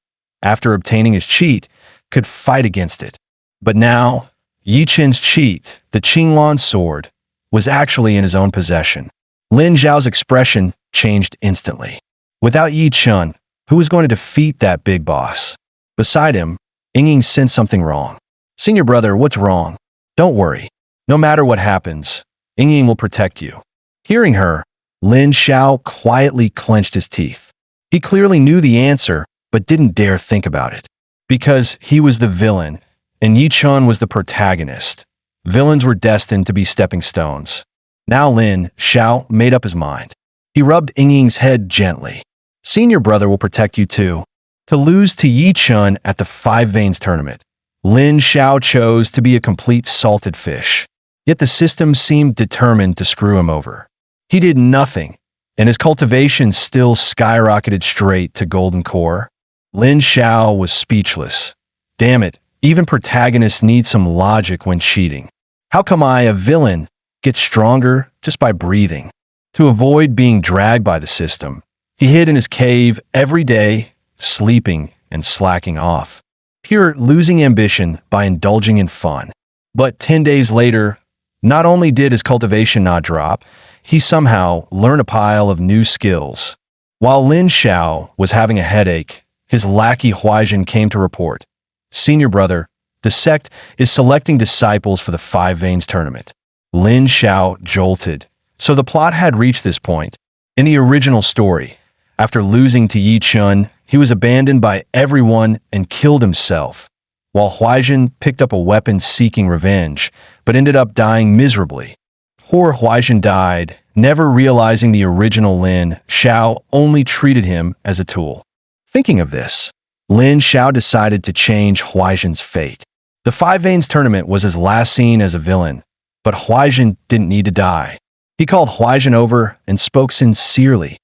after obtaining his cheat, could fight against it. But now, Yi Chun's cheat, the Qinglan sword, was actually in his own possession. Lin Xiao's expression changed instantly. Without Yi Chun, who was going to defeat that big boss? Beside him, Ying sensed something wrong. Senior brother, what's wrong? Don't worry. No matter what happens, Ying will protect you. Hearing her, Lin Xiao quietly clenched his teeth. He clearly knew the answer, but didn't dare think about it. Because he was the villain, and Yi Chun was the protagonist. Villains were destined to be stepping stones. Now Lin Xiao made up his mind. He rubbed Ying's head gently. Senior brother will protect you too. To lose to Yi Chun at the Five Veins tournament, Lin Xiao chose to be a complete salted fish. Yet the system seemed determined to screw him over. He did nothing, and his cultivation still skyrocketed straight to golden core. Lin Xiao was speechless. Damn it, even protagonists need some logic when cheating. How come I, a villain, get stronger just by breathing? To avoid being dragged by the system, he hid in his cave every day, sleeping and slacking off. Pure losing ambition by indulging in fun. But 10 days later, not only did his cultivation not drop, he somehow learned a pile of new skills. While Lin Xiao was having a headache, his lackey Huaijin came to report. Senior brother, the sect is selecting disciples for the Five Veins tournament. Lin Xiao jolted. So the plot had reached this point. In the original story, after losing to Yi Chun, he was abandoned by everyone and killed himself, while Huaijin picked up a weapon seeking revenge, but ended up dying miserably. Poor Huaijin died, never realizing the original Lin Xiao only treated him as a tool. Thinking of this, Lin Xiao decided to change Huaijin's fate. The Five Veins tournament was his last scene as a villain, but Huaizhen didn't need to die. He called Huaizhen over and spoke sincerely.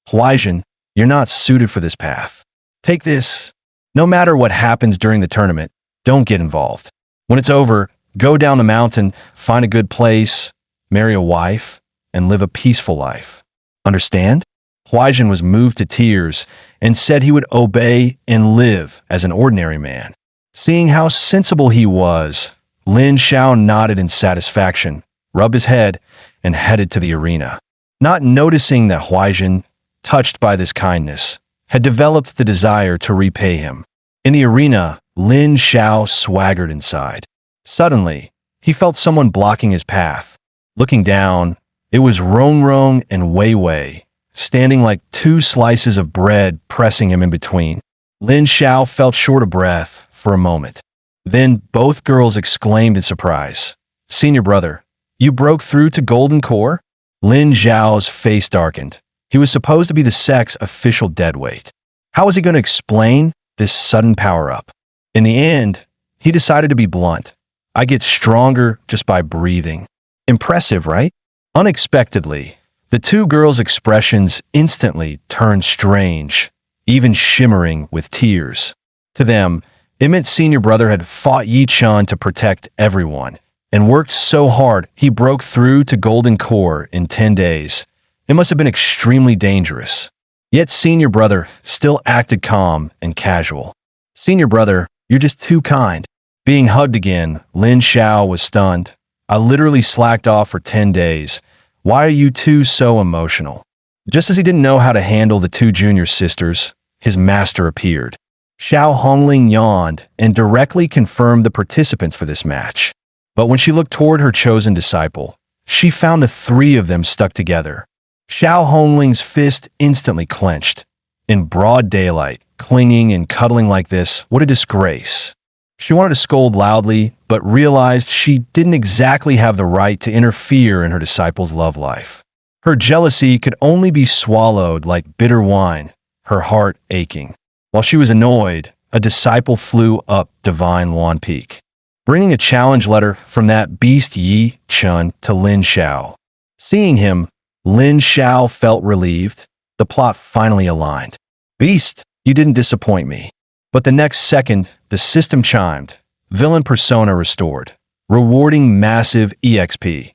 Huaizhen, you're not suited for this path. Take this. No matter what happens during the tournament, don't get involved. When it's over, go down the mountain, find a good place, marry a wife, and live a peaceful life. Understand? Huaizhen was moved to tears and said he would obey and live as an ordinary man. Seeing how sensible he was, Lin Xiao nodded in satisfaction, rubbed his head, and headed to the arena. Not noticing that Huaizhen, touched by this kindness, had developed the desire to repay him. In the arena, Lin Xiao swaggered inside. Suddenly, he felt someone blocking his path. Looking down, it was Rong and Wei Wei, standing like two slices of bread pressing him in between. Lin Xiao felt short of breath for a moment. Then both girls exclaimed in surprise. Senior brother, you broke through to Golden Core? Lin Xiao's face darkened. He was supposed to be the sect's official deadweight. How was he going to explain this sudden power-up? In the end, he decided to be blunt. I get stronger just by breathing. Impressive, right? Unexpectedly, the two girls' expressions instantly turned strange, even shimmering with tears. To them, it meant senior brother had fought Yi Chun to protect everyone and worked so hard he broke through to Golden Core in 10 days. It must have been extremely dangerous. Yet senior brother still acted calm and casual. Senior brother, you're just too kind. Being hugged again, Lin Xiao was stunned. I literally slacked off for 10 days. Why are you two so emotional? Just as he didn't know how to handle the two junior sisters, his master appeared. Xiao Hongling yawned and directly confirmed the participants for this match. But when she looked toward her chosen disciple, she found the three of them stuck together. Xiao Hongling's fist instantly clenched. In broad daylight, clinging and cuddling like this, what a disgrace. She wanted to scold loudly, but realized she didn't exactly have the right to interfere in her disciple's love life. Her jealousy could only be swallowed like bitter wine, her heart aching. While she was annoyed, a disciple flew up Divine Luan Peak, bringing a challenge letter from that beast Yi Chun to Lin Xiao. Seeing him, Lin Xiao felt relieved. The plot finally aligned. Beast, you didn't disappoint me. But the next second, the system chimed. Villain persona restored, rewarding massive EXP.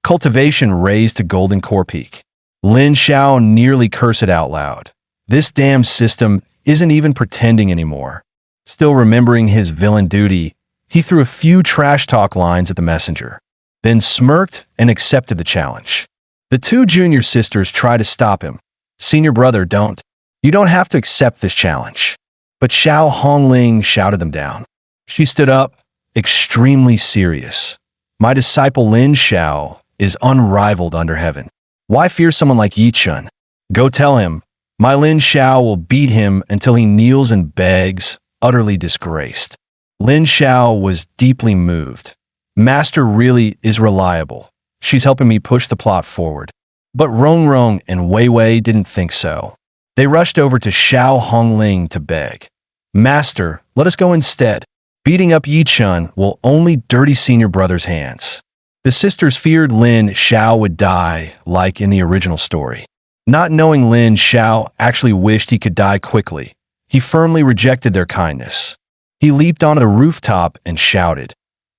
Cultivation raised to Golden Core Peak. Lin Xiao nearly cursed it out loud. This damn system isn't even pretending anymore. Still remembering his villain duty, he threw a few trash talk lines at the messenger, then smirked and accepted the challenge. The two junior sisters tried to stop him. Senior brother, don't. You don't have to accept this challenge. But Xiao Hongling shouted them down. She stood up, extremely serious. My disciple Lin Xiao is unrivaled under heaven. Why fear someone like Yi Chun? Go tell him, my Lin Xiao will beat him until he kneels and begs, utterly disgraced. Lin Xiao was deeply moved. Master really is reliable. She's helping me push the plot forward. But Rong and Wei Wei didn't think so. They rushed over to Xiao Hongling to beg. Master, let us go instead. Beating up Yi Chun will only dirty senior brother's hands. The sisters feared Lin Xiao would die, like in the original story. Not knowing Lin Xiao actually wished he could die quickly, he firmly rejected their kindness. He leaped onto the rooftop and shouted,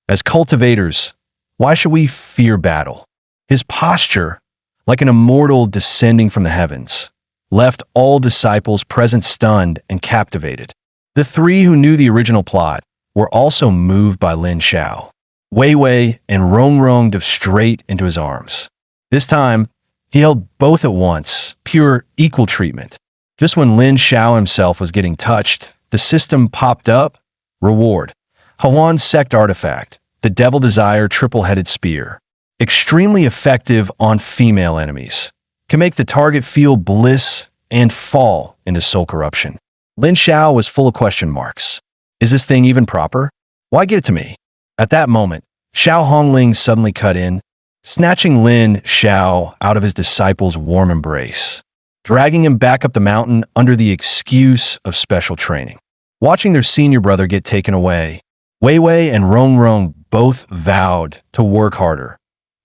as cultivators, why should we fear battle? His posture, like an immortal descending from the heavens, left all disciples present stunned and captivated. The three who knew the original plot were also moved by Lin Xiao. Wei Wei and Rong dove straight into his arms. This time, he held both at once, pure equal treatment. Just when Lin Xiao himself was getting touched, the system popped up. Reward. Hawan Sect Artifact, the Devil Desire Triple-Headed Spear. Extremely effective on female enemies. Can make the target feel bliss and fall into soul corruption. Lin Xiao was full of question marks. Is this thing even proper? Why give it to me? At that moment, Xiao Hongling suddenly cut in, snatching Lin Xiao out of his disciple's warm embrace, dragging him back up the mountain under the excuse of special training. Watching their senior brother get taken away, Wei Wei and Rong Rong both vowed to work harder.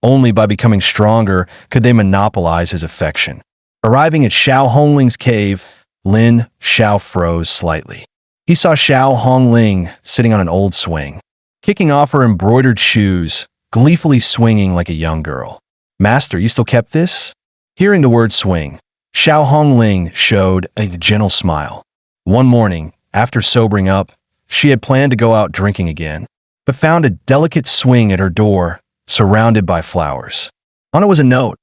Only by becoming stronger could they monopolize his affection. Arriving at Xiao Hongling's cave, Lin Xiao froze slightly. He saw Xiao Hongling sitting on an old swing, kicking off her embroidered shoes, gleefully swinging like a young girl. "Master, you still kept this?" Hearing the word swing, Xiao Hongling showed a gentle smile. One morning, after sobering up, she had planned to go out drinking again, but found a delicate swing at her door, surrounded by flowers. On it was a note: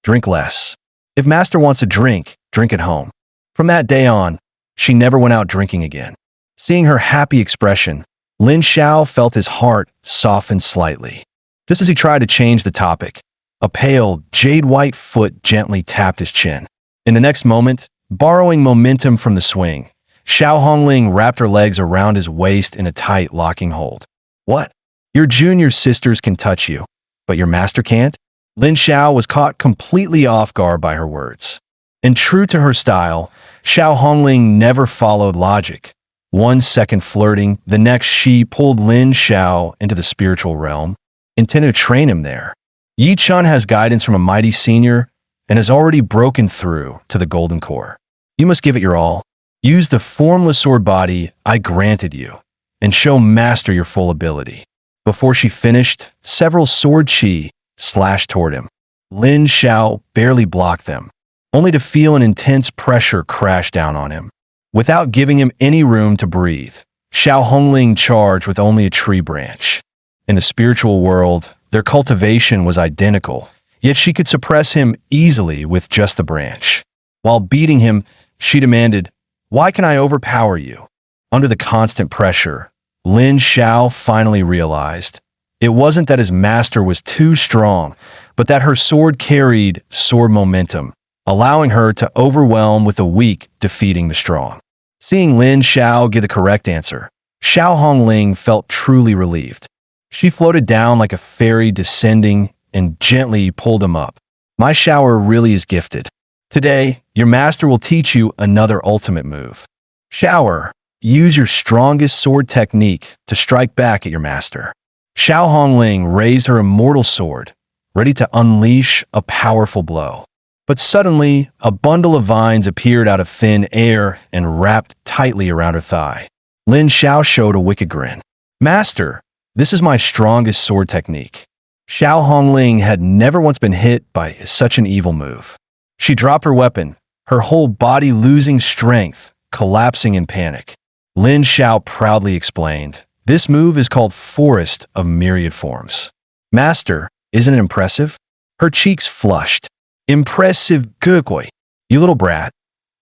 "Drink less. If master wants a drink, drink at home." From that day on, she never went out drinking again. Seeing her happy expression, Lin Xiao felt his heart soften slightly. Just as he tried to change the topic, a pale, jade-white foot gently tapped his chin. In the next moment, borrowing momentum from the swing, Xiao Hongling wrapped her legs around his waist in a tight, locking hold. "What? Your junior sisters can touch you, but your master can't?" Lin Xiao was caught completely off guard by her words. And true to her style, Xiao Hongling never followed logic. 1 second flirting, the next she pulled Lin Xiao into the spiritual realm, intended to train him there. Yi Chun has guidance from a mighty senior and has already broken through to the golden core. You must give it your all. Use the formless sword body I granted you, and show master your full ability. Before she finished, several sword chi slashed toward him. Lin Xiao barely blocked them, only to feel an intense pressure crash down on him. Without giving him any room to breathe, Xiao Hongling charged with only a tree branch. In the spiritual world, their cultivation was identical, yet she could suppress him easily with just the branch. While beating him, she demanded, "Why can I overpower you?" Under the constant pressure, Lin Xiao finally realized it wasn't that his master was too strong, but that her sword carried sword momentum, allowing her to overwhelm with the weak, defeating the strong. Seeing Lin Xiao give the correct answer, Xiao Hongling felt truly relieved. She floated down like a fairy descending and gently pulled him up. "My shower really is gifted. Today, your master will teach you another ultimate move. Shower, use your strongest sword technique to strike back at your master." Xiao Hongling raised her immortal sword, ready to unleash a powerful blow. But suddenly, a bundle of vines appeared out of thin air and wrapped tightly around her thigh. Lin Xiao showed a wicked grin. "Master, this is my strongest sword technique." Xiao Hongling had never once been hit by such an evil move. She dropped her weapon, her whole body losing strength, collapsing in panic. Lin Xiao proudly explained, "This move is called Forest of Myriad Forms." "Master, isn't it impressive?" Her cheeks flushed. "Impressive, Gugui. You little brat.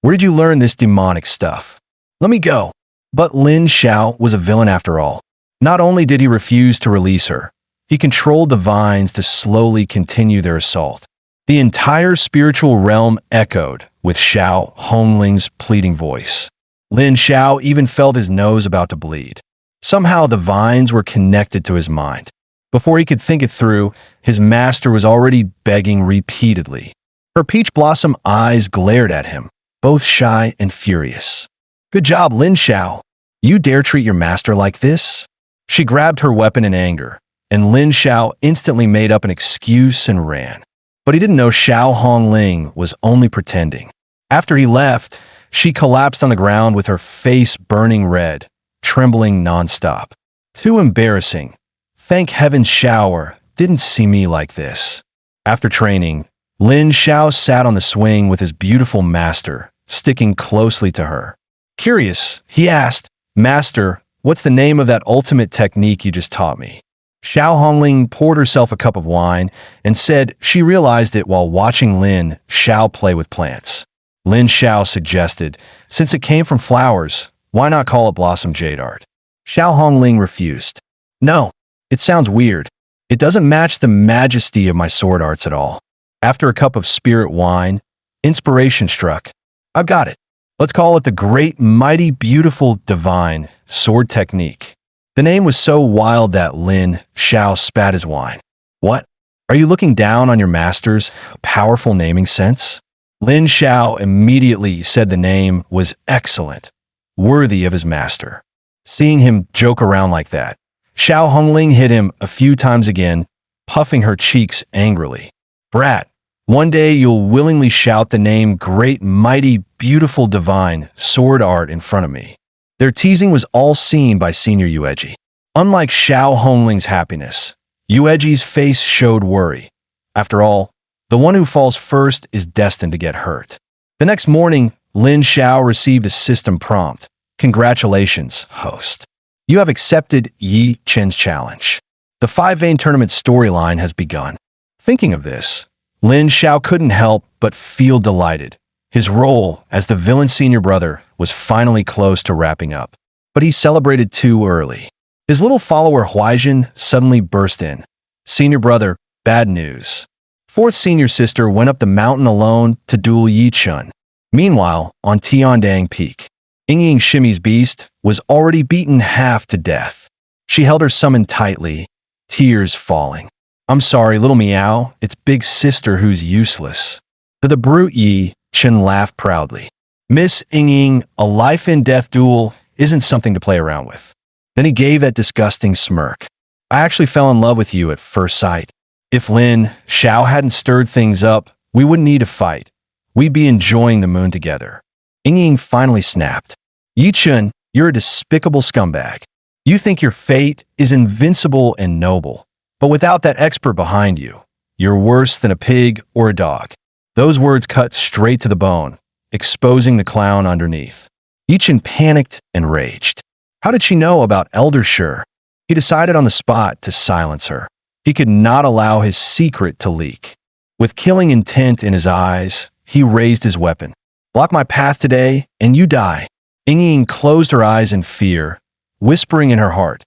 Where did you learn this demonic stuff? Let me go." But Lin Xiao was a villain after all. Not only did he refuse to release her, he controlled the vines to slowly continue their assault. The entire spiritual realm echoed with Xiao Hongling's pleading voice. Lin Xiao even felt his nose about to bleed. Somehow the vines were connected to his mind. Before he could think it through, his master was already begging repeatedly. Her peach blossom eyes glared at him, both shy and furious. "Good job, Lin Xiao. You dare treat your master like this?" She grabbed her weapon in anger, and Lin Xiao instantly made up an excuse and ran. But he didn't know Xiao Hongling was only pretending. After he left, she collapsed on the ground with her face burning red, trembling nonstop. "Too embarrassing. Thank heaven Xiao didn't see me like this." After training, Lin Xiao sat on the swing with his beautiful master, sticking closely to her. Curious, he asked, "Master, what's the name of that ultimate technique you just taught me?" Xiao Hongling poured herself a cup of wine and said she realized it while watching Lin Xiao play with plants. Lin Xiao suggested, since it came from flowers, why not call it Blossom Jade Art? Xiao Hongling refused. "No, it sounds weird. It doesn't match the majesty of my sword arts at all." After a cup of spirit wine, inspiration struck. "I've got it. Let's call it the Great, Mighty, Beautiful, Divine Sword Technique." The name was so wild that Lin Xiao spat his wine. "What? Are you looking down on your master's powerful naming sense?" Lin Xiao immediately said the name was excellent, worthy of his master. Seeing him joke around like that, Xiao Hongling hit him a few times again, puffing her cheeks angrily. Brat, one day you'll willingly shout the name great, mighty, beautiful, divine sword art in front of me. Their teasing was all seen by Senior Yueji. Unlike Xiao Hongling's happiness, Yueji's face showed worry. After all, the one who falls first is destined to get hurt. The next morning, Lin Xiao received a system prompt. Congratulations, host. You have accepted Yi Chen's challenge. The 5-vein tournament storyline has begun. Thinking of this, Lin Xiao couldn't help but feel delighted. His role as the villain senior brother was finally close to wrapping up. But he celebrated too early. His little follower Huaijin suddenly burst in. Senior brother, bad news. Fourth senior sister went up the mountain alone to duel Yi Chun. Meanwhile, on Tiandang Peak, Ying Shimmy's beast was already beaten half to death. She held her summon tightly, tears falling. I'm sorry, little Meow, it's big sister who's useless. To the brute Yi, Chen laughed proudly. Miss Ying, a life-and-death duel isn't something to play around with. Then he gave that disgusting smirk. I actually fell in love with you at first sight. If Lin Xiao hadn't stirred things up, we wouldn't need to fight. We'd be enjoying the moon together. Ying finally snapped. Yi Chun, you're a despicable scumbag. You think your fate is invincible and noble, but without that expert behind you, you're worse than a pig or a dog. Those words cut straight to the bone, exposing the clown underneath. Yi Chun panicked and raged. How did she know about Elder Shi? He decided on the spot to silence her. He could not allow his secret to leak. With killing intent in his eyes, he raised his weapon. Block my path today, and you die. Ying closed her eyes in fear, whispering in her heart,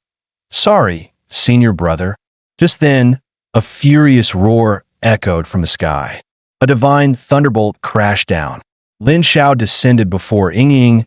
Sorry, senior brother. Just then, a furious roar echoed from the sky. A divine thunderbolt crashed down. Lin Xiao descended before Ying,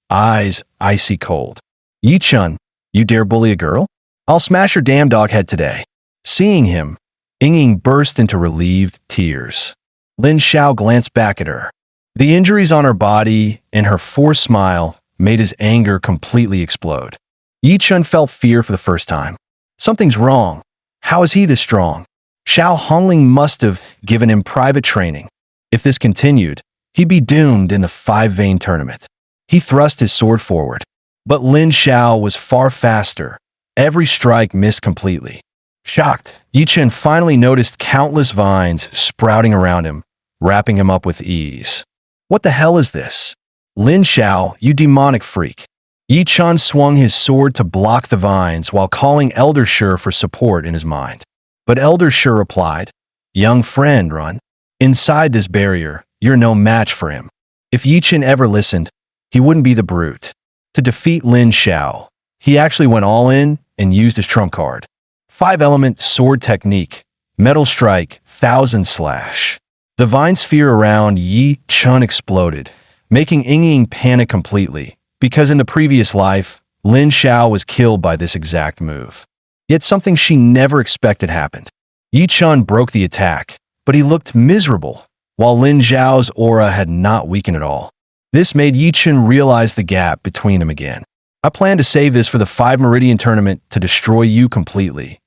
eyes icy cold. Yi Chun, you dare bully a girl? I'll smash your damn dog head today. Seeing him, Ying burst into relieved tears. Lin Xiao glanced back at her. The injuries on her body and her forced smile made his anger completely explode. Yi Chun felt fear for the first time. Something's wrong. How is he this strong? Xiao Hongling must have given him private training. If this continued, he'd be doomed in the 5-vein tournament. He thrust his sword forward. But Lin Xiao was far faster. Every strike missed completely. Shocked, Yi Chun finally noticed countless vines sprouting around him, wrapping him up with ease. What the hell is this? Lin Xiao, you demonic freak. Yi Chun swung his sword to block the vines while calling Elder Shi for support in his mind. But Elder Shi replied, Young friend, run. Inside this barrier, you're no match for him. If Yi Chun ever listened, he wouldn't be the brute. To defeat Lin Xiao, he actually went all in and used his trump card. 5-element sword technique, metal strike, 1000 slash. The vine sphere around Yi Chun exploded, making Ying panic completely, because in the previous life, Lin Xiao was killed by this exact move. Yet something she never expected happened. Yi Chun broke the attack, but he looked miserable, while Lin Xiao's aura had not weakened at all. This made Yi Chun realize the gap between them again. I plan to save this for the 5 Meridian tournament to destroy you completely,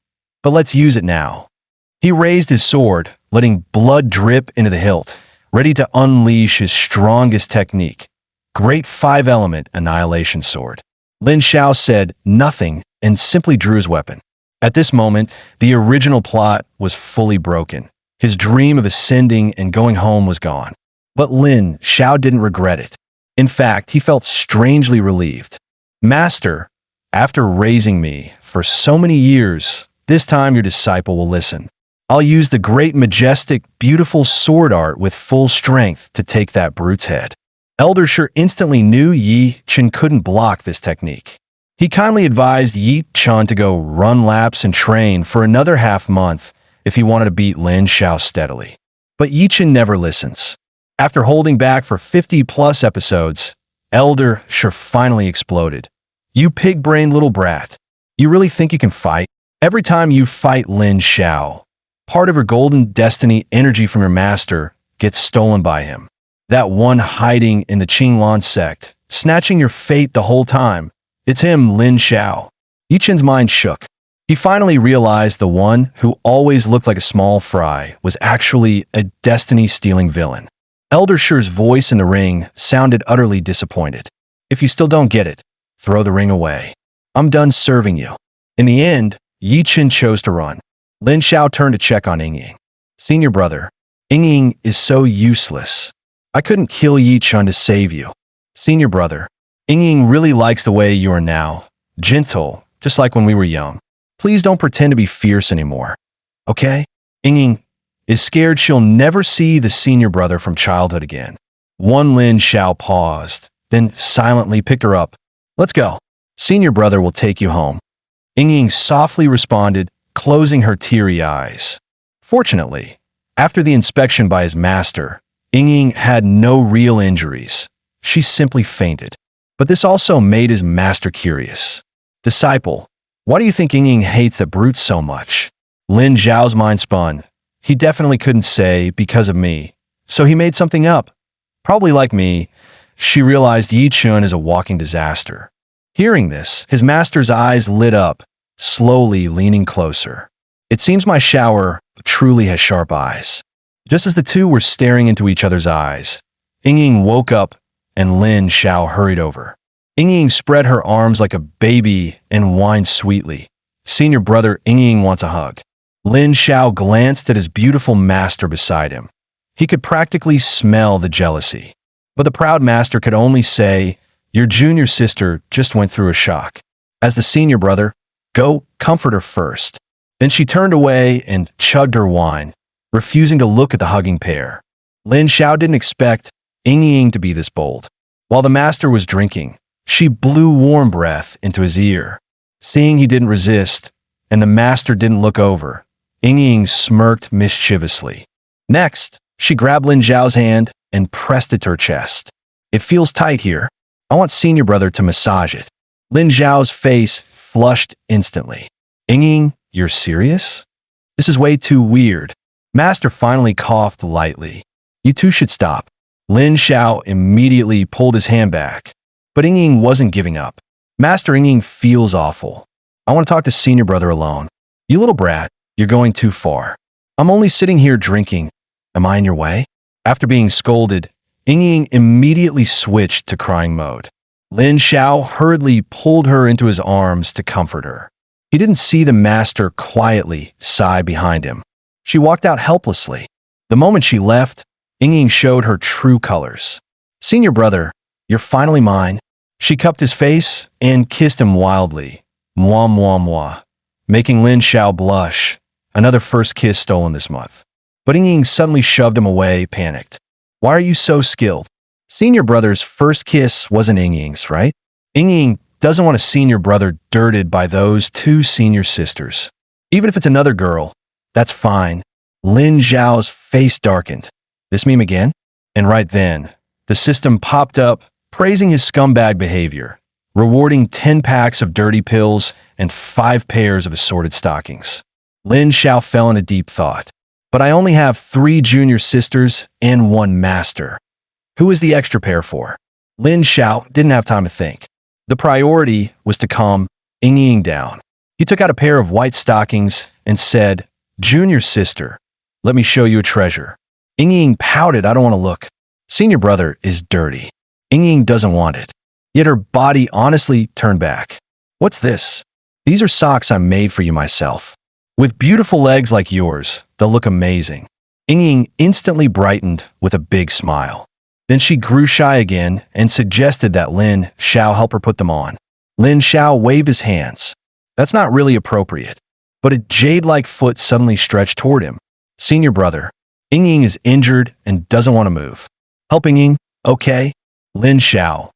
but let's use it now. He raised his sword, letting blood drip into the hilt, ready to unleash his strongest technique, Great 5-element Annihilation Sword. Lin Xiao said nothing and simply drew his weapon. At this moment, the original plot was fully broken. His dream of ascending and going home was gone. But Lin Xiao didn't regret it. In fact, he felt strangely relieved. Master, after raising me for so many years, this time your disciple will listen. I'll use the great, majestic, beautiful sword art with full strength to take that brute's head. Elder Shi instantly knew Yi Chun couldn't block this technique. He kindly advised Yi Chun to go run laps and train for another half-month if he wanted to beat Lin Xiao steadily. But Yi Chun never listens. After holding back for 50-plus episodes, Elder Shi finally exploded. You pig-brained little brat. You really think you can fight? Every time you fight Lin Xiao, part of your golden destiny energy from your master gets stolen by him. That one hiding in the Qinglan sect, snatching your fate the whole time. It's him, Lin Xiao. Yi Chun's mind shook. He finally realized the one who always looked like a small fry was actually a destiny-stealing villain. Elder Shur's voice in the ring sounded utterly disappointed. If you still don't get it, throw the ring away. I'm done serving you. In the end, Yi Chen chose to run. Lin Xiao turned to check on Ying Ying. Senior brother, Ying Ying is so useless. I couldn't kill Yi Chen to save you. Senior brother, Ying Ying really likes the way you are now. Gentle, just like when we were young. Please don't pretend to be fierce anymore. Okay? Ying Ying is scared she'll never see the senior brother from childhood again. Lin Xiao paused, then silently picked her up. Let's go. Senior brother will take you home. Ying Ying softly responded, closing her teary eyes. Fortunately, after the inspection by his master, Ying Ying had no real injuries. She simply fainted. But this also made his master curious. Disciple, why do you think Ying Ying hates the brutes so much? Lin Zhao's mind spun. He definitely couldn't say because of me. So he made something up. Probably like me, she realized Yi Chen is a walking disaster. Hearing this, his master's eyes lit up, slowly leaning closer. It seems my shower truly has sharp eyes. Just as the two were staring into each other's eyes, Ying Ying woke up and Lin Xiao hurried over. Ying Ying spread her arms like a baby and whined sweetly. Senior brother Ying Ying wants a hug. Lin Xiao glanced at his beautiful master beside him. He could practically smell the jealousy. But the proud master could only say, your junior sister just went through a shock. As the senior brother, go comfort her first. Then she turned away and chugged her wine, refusing to look at the hugging pair. Lin Xiao didn't expect Ying Ying to be this bold. While the master was drinking, she blew warm breath into his ear. Seeing he didn't resist, and the master didn't look over, Ying Ying smirked mischievously. Next, she grabbed Lin Zhao's hand and pressed it to her chest. It feels tight here. I want senior brother to massage it. Lin Zhao's face flushed instantly. Ying Ying, you're serious? This is way too weird. Master finally coughed lightly. You two should stop. Lin Xiao immediately pulled his hand back. But Ying Ying wasn't giving up. Master, Ying Ying feels awful. I want to talk to senior brother alone. You little brat, you're going too far. I'm only sitting here drinking. Am I in your way? After being scolded, Ying Ying immediately switched to crying mode. Lin Xiao hurriedly pulled her into his arms to comfort her. He didn't see the master quietly sigh behind him. She walked out helplessly. The moment she left, Ying Ying showed her true colors. Senior brother, you're finally mine. She cupped his face and kissed him wildly. Mwah, mwah, mwah. Making Lin Xiao blush. Another first kiss stolen this month. But Ying Ying suddenly shoved him away, panicked. Why are you so skilled? Senior brother's first kiss wasn't Ying Ying's, right? Ying Ying doesn't want a senior brother dirted by those two senior sisters. Even if it's another girl, that's fine. Lin Zhao's face darkened. This meme again? And right then, the system popped up, praising his scumbag behavior, rewarding 10 packs of dirty pills and 5 pairs of assorted stockings. Lin Xiao fell into deep thought. But I only have 3 junior sisters and 1 master. Who is the extra pair for? Lin Xiao didn't have time to think. The priority was to calm Ying Ying down. He took out a pair of white stockings and said, Junior sister, let me show you a treasure. Ying Ying pouted, I don't want to look. Senior brother is dirty. Ying Ying doesn't want it. Yet her body honestly turned back. What's this? These are socks I made for you myself. With beautiful legs like yours, they'll look amazing. Ying Ying instantly brightened with a big smile. Then she grew shy again and suggested that Lin Xiao help her put them on. Lin Xiao waved his hands. That's not really appropriate. But a jade-like foot suddenly stretched toward him. Senior brother, Ying Ying is injured and doesn't want to move. Help Ying Ying, okay? Lin Xiao,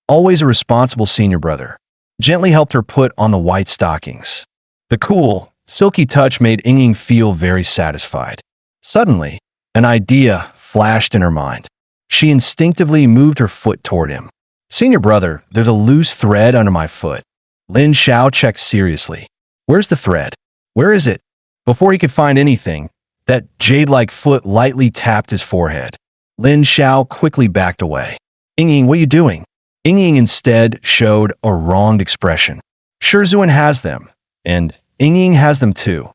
always a responsible senior brother, gently helped her put on the white stockings. The cool, silky touch made Ying Ying feel very satisfied. Suddenly, an idea flashed in her mind. She instinctively moved her foot toward him. Senior brother, there's a loose thread under my foot. Lin Xiao checked seriously. Where's the thread? Where is it? Before he could find anything, that jade-like foot lightly tapped his forehead. Lin Xiao quickly backed away. Ying Ying, what are you doing? Ying Ying instead showed a wronged expression. Sure, Zuan has them, and Ying has them too.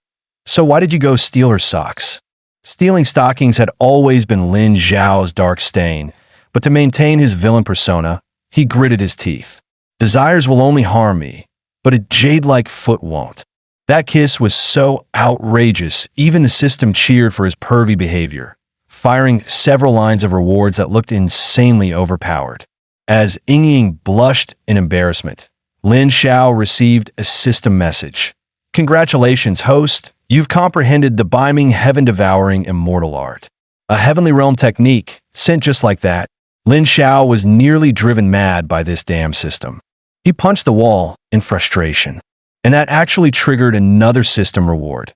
So why did you go steal her socks? Stealing stockings had always been Lin Zhao's dark stain, but to maintain his villain persona, he gritted his teeth. Desires will only harm me, but a jade-like foot won't. That kiss was so outrageous, even the system cheered for his pervy behavior, firing several lines of rewards that looked insanely overpowered. As Ying blushed in embarrassment, Lin Zhao received a system message. Congratulations, host. You've comprehended the Biming heaven-devouring immortal art. A heavenly realm technique, sent just like that. Lin Zhao was nearly driven mad by this damn system. He punched the wall in frustration, and that actually triggered another system reward.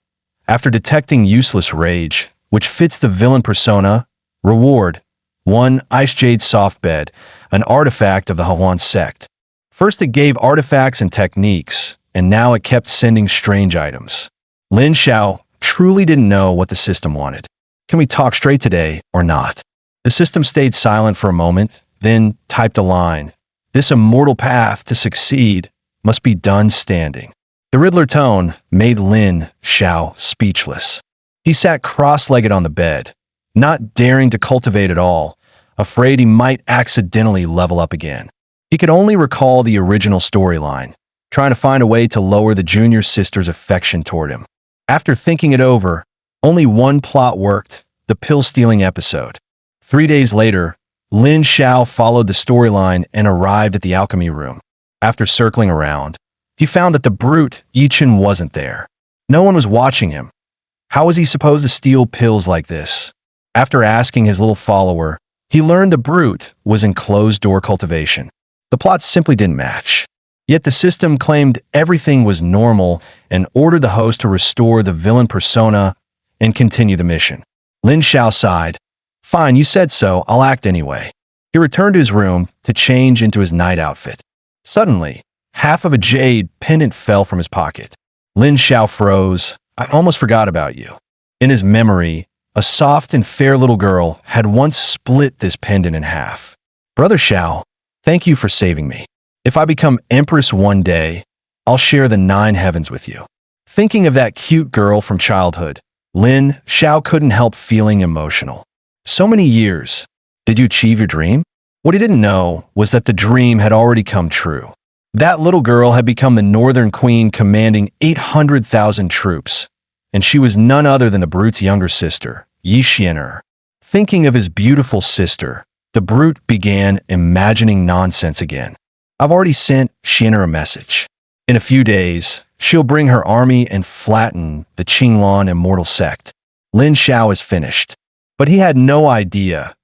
After detecting useless rage, which fits the villain persona, reward 1 Ice Jade Soft Bed, an artifact of the Hawan sect. First it gave artifacts and techniques, and now it kept sending strange items. Lin Zhao truly didn't know what the system wanted. Can we talk straight today or not? The system stayed silent for a moment, then typed a line. This immortal path to succeed must be done standing. The Riddler tone made Lin Zhao speechless. He sat cross-legged on the bed, not daring to cultivate at all, afraid he might accidentally level up again. He could only recall the original storyline, trying to find a way to lower the junior sister's affection toward him. After thinking it over, only one plot worked, the pill-stealing episode. 3 days later, Lin Zhao followed the storyline and arrived at the alchemy room. After circling around, he found that the brute Yichen wasn't there. No one was watching him. How was he supposed to steal pills like this? After asking his little follower, he learned the brute was in closed-door cultivation. The plots simply didn't match. Yet the system claimed everything was normal and ordered the host to restore the villain persona and continue the mission. Lin Zhao sighed. Fine, you said so, I'll act anyway. He returned to his room to change into his night outfit. Suddenly, half of a jade pendant fell from his pocket. Lin Zhao froze. I almost forgot about you. In his memory, a soft and fair little girl had once split this pendant in half. Brother Zhao, thank you for saving me. If I become empress one day, I'll share the 9 heavens with you. Thinking of that cute girl from childhood, Lin Zhao couldn't help feeling emotional. So many years. Did you achieve your dream? What he didn't know was that the dream had already come true. That little girl had become the Northern Queen commanding 800,000 troops, and she was none other than the brute's younger sister, Yi Xian'er. Thinking of his beautiful sister, the brute began imagining nonsense again. I've already sent Xian'er a message. In a few days, she'll bring her army and flatten the Qinglan immortal sect. Lin Zhao is finished. But he had no idea.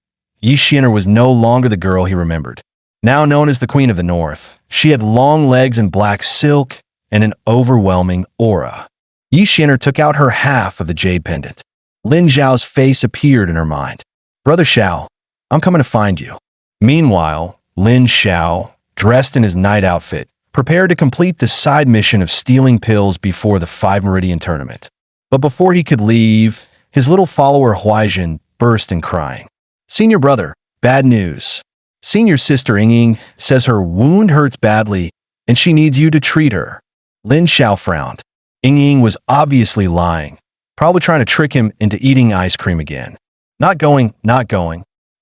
Yi Xian'er was no longer the girl he remembered. Now known as the Queen of the North, she had long legs and black silk and an overwhelming aura. Yi Xian'er took out her half of the jade pendant. Lin Zhao's face appeared in her mind. Brother Zhao, I'm coming to find you. Meanwhile, Lin Zhao, dressed in his night outfit, prepared to complete the side mission of stealing pills before the 5 Meridian tournament. But before he could leave, his little follower Huaizhen burst in crying. Senior brother, bad news. Senior sister Ying says her wound hurts badly and she needs you to treat her. Lin Zhao frowned. Ying was obviously lying, probably trying to trick him into eating ice cream again. Not going.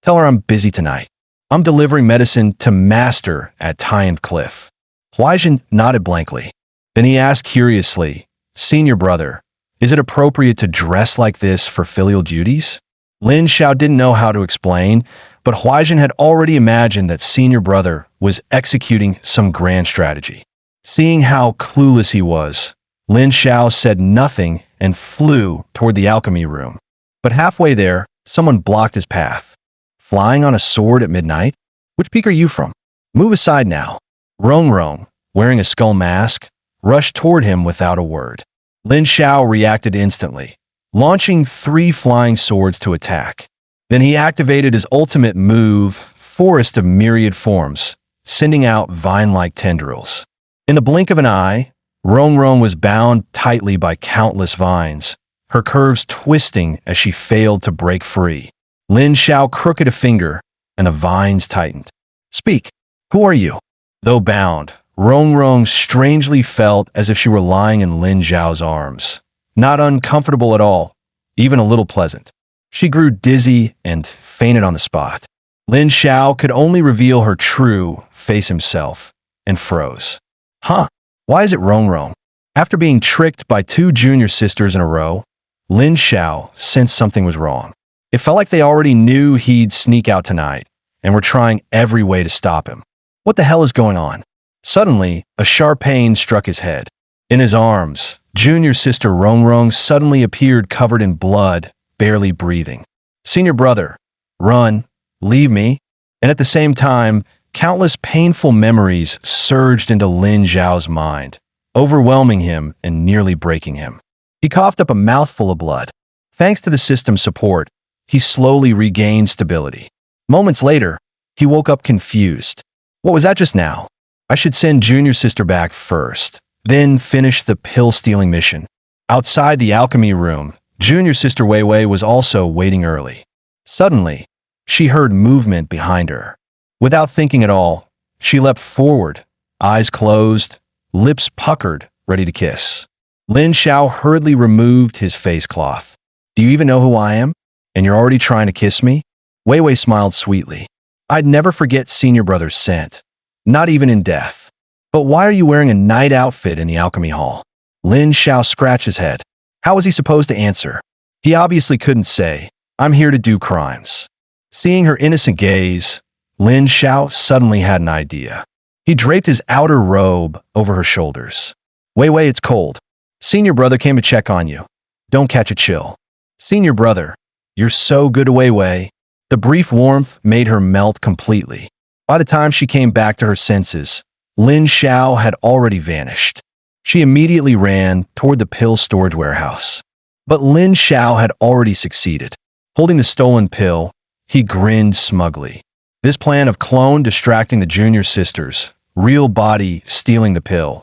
Tell her I'm busy tonight. I'm delivering medicine to Master at Tyanth Cliff. Huaizhen nodded blankly. Then he asked curiously, Senior brother, is it appropriate to dress like this for filial duties? Lin Zhao didn't know how to explain, but Huaizhen had already imagined that senior brother was executing some grand strategy. Seeing how clueless he was, Lin Zhao said nothing and flew toward the alchemy room. But halfway there, someone blocked his path. Flying on a sword at midnight? Which peak are you from? Move aside now. Rong, wearing a skull mask, rushed toward him without a word. Lin Zhao reacted instantly, launching 3 flying swords to attack. Then he activated his ultimate move, Forest of Myriad Forms, sending out vine-like tendrils. In the blink of an eye, Rong was bound tightly by countless vines, her curves twisting as she failed to break free. Lin Zhao crooked a finger, and the vines tightened. Speak. Who are you? Though bound, Rong Rong strangely felt as if she were lying in Lin Zhao's arms. Not uncomfortable at all, even a little pleasant. She grew dizzy and fainted on the spot. Lin Zhao could only reveal her true face himself and froze. Huh? Why is it Rong Rong? After being tricked by 2 junior sisters in a row, Lin Zhao sensed something was wrong. It felt like they already knew he'd sneak out tonight and were trying every way to stop him. What the hell is going on? Suddenly, a sharp pain struck his head. In his arms, junior sister Rong Rong suddenly appeared covered in blood, barely breathing. Senior brother, run, leave me. And at the same time, countless painful memories surged into Lin Zhao's mind, overwhelming him and nearly breaking him. He coughed up a mouthful of blood. Thanks to the system's support, he slowly regained stability. Moments later, he woke up confused. What was that just now? I should send junior sister back first, then finish the pill-stealing mission. Outside the alchemy room, junior sister Wei Wei was also waiting early. Suddenly, she heard movement behind her. Without thinking at all, she leapt forward, eyes closed, lips puckered, ready to kiss. Lin Zhao hurriedly removed his face cloth. Do you even know who I am? And you're already trying to kiss me? Wei Wei smiled sweetly. I'd never forget senior brother's scent. Not even in death. But why are you wearing a night outfit in the alchemy hall? Lin Zhao scratched his head. How was he supposed to answer? He obviously couldn't say, I'm here to do crimes. Seeing her innocent gaze, Lin Zhao suddenly had an idea. He draped his outer robe over her shoulders. Wei Wei, it's cold. Senior brother came to check on you. Don't catch a chill. Senior brother, you're so good, Wei Wei. The brief warmth made her melt completely. By the time she came back to her senses, Lin Zhao had already vanished. She immediately ran toward the pill storage warehouse. But Lin Zhao had already succeeded. Holding the stolen pill, he grinned smugly. This plan of clone distracting the junior sisters, real body stealing the pill,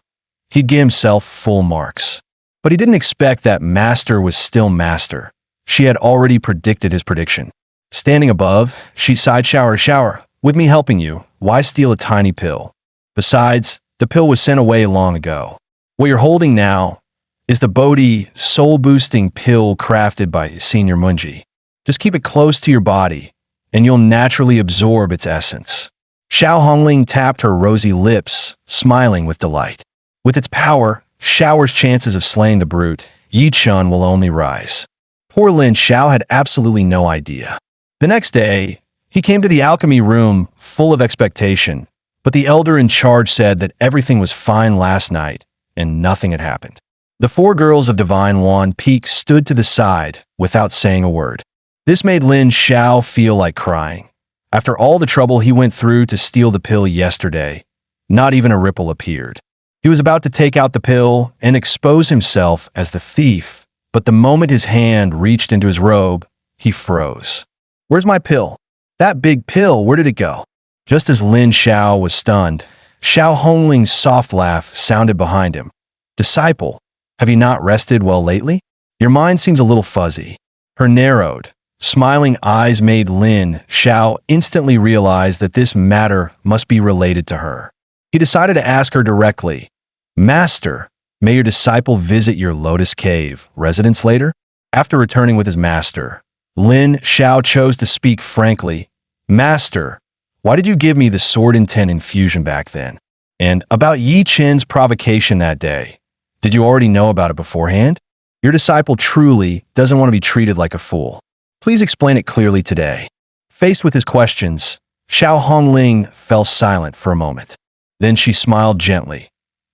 he'd give himself full marks. But he didn't expect that Master was still Master. She had already predicted his prediction. Standing above, she sighed, shower. With me helping you, why steal a tiny pill? Besides, the pill was sent away long ago. What you're holding now is the Bodhi soul-boosting pill crafted by Senior Munji. Just keep it close to your body, and you'll naturally absorb its essence. Xiao Hongling tapped her rosy lips, smiling with delight. With its power, Shower's chances of slaying the brute, Yi Chun, will only rise. Poor Lin Zhao had absolutely no idea. The next day, he came to the alchemy room full of expectation, but the elder in charge said that everything was fine last night and nothing had happened. The 4 girls of Divine Wand Peak stood to the side without saying a word. This made Lin Zhao feel like crying. After all the trouble he went through to steal the pill yesterday, not even a ripple appeared. He was about to take out the pill and expose himself as the thief, but the moment his hand reached into his robe, he froze. Where's my pill? That big pill, where did it go? Just as Lin Zhao was stunned, Xiao Hongling's soft laugh sounded behind him. Disciple, have you not rested well lately? Your mind seems a little fuzzy. Her narrowed, smiling eyes made Lin Zhao instantly realize that this matter must be related to her. He decided to ask her directly, Master, may your disciple visit your Lotus Cave residence later? After returning with his master, Lin Zhao chose to speak frankly. Master, why did you give me the Sword Intent infusion back then? And about Yi Chen's provocation that day, did you already know about it beforehand? Your disciple truly doesn't want to be treated like a fool. Please explain it clearly today. Faced with his questions, Xiao Hongling fell silent for a moment. Then she smiled gently.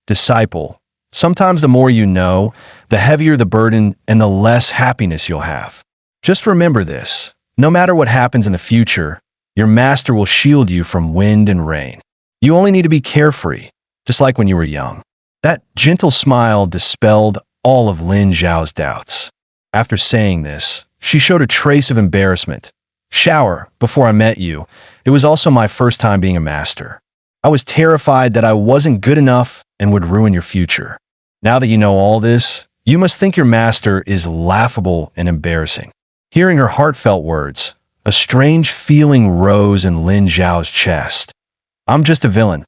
Disciple, sometimes the more you know, the heavier the burden and the less happiness you'll have. Just remember this. No matter what happens in the future, your master will shield you from wind and rain. You only need to be carefree, just like when you were young. That gentle smile dispelled all of Lin Zhao's doubts. After saying this, she showed a trace of embarrassment. Shower, before I met you, it was also my first time being a master. I was terrified that I wasn't good enough and would ruin your future. Now that you know all this, you must think your master is laughable and embarrassing. Hearing her heartfelt words, a strange feeling rose in Lin Zhao's chest. I'm just a villain.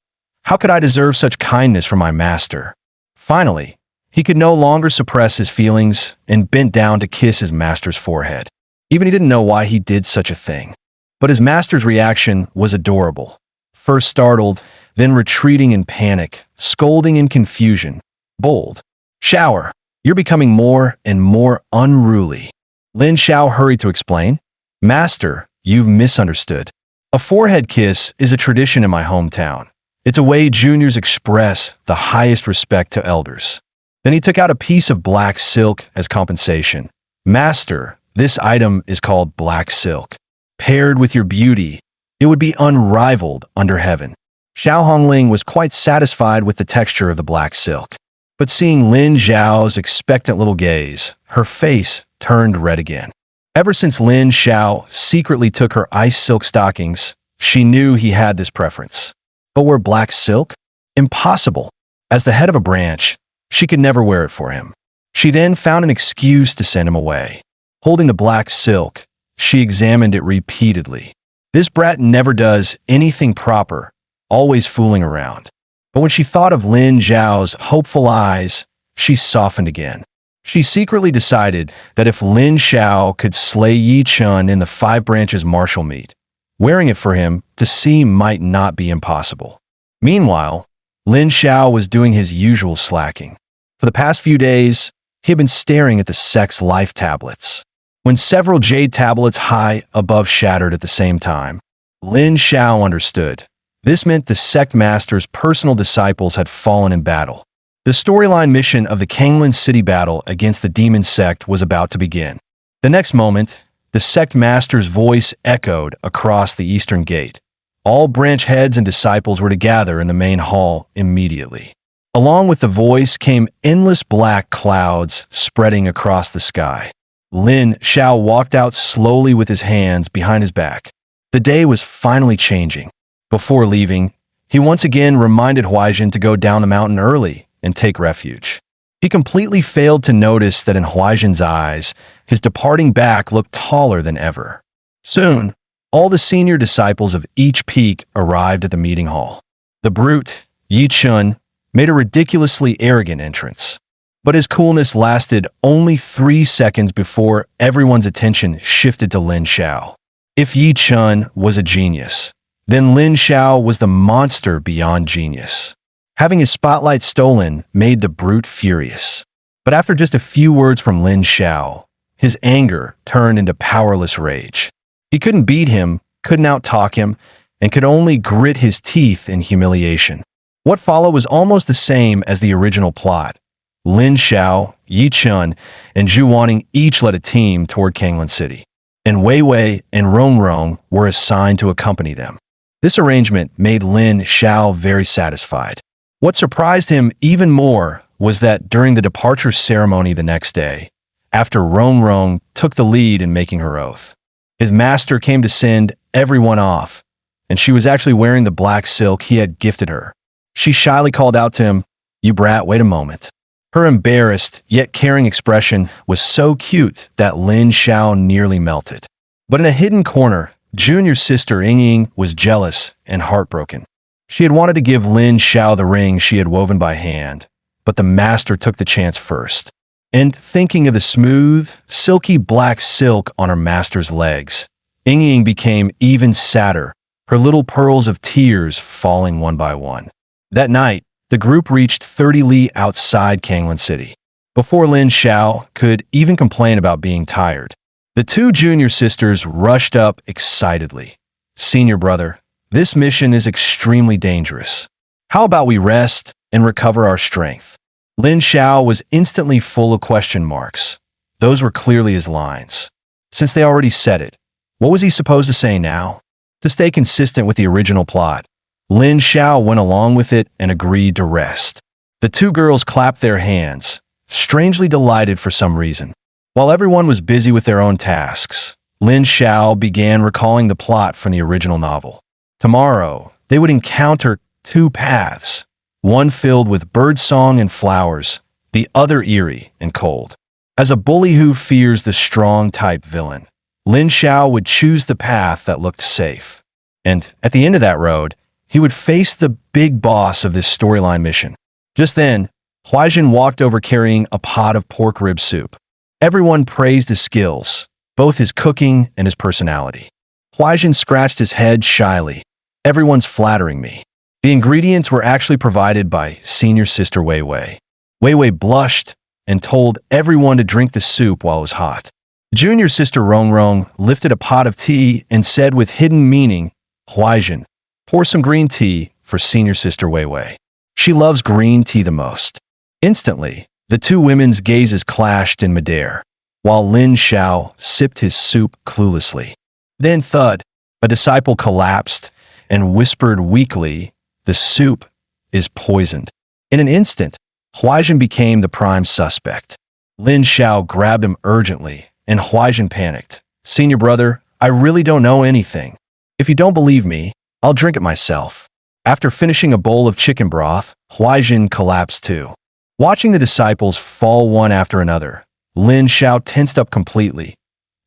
How could I deserve such kindness from my master? Finally, he could no longer suppress his feelings and bent down to kiss his master's forehead. Even he didn't know why he did such a thing. But his master's reaction was adorable. First startled, then retreating in panic, scolding in confusion. Bold. Shower, you're becoming more and more unruly. Lin Xiao hurried to explain. Master, you've misunderstood. A forehead kiss is a tradition in my hometown. It's a way juniors express the highest respect to elders. Then he took out a piece of black silk as compensation. Master, this item is called black silk. Paired with your beauty, it would be unrivaled under heaven. Xiao Hongling was quite satisfied with the texture of the black silk. But seeing Lin Xiao's expectant little gaze, her face turned red again. Ever since Lin Xiao secretly took her ice silk stockings, she knew he had this preference. But wear black silk? Impossible. As the head of a branch, she could never wear it for him. She then found an excuse to send him away. Holding the black silk, she examined it repeatedly. This brat never does anything proper, always fooling around. But when she thought of Lin Xiao's hopeful eyes, she softened again. She secretly decided that if Lin Xiao could slay Yi Chun in the Five Branches martial meet, wearing it for him to see might not be impossible. Meanwhile, Lin Xiao was doing his usual slacking. For the past few days, he had been staring at the sex life tablets. When several jade tablets high above shattered at the same time, Lin Xiao understood. This meant the sect master's personal disciples had fallen in battle. The storyline mission of the Kanglan City battle against the demon sect was about to begin. The next moment, the sect master's voice echoed across the eastern gate. All branch heads and disciples were to gather in the main hall immediately. Along with the voice came endless black clouds spreading across the sky. Lin Xiao walked out slowly with his hands behind his back. The day was finally changing. Before leaving, he once again reminded Huaijin to go down the mountain early and take refuge. He completely failed to notice that in Huaijin's eyes, his departing back looked taller than ever. Soon, all the senior disciples of each peak arrived at the meeting hall. The brute, Yi Chun, made a ridiculously arrogant entrance. But his coolness lasted only 3 seconds before everyone's attention shifted to Lin Xiao. If Yi Chun was a genius, then Lin Xiao was the monster beyond genius. Having his spotlight stolen made the brute furious. But after just a few words from Lin Xiao, his anger turned into powerless rage. He couldn't beat him, couldn't outtalk him, and could only grit his teeth in humiliation. What followed was almost the same as the original plot. Lin Xiao, Yi Chun, and Zhu Wanning each led a team toward Kanglan City, and Wei Wei and Rong Rong were assigned to accompany them. This arrangement made Lin Xiao very satisfied. What surprised him even more was that during the departure ceremony the next day, after Rong Rong took the lead in making her oath, his master came to send everyone off, and she was actually wearing the black silk he had gifted her. She shyly called out to him, "You brat, wait a moment." Her embarrassed yet caring expression was so cute that Lin Xiao nearly melted. But in a hidden corner, junior sister Ying was jealous and heartbroken. She had wanted to give Lin Xiao the ring she had woven by hand, but the master took the chance first. And thinking of the smooth, silky black silk on her master's legs, Ying became even sadder, her little pearls of tears falling one by one. That night, the group reached 30 li outside Kanglan City. Before Lin Xiao could even complain about being tired, the two junior sisters rushed up excitedly. "Senior brother, this mission is extremely dangerous. How about we rest and recover our strength?" Lin Xiao was instantly full of question marks. Those were clearly his lines. Since they already said it, what was he supposed to say now? To stay consistent with the original plot, Lin Xiao went along with it and agreed to rest. The two girls clapped their hands, strangely delighted for some reason. While everyone was busy with their own tasks, Lin Xiao began recalling the plot from the original novel. Tomorrow, they would encounter two paths, one filled with birdsong and flowers, the other eerie and cold. As a bully who fears the strong-type villain, Lin Xiao would choose the path that looked safe. And at the end of that road, he would face the big boss of this storyline mission. Just then, Huaijin walked over carrying a pot of pork rib soup. Everyone praised his skills, both his cooking and his personality. Huaijin scratched his head shyly. Everyone's flattering me. The ingredients were actually provided by senior sister Wei Wei. Wei Wei blushed and told everyone to drink the soup while it was hot. Junior sister Rong Rong lifted a pot of tea and said with hidden meaning, Huaijin, pour some green tea for senior sister Wei Wei. She loves green tea the most. Instantly, the two women's gazes clashed in midair, while Lin Xiao sipped his soup cluelessly. Then thud, a disciple collapsed and whispered weakly, the soup is poisoned. In an instant, Huaijin became the prime suspect. Lin Xiao grabbed him urgently, and Huaijin panicked. Senior brother, I really don't know anything. If you don't believe me, I'll drink it myself. After finishing a bowl of chicken broth, Huaijin collapsed too. Watching the disciples fall one after another, Lin Xiao tensed up completely.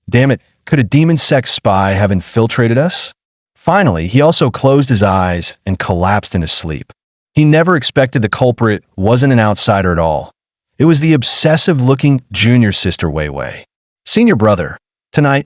Damn it, could a demon sex spy have infiltrated us? Finally, he also closed his eyes and collapsed into sleep. He never expected the culprit wasn't an outsider at all. It was the obsessive-looking junior sister Wei Wei. Senior brother, tonight,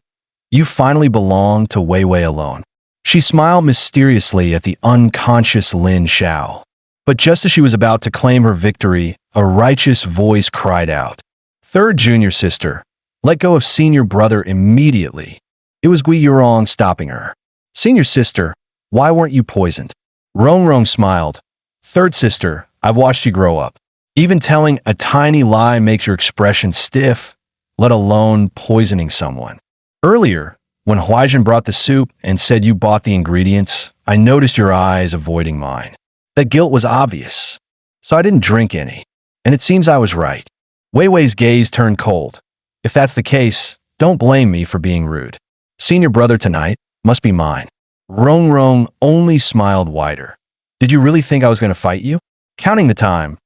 you finally belong to Wei Wei alone. She smiled mysteriously at the unconscious Lin Xiao. But just as she was about to claim her victory, a righteous voice cried out. Third junior sister, let go of senior brother immediately. It was Gui Yurong stopping her. Senior sister, why weren't you poisoned? Rong Rong smiled. Third sister, I've watched you grow up. Even telling a tiny lie makes your expression stiff, let alone poisoning someone. Earlier, when Huaijin brought the soup and said you bought the ingredients, I noticed your eyes avoiding mine. That guilt was obvious, so I didn't drink any. And it seems I was right. Wei Wei's gaze turned cold. If that's the case, don't blame me for being rude. Senior brother tonight must be mine. Rong Rong only smiled wider. Did you really think I was going to fight you? Counting the time,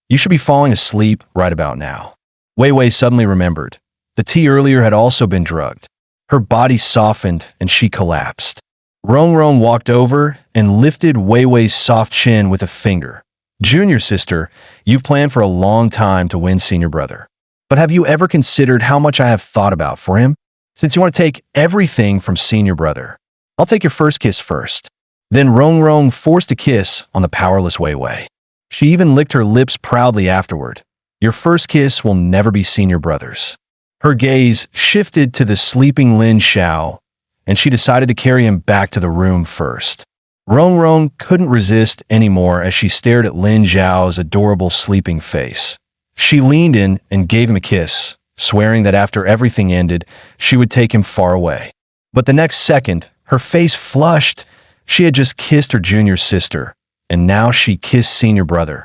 you should be falling asleep right about now. Wei Wei suddenly remembered. The tea earlier had also been drugged. Her body softened and she collapsed. Rong Rong walked over and lifted Wei Wei's soft chin with a finger. Junior sister, you've planned for a long time to win senior brother. But have you ever considered how much I have thought about for him? Since you want to take everything from senior brother, I'll take your first kiss first. Then Rong Rong forced a kiss on the powerless Wei Wei. She even licked her lips proudly afterward. Your first kiss will never be senior brother's. Her gaze shifted to the sleeping Lin Xiao, and she decided to carry him back to the room first. Rong Rong couldn't resist anymore as she stared at Lin Xiao's adorable sleeping face. She leaned in and gave him a kiss, swearing that after everything ended, she would take him far away. But the next second, her face flushed. She had just kissed her junior sister, and now she kissed senior brother.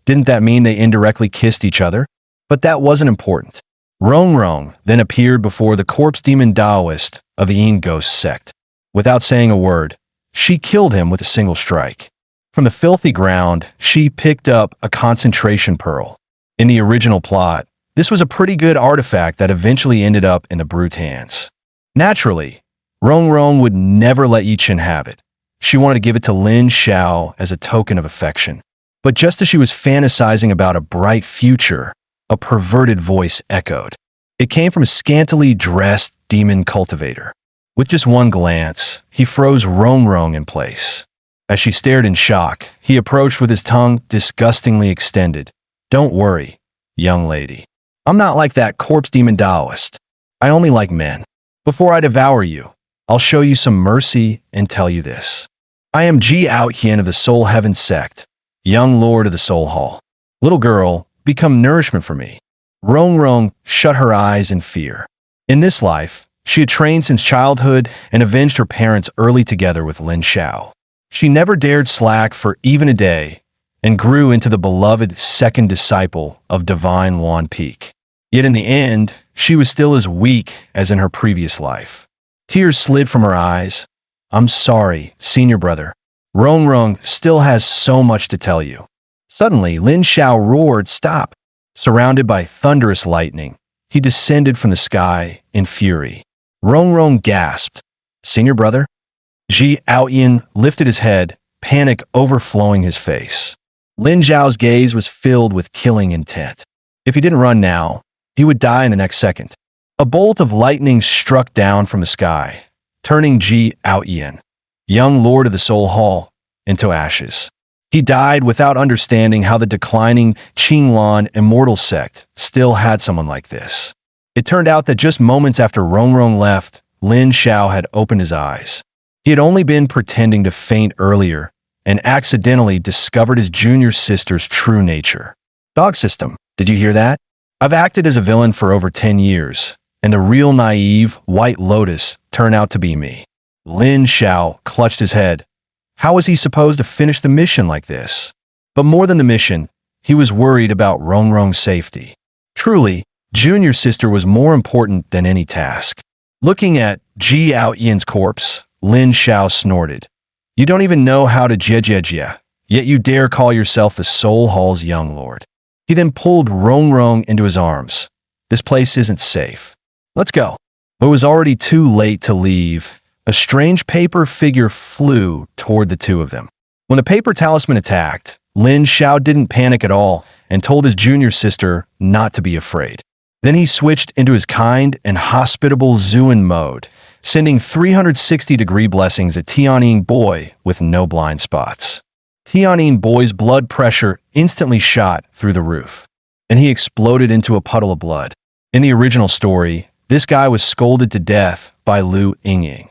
Didn't that mean they indirectly kissed each other? But that wasn't important. Rong Rong then appeared before the corpse demon Taoist of the Yin Ghost sect. Without saying a word, she killed him with a single strike. From the filthy ground, she picked up a concentration pearl. In the original plot, this was a pretty good artifact that eventually ended up in the brute's hands. Naturally, Rong Rong would never let Yi Chen have it. She wanted to give it to Lin Xiao as a token of affection. But just as she was fantasizing about a bright future, a perverted voice echoed. It came from a scantily dressed demon cultivator. With just one glance, he froze Rong Rong in place. As she stared in shock, he approached with his tongue disgustingly extended. Don't worry, young lady. I'm not like that corpse demon Taoist. I only like men. Before I devour you, I'll show you some mercy and tell you this. I am Ji Outhian of the Soul Heaven sect, young lord of the Soul Hall. Little girl, become nourishment for me. Rong Rong shut her eyes in fear. In this life, she had trained since childhood and avenged her parents early together with Lin Xiao. She never dared slack for even a day and grew into the beloved second disciple of Divine Wan Peak. Yet in the end, she was still as weak as in her previous life. Tears slid from her eyes. I'm sorry, senior brother. Rong Rong still has so much to tell you. Suddenly, Lin Xiao roared, stop. Surrounded by thunderous lightning, he descended from the sky in fury. Rong Rong gasped. Senior brother? Ji Outyin lifted his head panic overflowing his face. Lin Zhao's gaze was filled with killing intent. If he didn't run now, he would die in the next second. A bolt of lightning struck down from the sky, turning Ji Aoyan, young lord of the Soul Hall, into ashes. He died without understanding how the declining Qinglan immortal sect still had someone like this. It turned out that just moments after Rongrong left, Lin Zhao had opened his eyes. He had only been pretending to faint earlier and accidentally discovered his junior sister's true nature. Dog system, did you hear that? I've acted as a villain for over 10 years, and a real naive White Lotus turned out to be me. Lin Zhao clutched his head. How was he supposed to finish the mission like this? But more than the mission, he was worried about Rongrong's safety. Truly, junior sister was more important than any task. Looking at Ji Aoyan's corpse, Lin Zhao snorted. You don't even know how to jejejia, yet you dare call yourself the Soul Hall's young lord. He then pulled Rongrong into his arms. This place isn't safe. Let's go. But it was already too late to leave. A strange paper figure flew toward the two of them. When the paper talisman attacked, Lin Zhao didn't panic at all and told his junior sister not to be afraid. Then he switched into his kind and hospitable Zuan mode, sending 360-degree blessings at Tianying Boy with no blind spots. Tianying Boy's blood pressure instantly shot through the roof, and he exploded into a puddle of blood. In the original story, this guy was scolded to death by Lu Yingying.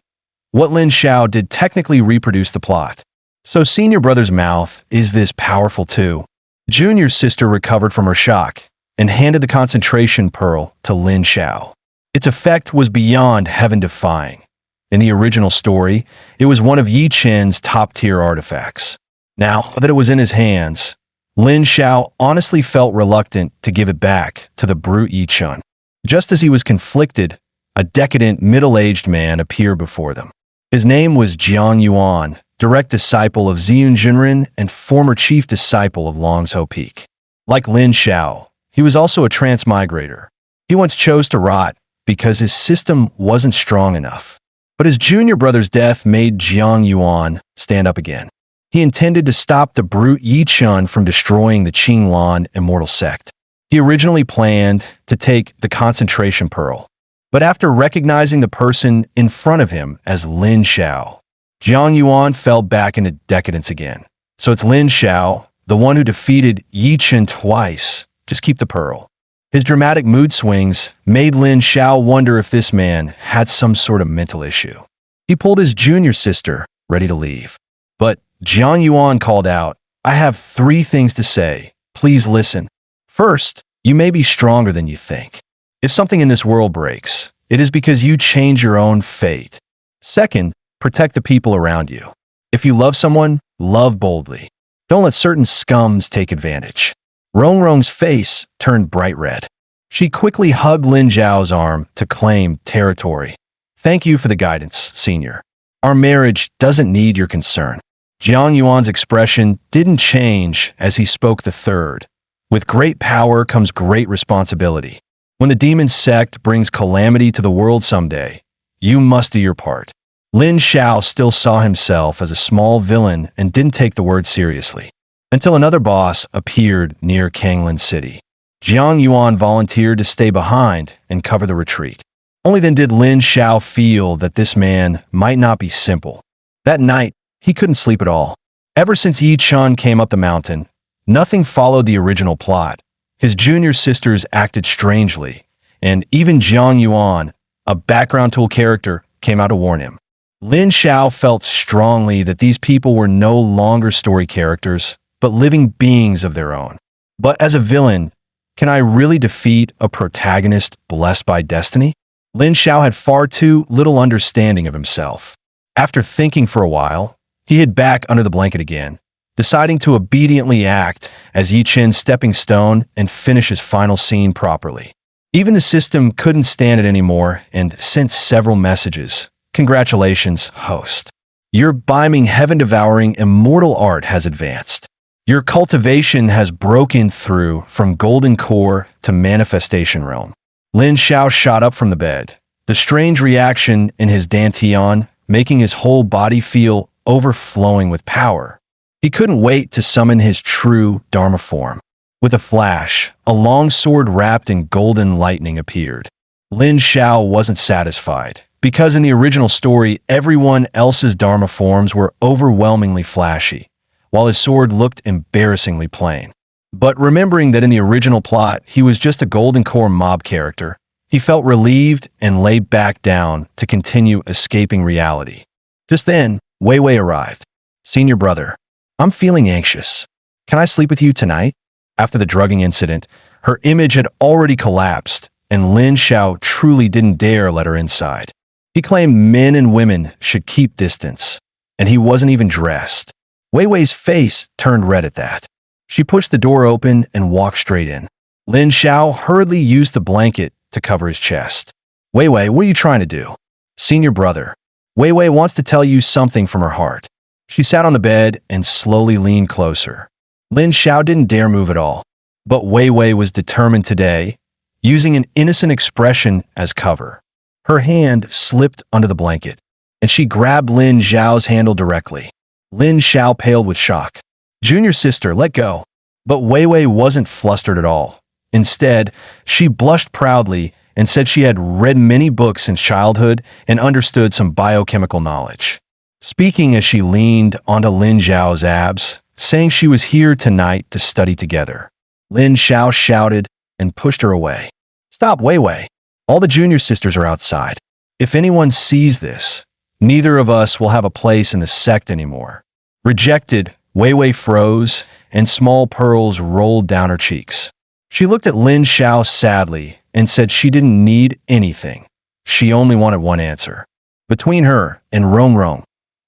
What Lin Zhao did technically reproduce the plot. So senior brother's mouth is this powerful too. Junior sister recovered from her shock and handed the concentration pearl to Lin Zhao. Its effect was beyond heaven-defying. In the original story, it was one of Yi Chen's top-tier artifacts. Now that it was in his hands, Lin Zhao honestly felt reluctant to give it back to the brute Yi Chen. Just as he was conflicted, a decadent, middle-aged man appeared before them. His name was Jiang Yuan, direct disciple of Ziyun Jinren and former chief disciple of Longzhou Peak. Like Lin Zhao, he was also a transmigrator. He once chose to rot because his system wasn't strong enough. But his junior brother's death made Jiang Yuan stand up again. He intended to stop the brute Yi Chen from destroying the Qinglan immortal sect. He originally planned to take the concentration pearl. But after recognizing the person in front of him as Lin Zhao, Jiang Yuan fell back into decadence again. So it's Lin Zhao, the one who defeated Yi Chen twice. Just keep the pearl. His dramatic mood swings made Lin Zhao wonder if this man had some sort of mental issue. He pulled his junior sister, ready to leave. But Jiang Yuan called out, I have 3 things to say. Please listen. First, you may be stronger than you think. If something in this world breaks, it is because you change your own fate. Second, protect the people around you. If you love someone, love boldly. Don't let certain scums take advantage. Rongrong's face turned bright red. She quickly hugged Lin Zhao's arm to claim territory. Thank you for the guidance, senior. Our marriage doesn't need your concern. Jiang Yuan's expression didn't change as he spoke the third. With great power comes great responsibility. When the demon sect brings calamity to the world someday, you must do your part. Lin Zhao still saw himself as a small villain and didn't take the word seriously. Until another boss appeared near Kanglan City. Jiang Yuan volunteered to stay behind and cover the retreat. Only then did Lin Zhao feel that this man might not be simple. That night, he couldn't sleep at all. Ever since Yi Chen came up the mountain, nothing followed the original plot. His junior sisters acted strangely, and even Jiang Yuan, a background tool character, came out to warn him. Lin Zhao felt strongly that these people were no longer story characters, but living beings of their own. But as a villain, can I really defeat a protagonist blessed by destiny? Lin Zhao had far too little understanding of himself. After thinking for a while, he hid back under the blanket again, deciding to obediently act as Yi Chen's stepping stone and finish his final scene properly. Even the system couldn't stand it anymore and sent several messages. Congratulations, host. Your beaming heaven-devouring immortal art has advanced. Your cultivation has broken through from golden core to manifestation realm. Lin Zhao shot up from the bed, the strange reaction in his dantian making his whole body feel overflowing with power. He couldn't wait to summon his true Dharma form. With a flash, a long sword wrapped in golden lightning appeared. Lin Xiao wasn't satisfied, because in the original story, everyone else's Dharma forms were overwhelmingly flashy, while his sword looked embarrassingly plain. But remembering that in the original plot, he was just a Golden Core mob character, he felt relieved and lay back down to continue escaping reality. Just then, Wei Wei arrived. "Senior brother, I'm feeling anxious. Can I sleep with you tonight?" After the drugging incident, her image had already collapsed, and Lin Xiao truly didn't dare let her inside. He claimed men and women should keep distance, and he wasn't even dressed. Wei Wei's face turned red at that. She pushed the door open and walked straight in. Lin Xiao hurriedly used the blanket to cover his chest. "Wei Wei, what are you trying to do?" "Senior brother, Wei Wei wants to tell you something from her heart." She sat on the bed and slowly leaned closer. Lin Xiao didn't dare move at all, but Wei Wei was determined today, using an innocent expression as cover. Her hand slipped under the blanket, and she grabbed Lin Xiao's handle directly. Lin Xiao paled with shock. "Junior sister, let go." But Wei Wei wasn't flustered at all. Instead, she blushed proudly and said she had read many books since childhood and understood some biochemical knowledge. Speaking as she leaned onto Lin Xiao's abs, saying she was here tonight to study together. Lin Xiao shouted and pushed her away. "Stop, Wei Wei. All the junior sisters are outside. If anyone sees this, neither of us will have a place in the sect anymore." Rejected, Wei Wei froze, and small pearls rolled down her cheeks. She looked at Lin Xiao sadly and said she didn't need anything. She only wanted one answer. Between her and Rong Rong,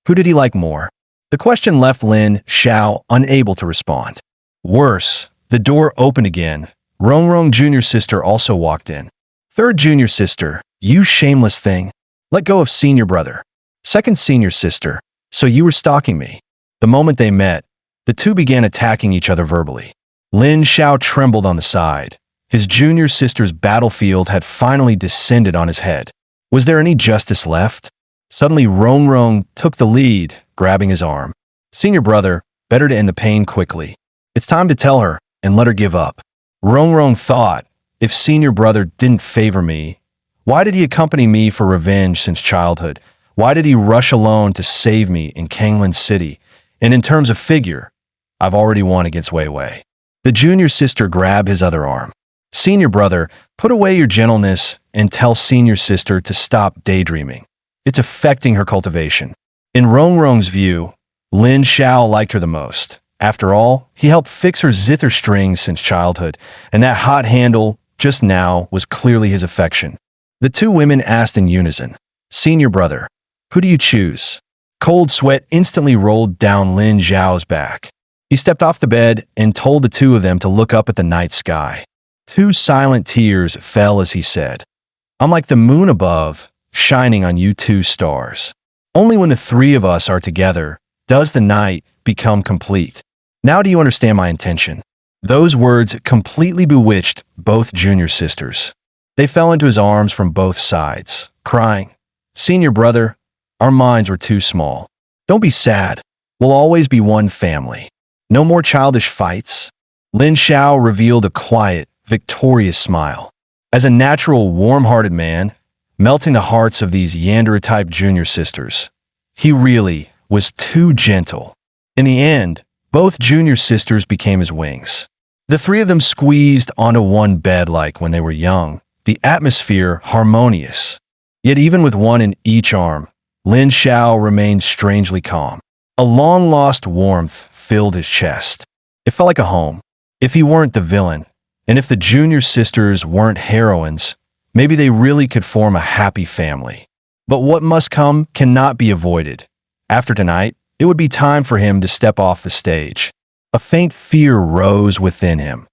who did he like more? The question left Lin Xiao unable to respond. Worse, the door opened again. Rong Rong junior sister also walked in. "Third junior sister, you shameless thing. Let go of senior brother." "Second senior sister, so you were stalking me." The moment they met, the two began attacking each other verbally. Lin Xiao trembled on the side. His junior sister's battlefield had finally descended on his head. Was there any justice left? Suddenly, Rong Rong took the lead, grabbing his arm. "Senior brother, better to end the pain quickly. It's time to tell her and let her give up." Rong Rong thought, if senior brother didn't favor me, why did he accompany me for revenge since childhood? Why did he rush alone to save me in Kanglin City? And in terms of figure, I've already won against Wei Wei. The junior sister grabbed his other arm. "Senior brother, put away your gentleness and tell senior sister to stop daydreaming. It's affecting her cultivation." In Rong Rong's view, Lin Xiao liked her the most. After all, he helped fix her zither strings since childhood, and that hot handle just now was clearly his affection. The two women asked in unison, "Senior brother, who do you choose?" Cold sweat instantly rolled down Lin Xiao's back. He stepped off the bed and told the two of them to look up at the night sky. Two silent tears fell as he said, "I'm like the moon above, shining on you two stars. Only when the three of us are together does the night become complete. Now do you understand my intention?" Those words completely bewitched both junior sisters. They fell into his arms from both sides, crying, "Senior brother, our minds were too small. Don't be sad. We'll always be one family. No more childish fights." Lin Xiao revealed a quiet, victorious smile. As a natural, warm-hearted man, melting the hearts of these Yandere-type junior sisters, he really was too gentle. In the end, both junior sisters became his wings. The three of them squeezed onto one bed like when they were young, the atmosphere harmonious. Yet even with one in each arm, Lin Xiao remained strangely calm. A long-lost warmth filled his chest. It felt like a home. If he weren't the villain, and if the junior sisters weren't heroines, maybe they really could form a happy family. But what must come cannot be avoided. After tonight, it would be time for him to step off the stage. A faint fear rose within him.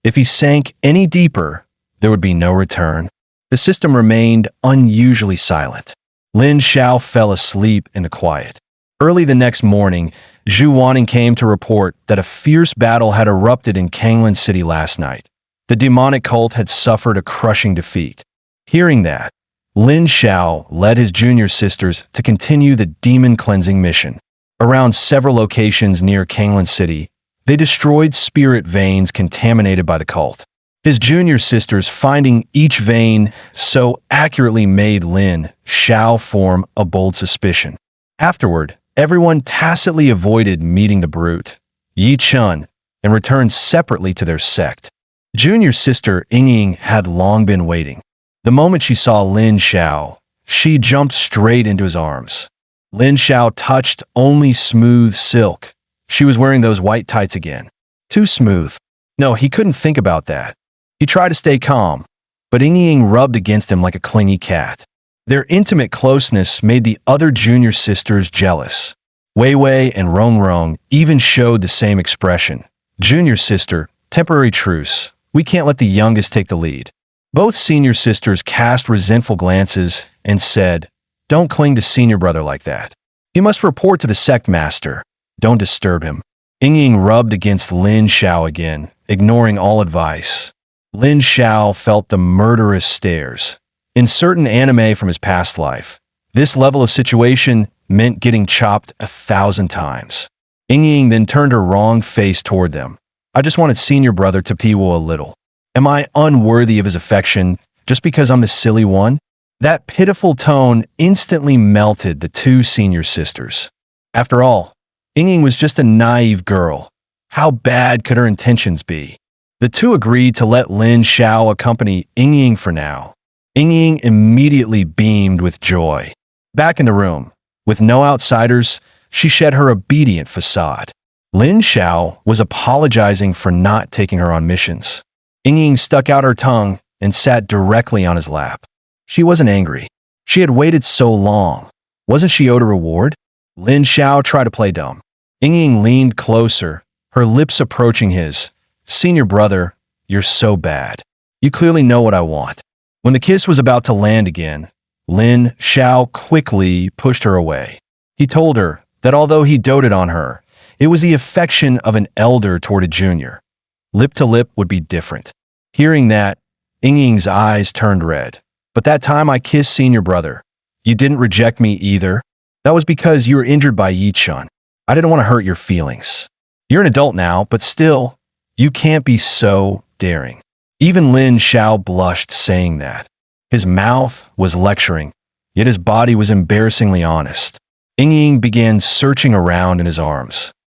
If he sank any deeper, there would be no return. The system remained unusually silent. Lin Xiao fell asleep in the quiet. Early the next morning, Zhu Wanning came to report that a fierce battle had erupted in Kanglin City last night. The demonic cult had suffered a crushing defeat. Hearing that, Lin Xiao led his junior sisters to continue the demon cleansing mission. Around several locations near Kanglan City, they destroyed spirit veins contaminated by the cult. His junior sisters, finding each vein so accurately, made Lin Xiao form a bold suspicion. Afterward, everyone tacitly avoided meeting the brute, Yi Chun, and returned separately to their sect. Junior sister Ying had long been waiting. The moment she saw Lin Xiao, she jumped straight into his arms. Lin Xiao touched only smooth silk. She was wearing those white tights again. Too smooth. No, he couldn't think about that. He tried to stay calm, but Ying rubbed against him like a clingy cat. Their intimate closeness made the other junior sisters jealous. Wei Wei and Rong Rong even showed the same expression. Junior sister, temporary truce. We can't let the youngest take the lead. Both senior sisters cast resentful glances and said, "Don't cling to senior brother like that. He must report to the sect master. Don't disturb him." Ying rubbed against Lin Xiao again, ignoring all advice. Lin Xiao felt the murderous stares. In certain anime from his past life, this level of situation meant getting chopped 1,000 times. Ying then turned her wrong face toward them. "I just wanted senior brother to piwo a little. Am I unworthy of his affection just because I'm the silly one?" That pitiful tone instantly melted the two senior sisters. After all, Ying was just a naive girl. How bad could her intentions be? The two agreed to let Lin Xiao accompany Ying for now. Ying immediately beamed with joy. Back in the room, with no outsiders, she shed her obedient facade. Lin Xiao was apologizing for not taking her on missions. Ying stuck out her tongue and sat directly on his lap. She wasn't angry. She had waited so long. Wasn't she owed a reward? Lin Xiao tried to play dumb. Ying leaned closer, her lips approaching his. "Senior brother, you're so bad. You clearly know what I want." When the kiss was about to land again, Lin Xiao quickly pushed her away. He told her that although he doted on her, it was the affection of an elder toward a junior. Lip to lip would be different. Hearing that, Ying's eyes turned red. "But that time I kissed senior brother, you didn't reject me either. That was because you were injured by Yi Chun. I didn't want to hurt your feelings. You're an adult now, but still, you can't be so daring." Even Lin Xiao blushed saying that. His mouth was lecturing, yet his body was embarrassingly honest. Ying began searching around in his arms.